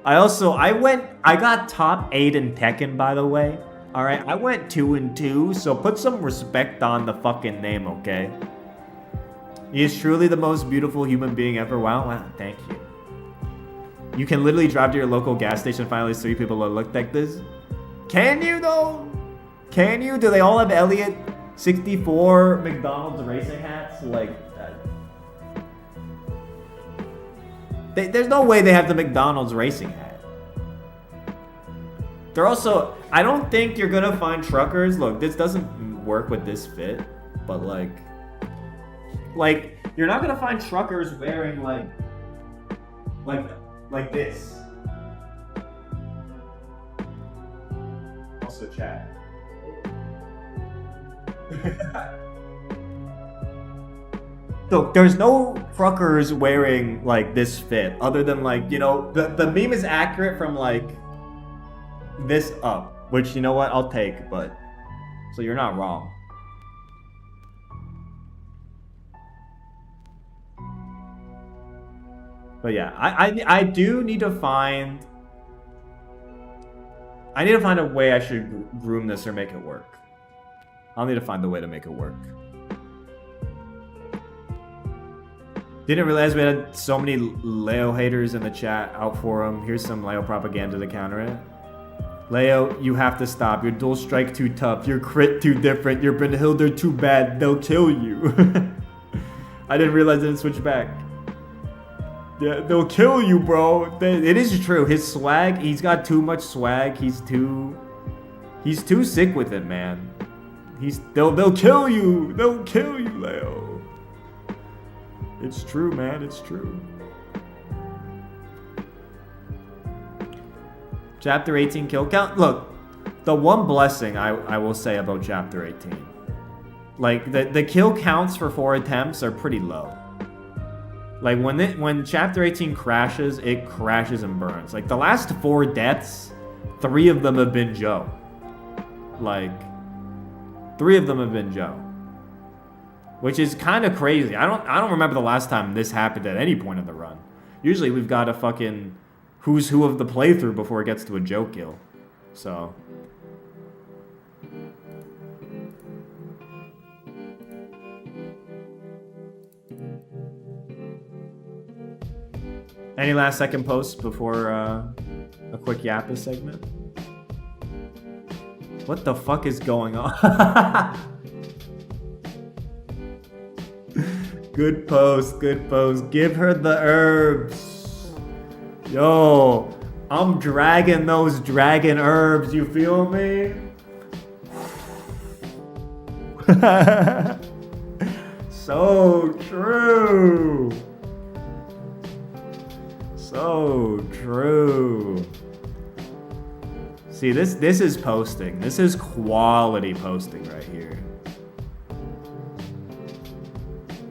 got top 8 in Tekken, by the way. Alright, I went 2 and 2, so put some respect on the fucking name, okay? He is truly the most beautiful human being ever. Wow, thank you. You can literally drive to your local gas station and find at least 3 people that look like this. Can you, though? Can you? Do they all have Elliot 64 McDonald's racing hats? Like, There's no way they have the McDonald's racing hat. They're also, I don't think you're gonna find truckers. Look, this doesn't work with this fit, but like you're not gonna find truckers wearing like this. Also, chat. Look, there's no truckers wearing like this fit, other than like, you know, the meme is accurate from like this up, which, you know what, I'll take, but so you're not wrong. But yeah, I do need to find a way I should groom this or make it work. I'll need to find a way to make it work. Didn't realize we had so many Leo haters in the chat. Out for him. Here's some Leo propaganda to counter it. Leo, you have to stop. Your dual strike too tough. Your crit too different. Your Brynhilder too bad. They'll kill you. I didn't realize I didn't switch back. Yeah, they'll kill you, bro. It is true. His swag, he's got too much swag. He's too sick with it, man. They'll kill you. They'll kill you, Leo. It's true, man. It's true. Chapter 18 kill count. Look, the one blessing I will say about Chapter 18, like the kill counts for 4 attempts are pretty low. Like when Chapter 18 crashes, it crashes and burns. Like the last 4 deaths, 3 of them have been Joe. Like 3 of them have been Joe. Which is kind of crazy. I don't remember the last time this happened at any point in the run. Usually we've got a fucking who's who of the playthrough before it gets to a Joe kill. So. Any last second posts before a quick Yapise segment? What the fuck is going on? Good post, good post. Give her the herbs. Yo, I'm dragging those dragon herbs, you feel me? So true. So true. See, this is posting. This is quality posting right here.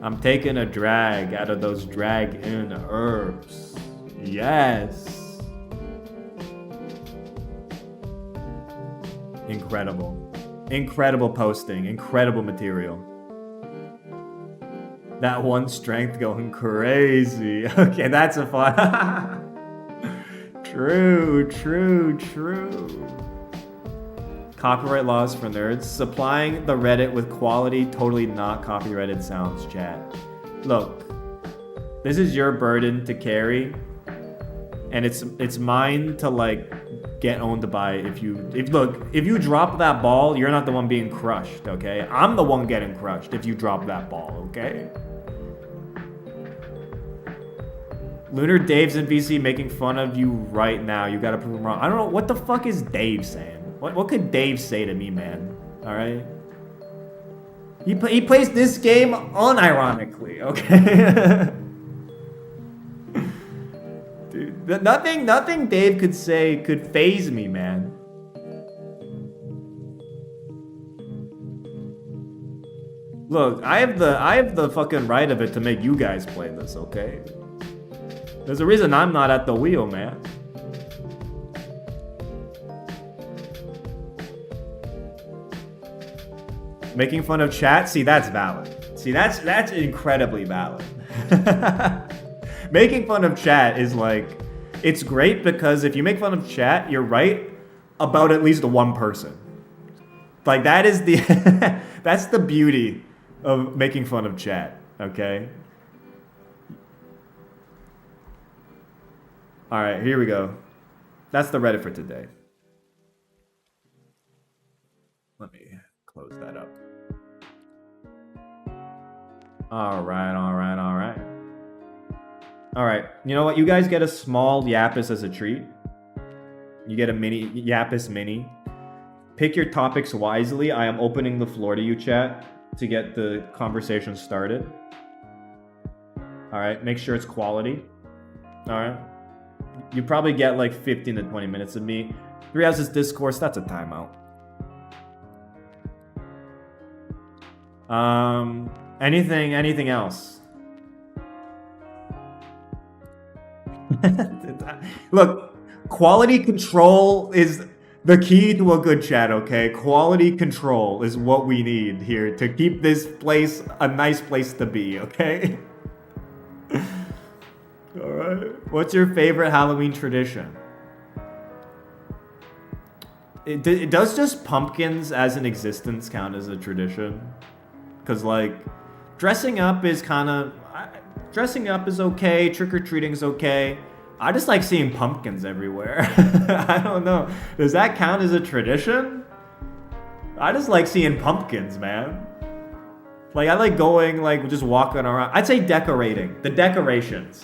I'm taking a drag out of those drag-in herbs. Yes. Incredible. Incredible posting. Incredible material. That one strength going crazy. Okay, that's a fun. True, true, true. Copyright laws for nerds. Supplying the Reddit with quality, totally not copyrighted sounds, chat. Look, this is your burden to carry, and it's mine to like get owned by. If you drop that ball, you're not the one being crushed, okay? I'm the one getting crushed if you drop that ball, okay? Lunar Dave's in VC making fun of you right now. You gotta prove him wrong. I don't know what the fuck is Dave saying. What could Dave say to me, man? All right. He plays this game unironically, okay? Dude, nothing Dave could say could faze me, man. Look, I have the fucking right of it to make you guys play this, okay? There's a reason I'm not at the wheel, man. Making fun of chat? See, that's valid. See, that's incredibly valid. Making fun of chat is like, it's great because if you make fun of chat, you're right about at least one person. Like that is the that's the beauty of making fun of chat, okay? All right, here we go. That's the Reddit for today. Let me close that up. All right. All right. You know what? You guys get a small Yapise as a treat. You get a mini Yapise mini. Pick your topics wisely. I am opening the floor to you, chat, to get the conversation started. All right. Make sure it's quality. All right. You probably get like 15 to 20 minutes of me. 3 hours discourse. That's a timeout. Anything else? Look, quality control is the key to a good chat, okay? Quality control is what we need here to keep this place a nice place to be, okay? Alright. What's your favorite Halloween tradition? It does just pumpkins as an existence count as a tradition? Because, like, dressing up is kind of... Dressing up is okay, trick-or-treating is okay. I just like seeing pumpkins everywhere. I don't know. Does that count as a tradition? I just like seeing pumpkins, man. Like, I like going, like, just walking around. I'd say decorating. The decorations.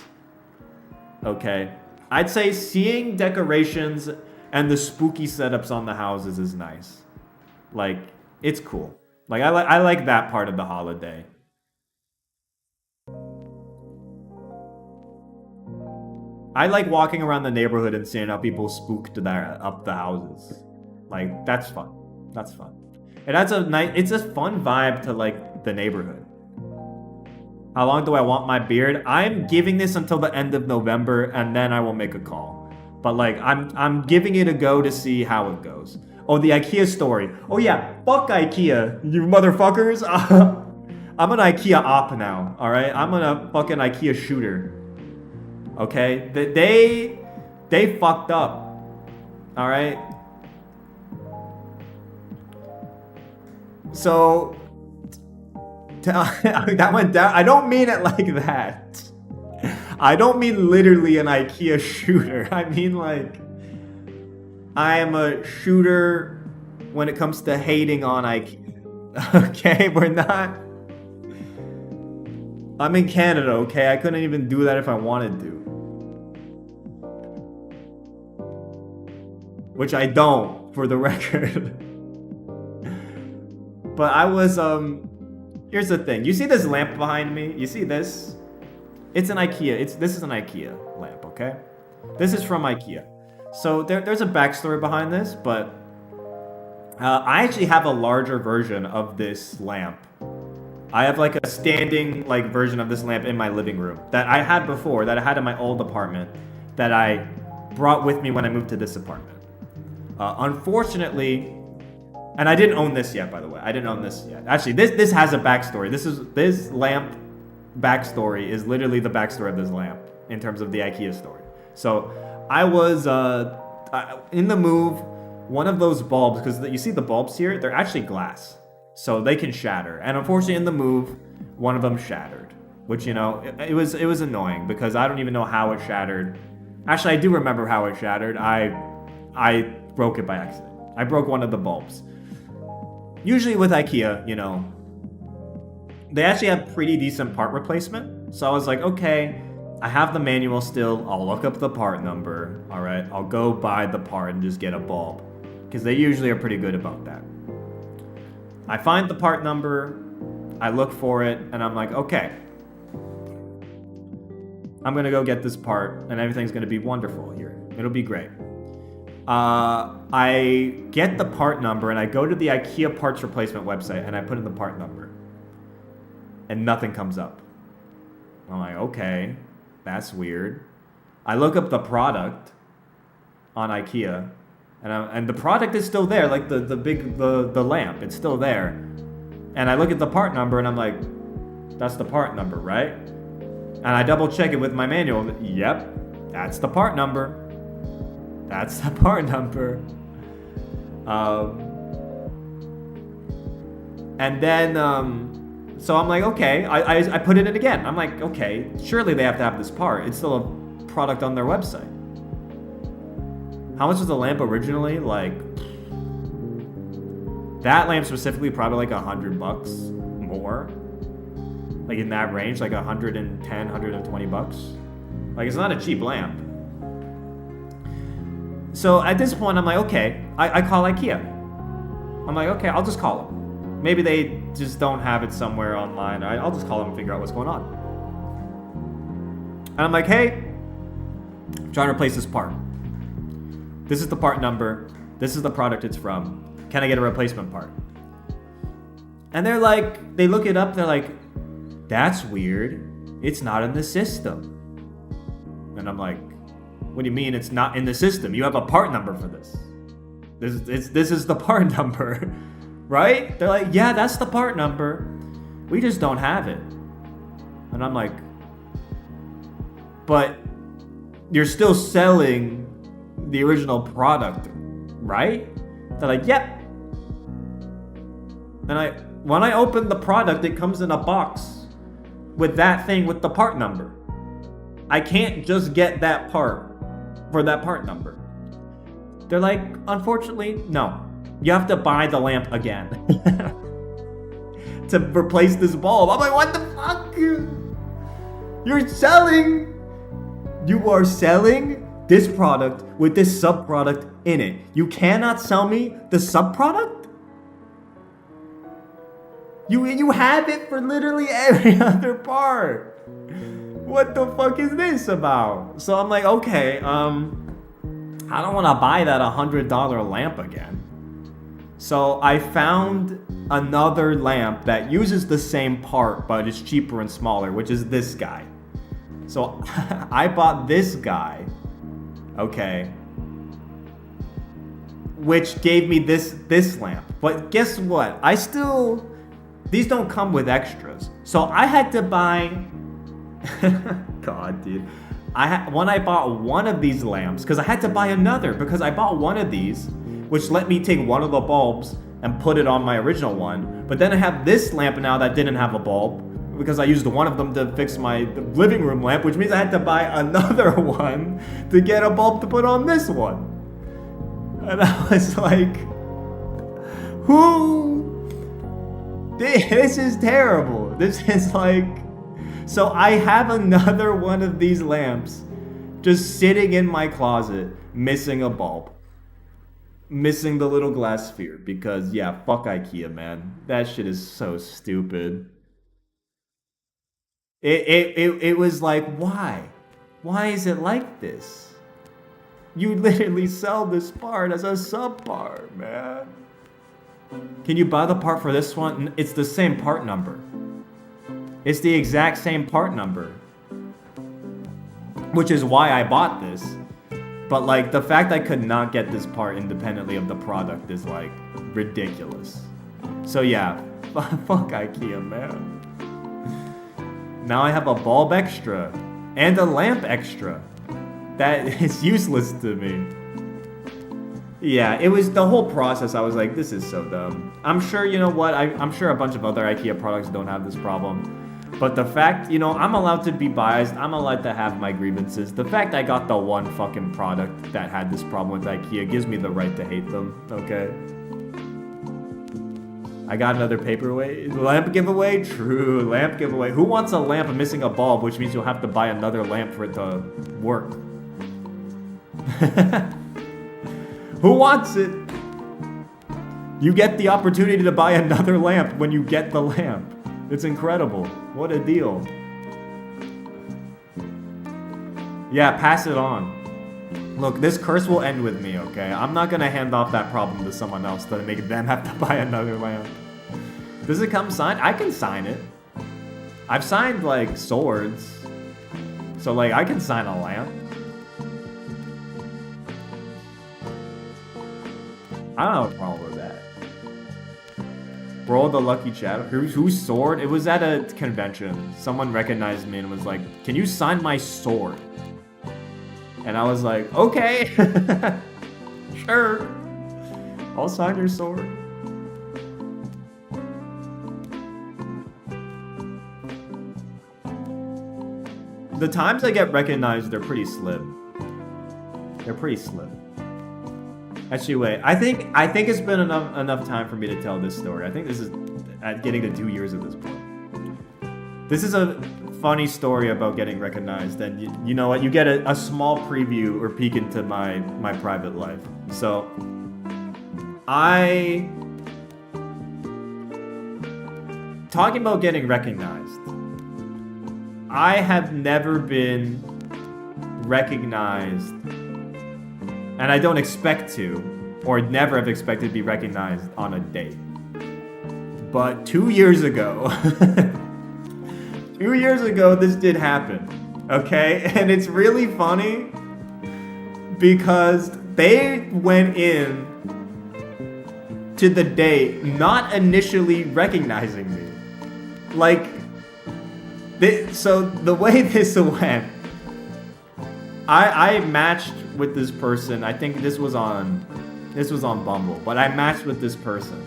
Okay. I'd say seeing decorations and the spooky setups on the houses is nice. Like, it's cool. Like, I like that part of the holiday. I like walking around the neighborhood and seeing how people spooked up the houses. Like, that's fun. That's fun. It adds a nice, it's a fun vibe to, like, the neighborhood. How long do I want my beard? I'm giving this until the end of November, and then I will make a call. But, like, I'm giving it a go to see how it goes. Oh, the IKEA story. Oh yeah, fuck IKEA, you motherfuckers. I'm an IKEA op now, alright? I'm a fucking IKEA shooter. Okay? They fucked up. Alright? So, that went down. I don't mean it like that. I don't mean literally an IKEA shooter. I mean, like, I am a shooter when it comes to hating on IKEA. Okay? We're not... I'm in Canada, okay? I couldn't even do that if I wanted to. Which I don't, for the record. But I was, here's the thing. You see this lamp behind me? You see this? It's an IKEA. This is an IKEA lamp, okay? This is from IKEA. So there's a backstory behind this, but I actually have a larger version of this lamp. I have like a standing like version of this lamp in my living room that I had before, that I had in my old apartment, that I brought with me when I moved to this apartment. Unfortunately, and I didn't own this yet, by the way. I didn't own this yet. Actually, this has a backstory. This lamp backstory is literally the backstory of this lamp in terms of the IKEA story. So I was in the move. One of those bulbs, because you see the bulbs here, they're actually glass, so they can shatter. And unfortunately, in the move, one of them shattered, which, you know, it was annoying because I don't even know how it shattered. Actually, I do remember how it shattered. I broke it by accident. I broke one of the bulbs. Usually with IKEA, you know, they actually have pretty decent part replacement. So I was like, okay, I have the manual still. I'll look up the part number. All right, I'll go buy the part and just get a bulb, because they usually are pretty good about that. I find the part number, I look for it, and I'm like, okay, I'm gonna go get this part, and everything's gonna be wonderful here. It'll be great. I get the part number, and I go to the IKEA parts replacement website, and I put in the part number, and nothing comes up. I'm like, okay, that's weird. I look up the product on IKEA, and the product is still there, like the lamp, it's still there. And I look at the part number, and I'm like, that's the part number, right? And I double check it with my manual. Yep, that's the part number. That's the part number. And then, so I'm like, okay, I put it in again. I'm like, okay, surely they have to have this part. It's still a product on their website. How much was the lamp originally? Like, that lamp specifically, probably like $100 more. Like in that range, like 110, $120. Like, it's not a cheap lamp. So at this point, I'm like, okay, I call IKEA. I'm like, okay, I'll just call them. Maybe they just don't have it somewhere online. I'll just call them and figure out what's going on. And I'm like, hey, I'm trying to replace this part. This is the part number. This is the product it's from. Can I get a replacement part? And they're like, they look it up. They're like, that's weird. It's not in the system. And I'm like, what do you mean it's not in the system? You have a part number for this. This is the part number, right? They're like, yeah, that's the part number. We just don't have it. And I'm like, but you're still selling the original product, right? They're like, yep. And when I open the product, it comes in a box with that thing with the part number. I can't just get that part for that part number. They're like, unfortunately, no. You have to buy the lamp again to replace this bulb. I'm like, what the fuck? You are selling this product with this sub-product in it. You cannot sell me the sub-product? You have it for literally every other part. What the fuck is this about? So I'm like, okay, I don't want to buy that $100 lamp again. So I found another lamp that uses the same part, but is cheaper and smaller, which is this guy. So I bought this guy, okay, which gave me this lamp. But guess what? These don't come with extras. So I had to buy, God, dude. When I bought one of these lamps, because I had to buy another, because I bought one of these, which let me take one of the bulbs and put it on my original one. But then I have this lamp now that didn't have a bulb, because I used one of them to fix my living room lamp, which means I had to buy another one to get a bulb to put on this one. And I was like, this is terrible. This is like... So I have another one of these lamps just sitting in my closet, missing a bulb. Missing the little glass sphere, because yeah, fuck IKEA, man. That shit is so stupid. It was like, why? Why is it like this? You literally sell this part as a sub part, man. Can you buy the part for this one? It's the same part number. It's the exact same part number. Which is why I bought this. But like, the fact I could not get this part independently of the product is like ridiculous. So yeah, fuck IKEA, man. Now I have a bulb extra and a lamp extra. That is useless to me. Yeah, it was the whole process. I was like, this is so dumb. I'm sure, you know what? I'm sure a bunch of other IKEA products don't have this problem. But the fact, you know, I'm allowed to be biased. I'm allowed to have my grievances. The fact I got the one fucking product that had this problem with IKEA gives me the right to hate them, okay? I got another paperweight. Lamp giveaway? True, lamp giveaway. Who wants a lamp missing a bulb, which means you'll have to buy another lamp for it to work? Who wants it? You get the opportunity to buy another lamp when you get the lamp. It's incredible. What a deal. Yeah, pass it on. Look, this curse will end with me, okay? I'm not gonna hand off that problem to someone else to make them have to buy another lamp. Does it come signed? I can sign it. I've signed, like, swords. So, like, I can sign a lamp. I don't have a problem with that. Roll the lucky chat. Whose sword? It was at a convention. Someone recognized me and was like, can you sign my sword? And I was like, okay. Sure. I'll sign your sword. The times I get recognized, they're pretty slim. They're pretty slim. Actually, wait. I think it's been enough time for me to tell this story. I think this is at getting to 2 years at this point. This is a funny story about getting recognized, and you know what? You get a small preview or peek into my private life. So, talking about getting recognized, I have never been recognized, and I don't expect to, or never have expected to be recognized on a date. But 2 years ago, 2 years ago, this did happen, okay? And it's really funny because they went in to the date not initially recognizing me. Like, so the way this went, I matched with this person. I think this was on Bumble, but I matched with this person.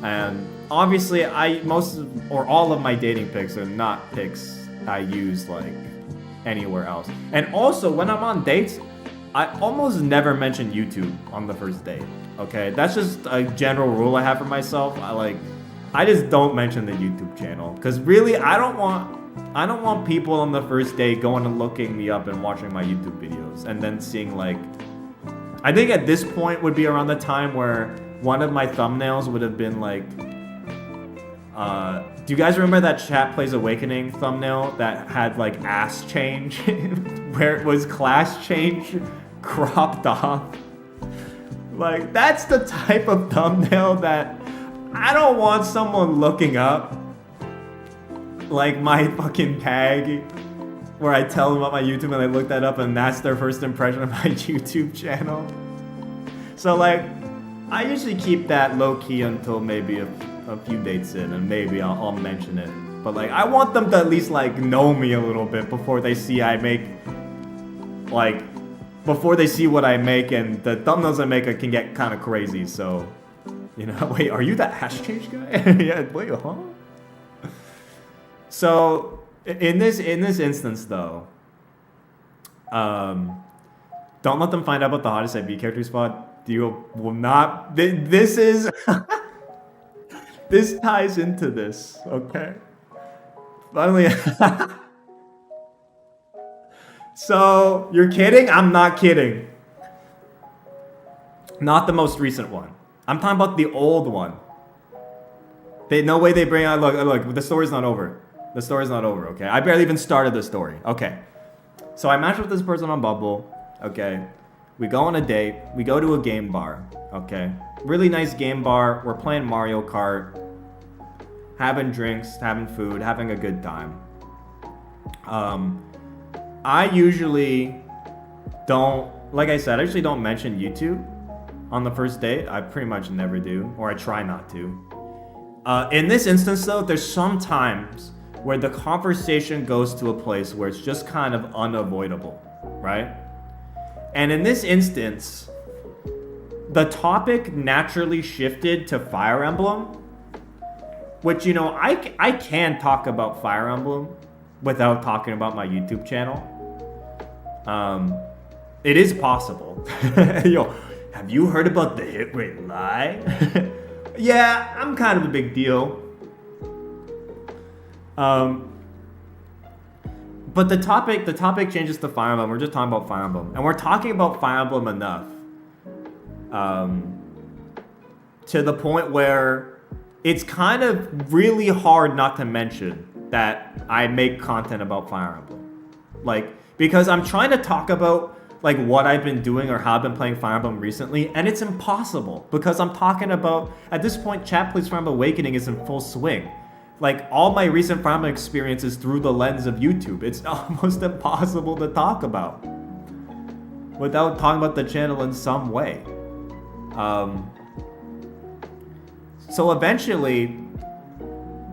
And obviously, all of my dating pics are not pics I use like anywhere else. And also, when I'm on dates, I almost never mention YouTube on the first date. Okay, that's just a general rule I have for myself. I just don't mention the YouTube channel because really, I don't want people on the first date going and looking me up and watching my YouTube videos and then seeing like. I think at this point would be around the time where one of my thumbnails would have been like, do you guys remember that Chat Plays Awakening thumbnail that had like ass change, where it was class change cropped off? Like, that's the type of thumbnail that I don't want someone looking up, like my fucking tag, where I tell them about my YouTube and they look that up and that's their first impression of my YouTube channel. So like, I usually keep that low-key until maybe a few dates in, and maybe I'll mention it. But like, I want them to at least like know me a little bit before they see before they see what I make, and the thumbnails I make can get kind of crazy. So, you know, wait, are you that hash change guy? Yeah, wait, huh? So in this instance though, don't let them find out about the hottest IB character spot. You will not. This is. This ties into this, okay? Finally. So, you're kidding? I'm not kidding. Not the most recent one. I'm talking about the old one. No way they bring out. Look, the story's not over. The story's not over, okay? I barely even started the story. Okay. So, I matched with this person on Bumble, okay? We go on a date. We go to a game bar, okay? Really nice game bar. We're playing Mario Kart, having drinks, having food, having a good time. I usually don't, like I said, I usually don't mention YouTube on the first date. I pretty much never do, or I try not to. In this instance though, there's some times where the conversation goes to a place where it's just kind of unavoidable, right? And in this instance, the topic naturally shifted to Fire Emblem, which, you know, I can talk about Fire Emblem without talking about my YouTube channel. It is possible. Yo, have you heard about the hit rate lie? Yeah, I'm kind of a big deal. But the topic changes to Fire Emblem. We're just talking about Fire Emblem. And we're talking about Fire Emblem enough. To the point where it's kind of really hard not to mention that I make content about Fire Emblem. Like, because I'm trying to talk about like what I've been doing or how I've been playing Fire Emblem recently, and it's impossible because I'm talking about, at this point, Chat Plays Fire Emblem Awakening is in full swing. Like, all my recent Fire Emblem experiences through the lens of YouTube. It's almost impossible to talk about without talking about the channel in some way. So eventually,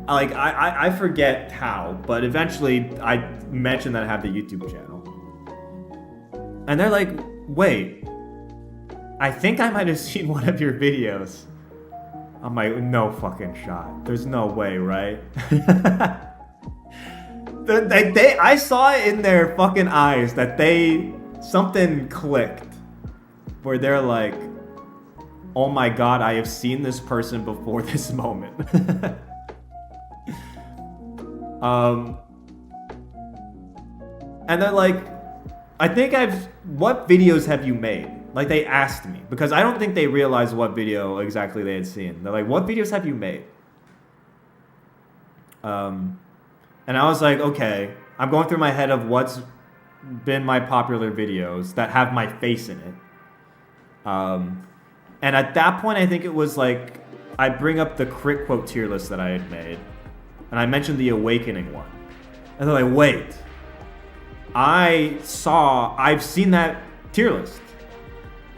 like, I forget how, but eventually I mentioned that I have the YouTube channel. And they're like, wait, I think I might have seen one of your videos. I'm like, no fucking shot. There's no way, right? I saw it in their fucking eyes that something clicked. Where they're like, oh my god, I have seen this person before this moment. And they're like, what videos have you made? Like, they asked me, because I don't think they realized what video exactly they had seen. They're like, what videos have you made? And I was like, okay, I'm going through my head of what's been my popular videos that have my face in it. And at that point, I think it was like, I bring up the crit quote tier list that I had made, and I mentioned the Awakening one. And they're like, wait, I've seen that tier list.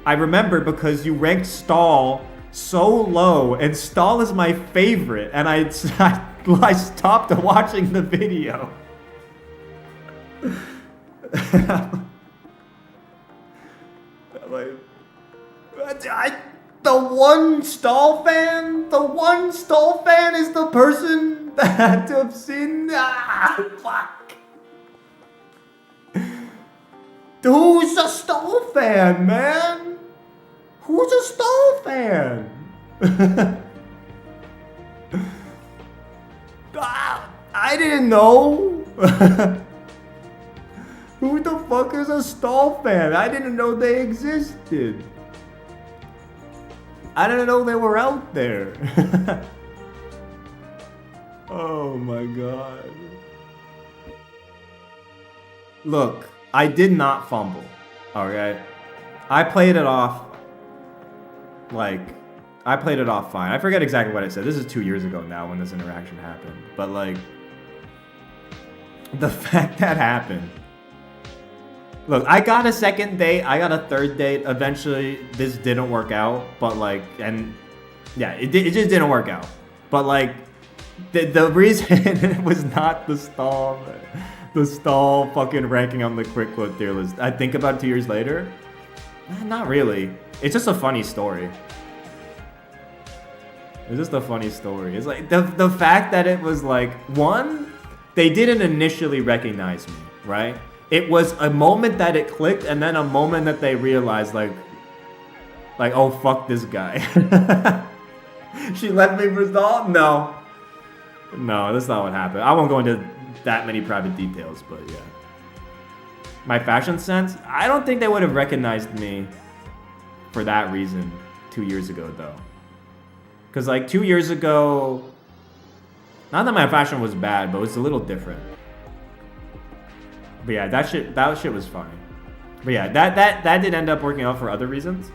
I remember because you ranked Stall so low, and Stall is my favorite, and I stopped watching the video. The one Stall fan is the person that have seen. Fuck. Who's a Stall fan, man? Who's a Stall fan? I didn't know. Who the fuck is a Stall fan? I didn't know they existed. I didn't know they were out there. Oh my god. Look, I did not fumble. Alright? I played it off fine. I forget exactly what I said. This is 2 years ago now when this interaction happened. But like, the fact that happened. Look, I got a second date, I got a third date. Eventually, this didn't work out. But like, and yeah, it just didn't work out. But like, the reason it was not the stall fucking ranking on the quick quote tier list. I think about 2 years later, not really. It's just a funny story. It's just a funny story. It's like the fact that it was like, one, they didn't initially recognize me, right? It was a moment that it clicked, and then a moment that they realized, like, oh, fuck this guy. She left me for Stall? No, that's not what happened. I won't go into that many private details, but yeah. My fashion sense? I don't think they would have recognized me for that reason 2 years ago, though. Because, like, 2 years ago, not that my fashion was bad, but it was a little different. But yeah, that shit was funny. But yeah, that did end up working out for other reasons.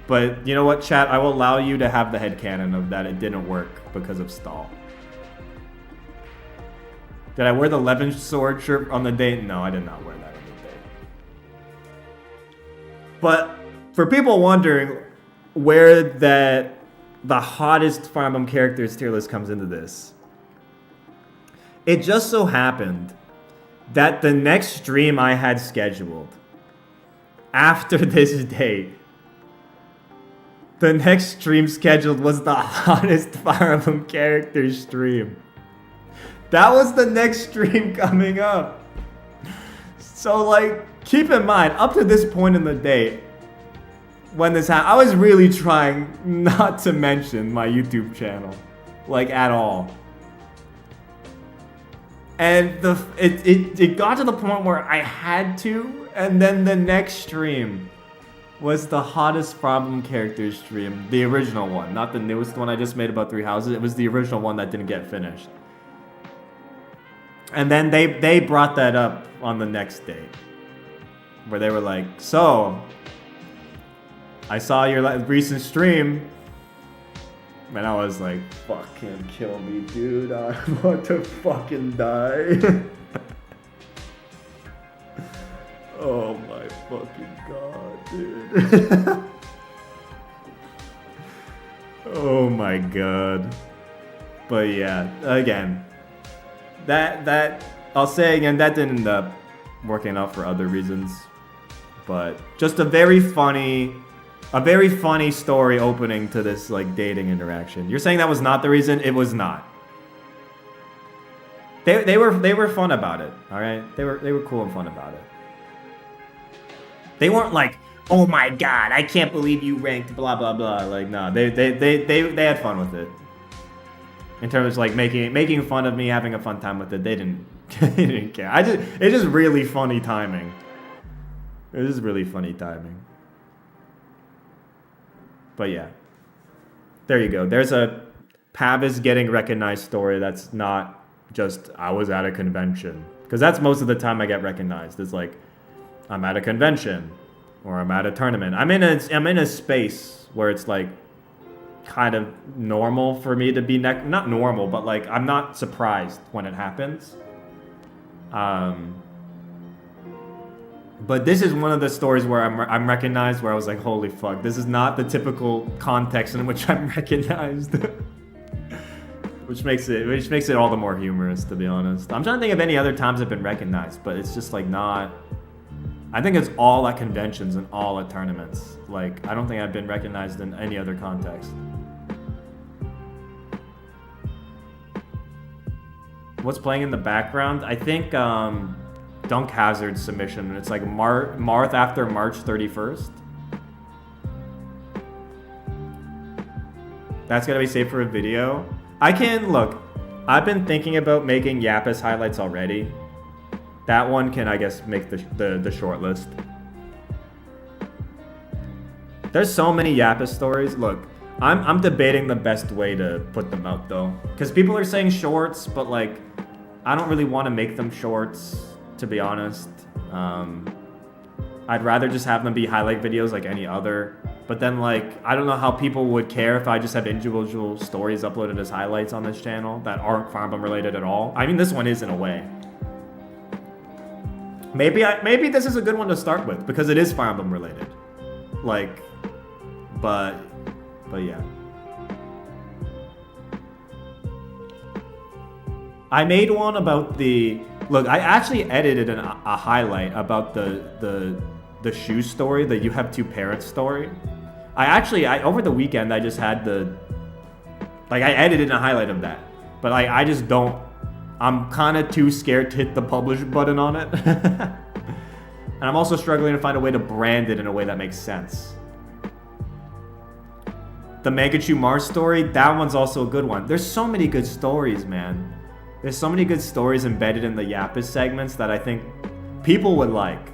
But you know what, chat? I will allow you to have the headcanon of that it didn't work because of Stall. Did I wear the Levin sword shirt on the date? No, I did not wear that on the date. But for people wondering where the hottest Fire Emblem characters tier list comes into this, it just so happened that the next stream I had scheduled after this date, the next stream scheduled was the hottest Fire Emblem characters stream. That was the next stream coming up. So like, keep in mind, up to this point in the day, when this happened, I was really trying not to mention my YouTube channel, like at all. And it got to the point where I had to, and then the next stream was the hottest problem character stream, the original one, not the newest one I just made about 3 houses. It was the original one that didn't get finished. And then they brought that up on the next date, where they were like, so, I saw your recent stream. And I was like, fucking kill me, dude. I want to fucking die. Oh my fucking god, dude. Oh my god. But yeah, again, that I'll say again, that didn't end up working out for other reasons. But just a very funny story opening to this like dating interaction. You're saying that was not the reason? It was not. They were fun about it. All right, they were cool and fun about it. They weren't like, oh my god, I can't believe you ranked blah blah blah. Like, no, they had fun with it. In terms of like making fun of me, having a fun time with it, they didn't they didn't care. It's just really funny timing. It is really funny timing. But yeah, there you go. There's a Pavise getting recognized story that's not just I was at a convention, because that's most of the time I get recognized. It's like I'm at a convention or I'm at a tournament. I'm in a space where it's like kind of normal for me to be not normal, but like I'm not surprised when it happens. But this is one of the stories where I'm recognized, where I was like, holy fuck, this is not the typical context in which I'm recognized. which makes it all the more humorous, to be honest. I'm trying to think of any other times I've been recognized, but it's just like not. I think it's all at conventions and all at tournaments. Like, I don't think I've been recognized in any other context. What's playing in the background? I think Dunk Hazard's submission. It's like Marth after March 31st. That's gotta be saved for a video. I can, look, I've been thinking about making Yapise highlights already. That one can, I guess, make the short list. There's so many Yapise stories. Look, I'm debating the best way to put them out, though. Because people are saying shorts, but, like, I don't really want to make them shorts, to be honest. I'd rather just have them be highlight videos like any other. But then, like, I don't know how people would care if I just have individual stories uploaded as highlights on this channel that aren't Fire Emblem related at all. I mean, this one is in a way. Maybe this is a good one to start with, because it is Fire Emblem related. Like, but yeah. I made one about the... Look, I actually edited a highlight about the shoe story, the you have two parents story. I over the weekend, I just had I edited a highlight of that. But I just don't... I'm kind of too scared to hit the publish button on it. And I'm also struggling to find a way to brand it in a way that makes sense. The Mangachu Mars story, that one's also a good one. There's so many good stories, man. There's so many good stories embedded in the Yapise segments that I think people would like.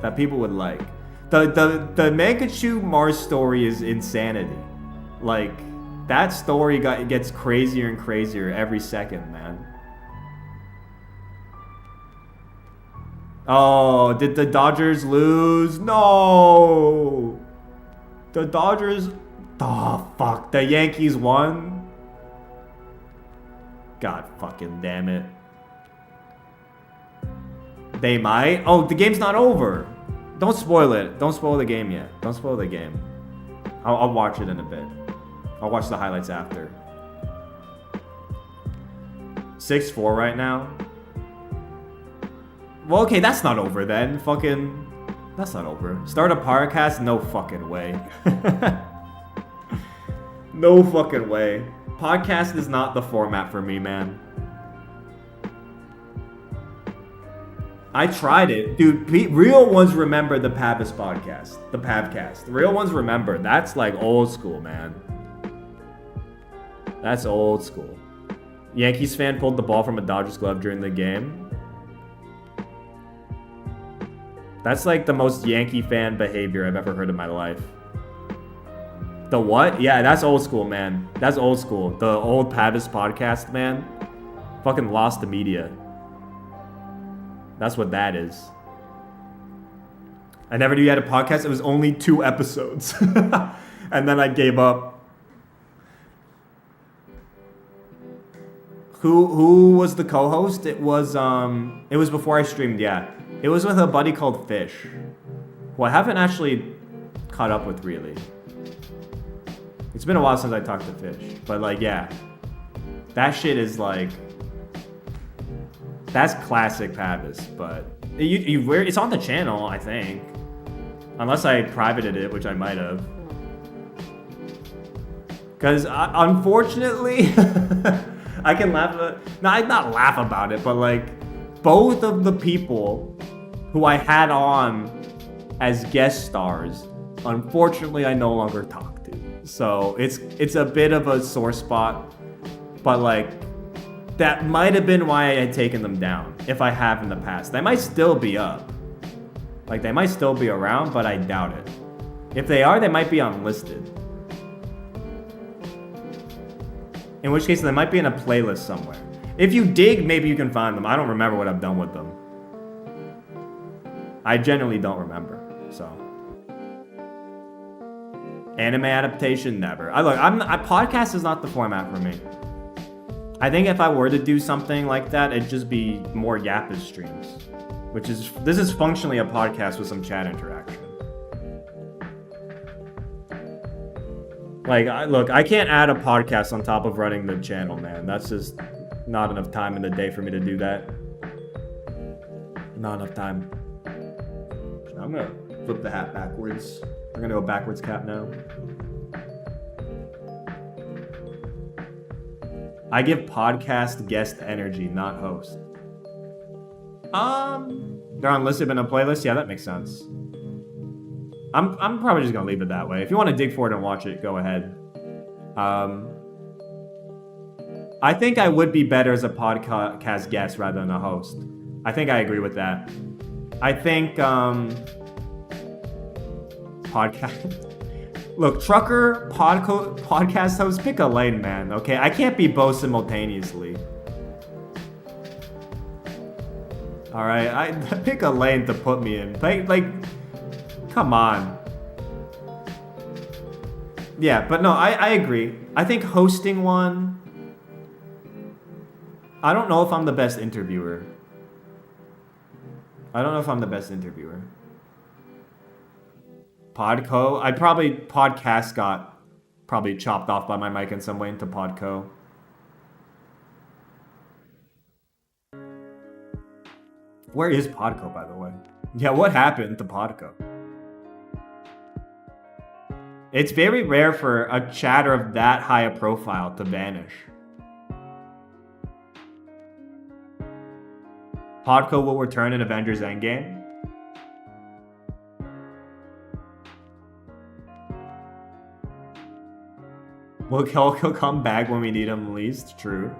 The Mangachu Mars story is insanity. Like, that story gets crazier and crazier every second, man. Oh, did the Dodgers lose? No! The Dodgers... Oh, fuck. The Yankees won? God fucking damn it. They might? Oh, the game's not over. Don't spoil it. Don't spoil the game yet. Don't spoil the game. I'll watch it in a bit. I'll watch the highlights after. 6-4 right now. Well, okay, that's not over then. That's not over. Start a podcast? No fucking way. No fucking way. Podcast is not the format for me, man. I tried it. Dude, real ones remember the Pavise podcast. The Pavcast. Real ones remember. That's like old school, man. That's old school. Yankees fan pulled the ball from a Dodgers glove during the game. That's like the most Yankee fan behavior I've ever heard in my life. The what? Yeah, that's old school, man. That's old school. The old Pavise podcast, man. Fucking lost the media. That's what that is. I never knew you had a podcast. It was only 2 episodes. And then I gave up. Who was the co-host? It was before I streamed, yeah. It was with a buddy called Fish, who I haven't actually caught up with, really. It's been a while since I talked to Fish. But, like, yeah. That shit is, like... That's classic Pavise, but... It's on the channel, I think. Unless I privated it, which I might have. Because, unfortunately... I can laugh at... No, I'd not laugh about it, but, like... Both of the people who I had on as guest stars, unfortunately, I no longer talk to. So it's a bit of a sore spot. But like, that might have been why I had taken them down, if I have in the past. They might still be up. Like, they might still be around, but I doubt it. If they are, they might be unlisted. In which case, they might be in a playlist somewhere. If you dig, maybe you can find them. I don't remember what I've done with them. I generally don't remember, so. Anime adaptation, never. Podcast is not the format for me. I think if I were to do something like that, it'd just be more Yapise streams. This is functionally a podcast with some chat interaction. Like, I can't add a podcast on top of running the channel, man. That's just not enough time in the day for me to do that. Not enough time. I'm gonna flip the hat backwards. We're gonna go backwards cap now. I give podcast guest energy, not host. They're unlisted in a playlist? Yeah, that makes sense. I'm probably just gonna leave it that way. If you want to dig for it and watch it, go ahead. I think I would be better as a podcast guest rather than a host. I think I agree with that. I think podcast. Look, trucker, podcast host, pick a lane, man. Okay, I can't be both simultaneously. All right, I pick a lane to put me in. Like, come on. Yeah, but no, I agree. I think hosting one. I don't know if I'm the best interviewer. Podco, podcast got probably chopped off by my mic in some way into Podco. Where is Podco, by the way? Yeah, what happened to Podco? It's very rare for a chatter of that high a profile to vanish. Podco will return in Avengers Endgame. Will Kelko come back when we need him least? True.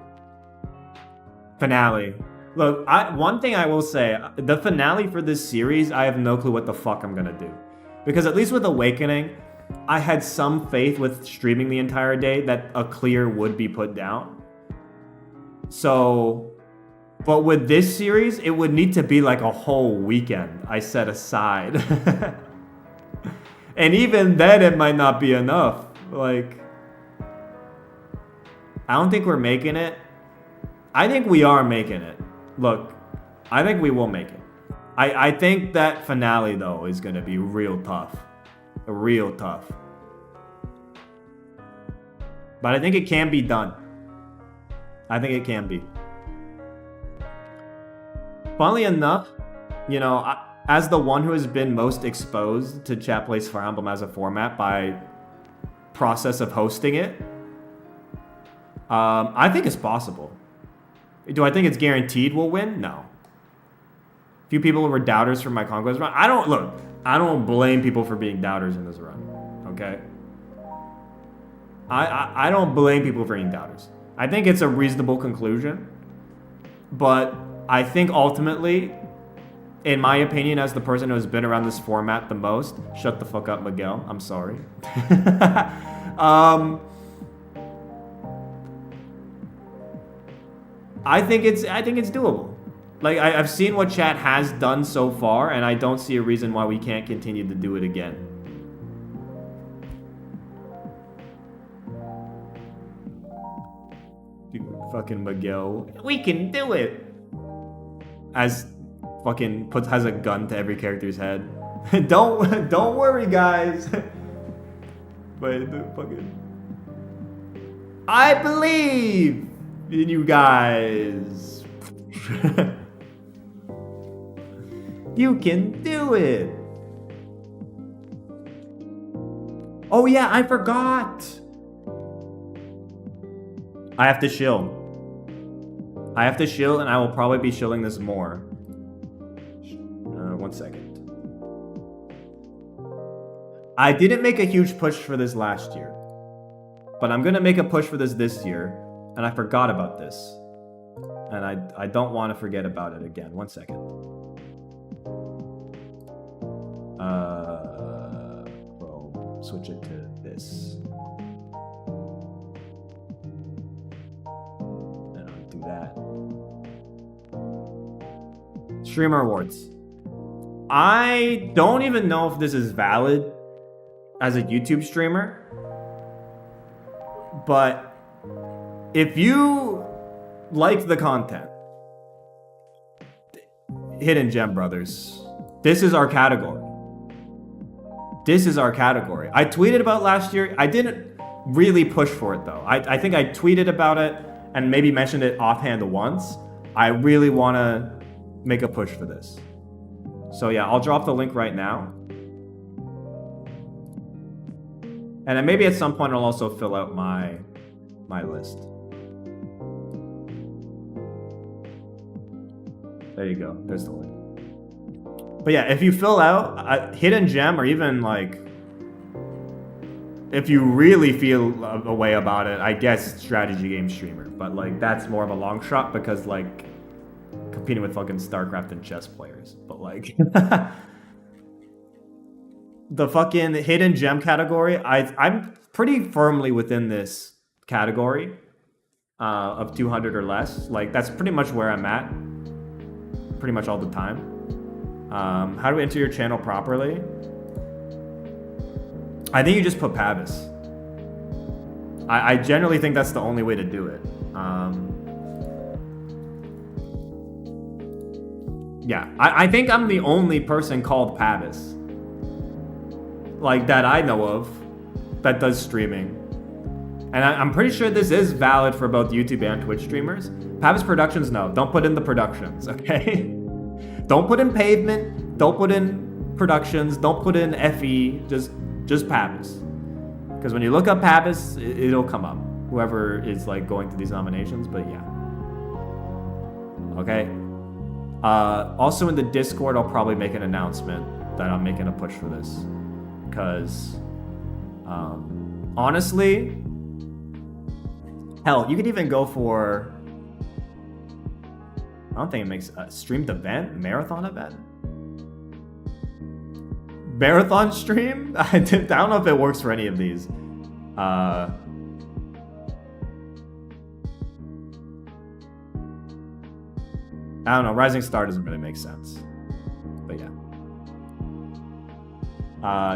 Finale. Look, one thing I will say, the finale for this series, I have no clue what the fuck I'm gonna do. Because at least with Awakening, I had some faith with streaming the entire day that a clear would be put down. So, but with this series, it would need to be like a whole weekend I set aside. And even then, it might not be enough. Like, I don't think we're making it. I think we are making it. Look, I think we will make it. I think that finale, though, is going to be real tough. Real tough. But I think it can be done. I think it can be. Funnily enough, you know, as the one who has been most exposed to Chat Plays Fire Emblem as a format by process of hosting it, I think it's possible. Do I think it's guaranteed we'll win? No. A few people were doubters from my Conquest run. I don't blame people for being doubters in this run. Okay? I don't blame people for being doubters. I think it's a reasonable conclusion. But I think ultimately, in my opinion, as the person who has been around this format the most, shut the fuck up, Miguel. I'm sorry. I think it's doable. Like, I've seen what chat has done so far, and I don't see a reason why we can't continue to do it again. Dude, fucking Miguel. We can do it! As fucking has a gun to every character's head. Don't worry, guys. But the fucking... I believe in you guys. You can do it. Oh yeah, I forgot. I have to shield. And I will probably be shielding this more. 1 second. I didn't make a huge push for this last year, but I'm gonna make a push for this year. and I forgot about this. And I don't want to forget about it again. 1 second. Chrome, switch it to this. And I'll do that. Streamer awards. I don't even know if this is valid as a YouTube streamer, but if you like the content, Hidden Gem Brothers, this is our category. This is our category. I tweeted about last year. I didn't really push for it though. I think I tweeted about it and maybe mentioned it offhand once. I really want to make a push for this. So yeah, I'll drop the link right now. And then maybe at some point I'll also fill out my list. There you go. There's the link. But yeah, if you fill out Hidden Gem, or even like, if you really feel a way about it, I guess strategy game streamer. But like, that's more of a long shot because like, competing with fucking StarCraft and chess players. But like, the fucking Hidden Gem category, I'm pretty firmly within this category of 200 or less. Like, that's pretty much where I'm at. Pretty much all the time. How do we enter your channel properly? I think you just put Pavise. I generally think that's the only way to do it. Yeah, I think I'm the only person called Pavise, like, that I know of, that does streaming. And I'm pretty sure this is valid for both YouTube and Twitch streamers. Pavise Productions, no. Don't put in the productions, okay? Don't put in Pavement. Don't put in Productions. Don't put in FE. Just Pavise. Because when you look up Pavise, it'll come up. Whoever is, like, going through these nominations, but yeah. Okay? Also in the Discord, I'll probably make an announcement that I'm making a push for this. Because, honestly, hell, you could even go for, I don't think it makes a streamed event, marathon event. Marathon stream? I don't know if it works for any of these. I don't know, Rising Star doesn't really make sense. But yeah.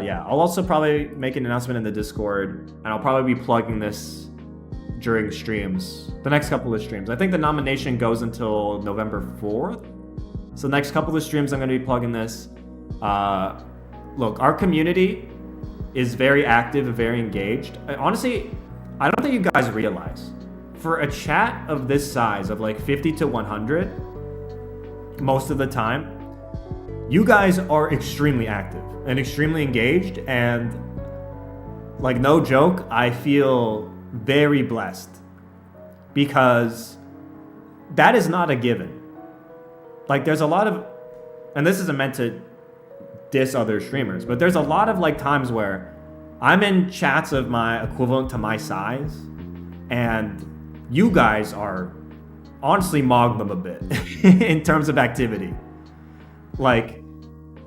Yeah, I'll also probably make an announcement in the Discord, and I'll probably be plugging this during streams, the next couple of streams. I think the nomination goes until November 4th. So the next couple of streams, I'm going to be plugging this. Look, our community is very active and very engaged. Honestly, I don't think you guys realize, for a chat of this size, of like 50 to 100, most of the time, you guys are extremely active and extremely engaged, and like, no joke, I feel very blessed, because that is not a given. Like, there's a lot of, and this isn't meant to diss other streamers, but there's a lot of like times where I'm in chats of my equivalent to my size, and you guys are honestly mog them a bit in terms of activity. Like,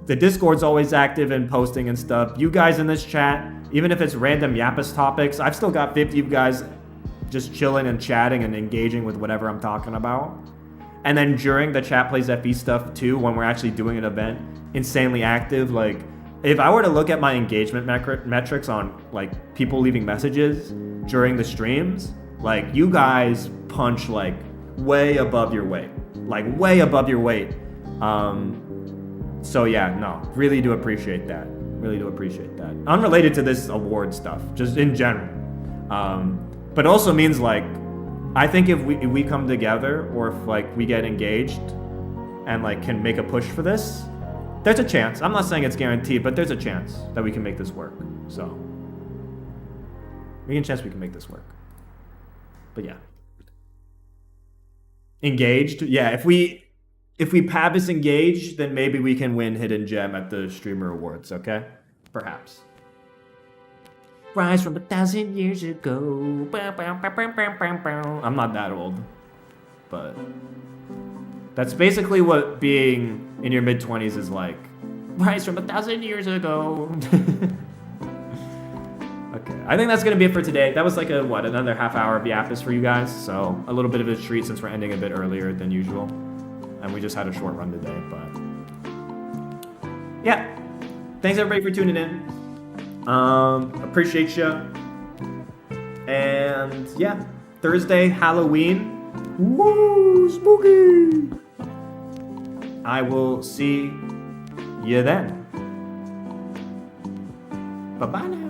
the Discord's always active and posting and stuff. You guys in this chat, even if it's random Yapise topics, I've still got 50 of you guys just chilling and chatting and engaging with whatever I'm talking about. And then during the Chat Plays FE stuff too, when we're actually doing an event, insanely active. Like, if I were to look at my engagement metrics on like people leaving messages during the streams, like, you guys punch like way above your weight, like way above your weight. So yeah, no, really do appreciate that. Really do appreciate that. Unrelated to this award stuff, just in general. But also means, like, I think if we come together, or if like we get engaged and like can make a push for this, there's a chance. I'm not saying it's guaranteed, but there's a chance that we can make this work. So, we can chance we can make this work. But yeah. Engaged? Yeah, if we Pavise engaged, then maybe we can win Hidden Gem at the Streamer Awards, okay? Perhaps. Rise from 1,000 years ago. Bow, bow, bow, bow, bow, bow, bow. I'm not that old, but that's basically what being in your mid-20s is like. Rise from 1,000 years ago. Okay, I think that's gonna be it for today. That was like another half hour of Yapise for you guys. So a little bit of a treat since we're ending a bit earlier than usual, and we just had a short run today. But yeah, thanks everybody for tuning in. Appreciate you. And yeah, Thursday, Halloween. Woo, spooky! I will see you then. Bye-bye now.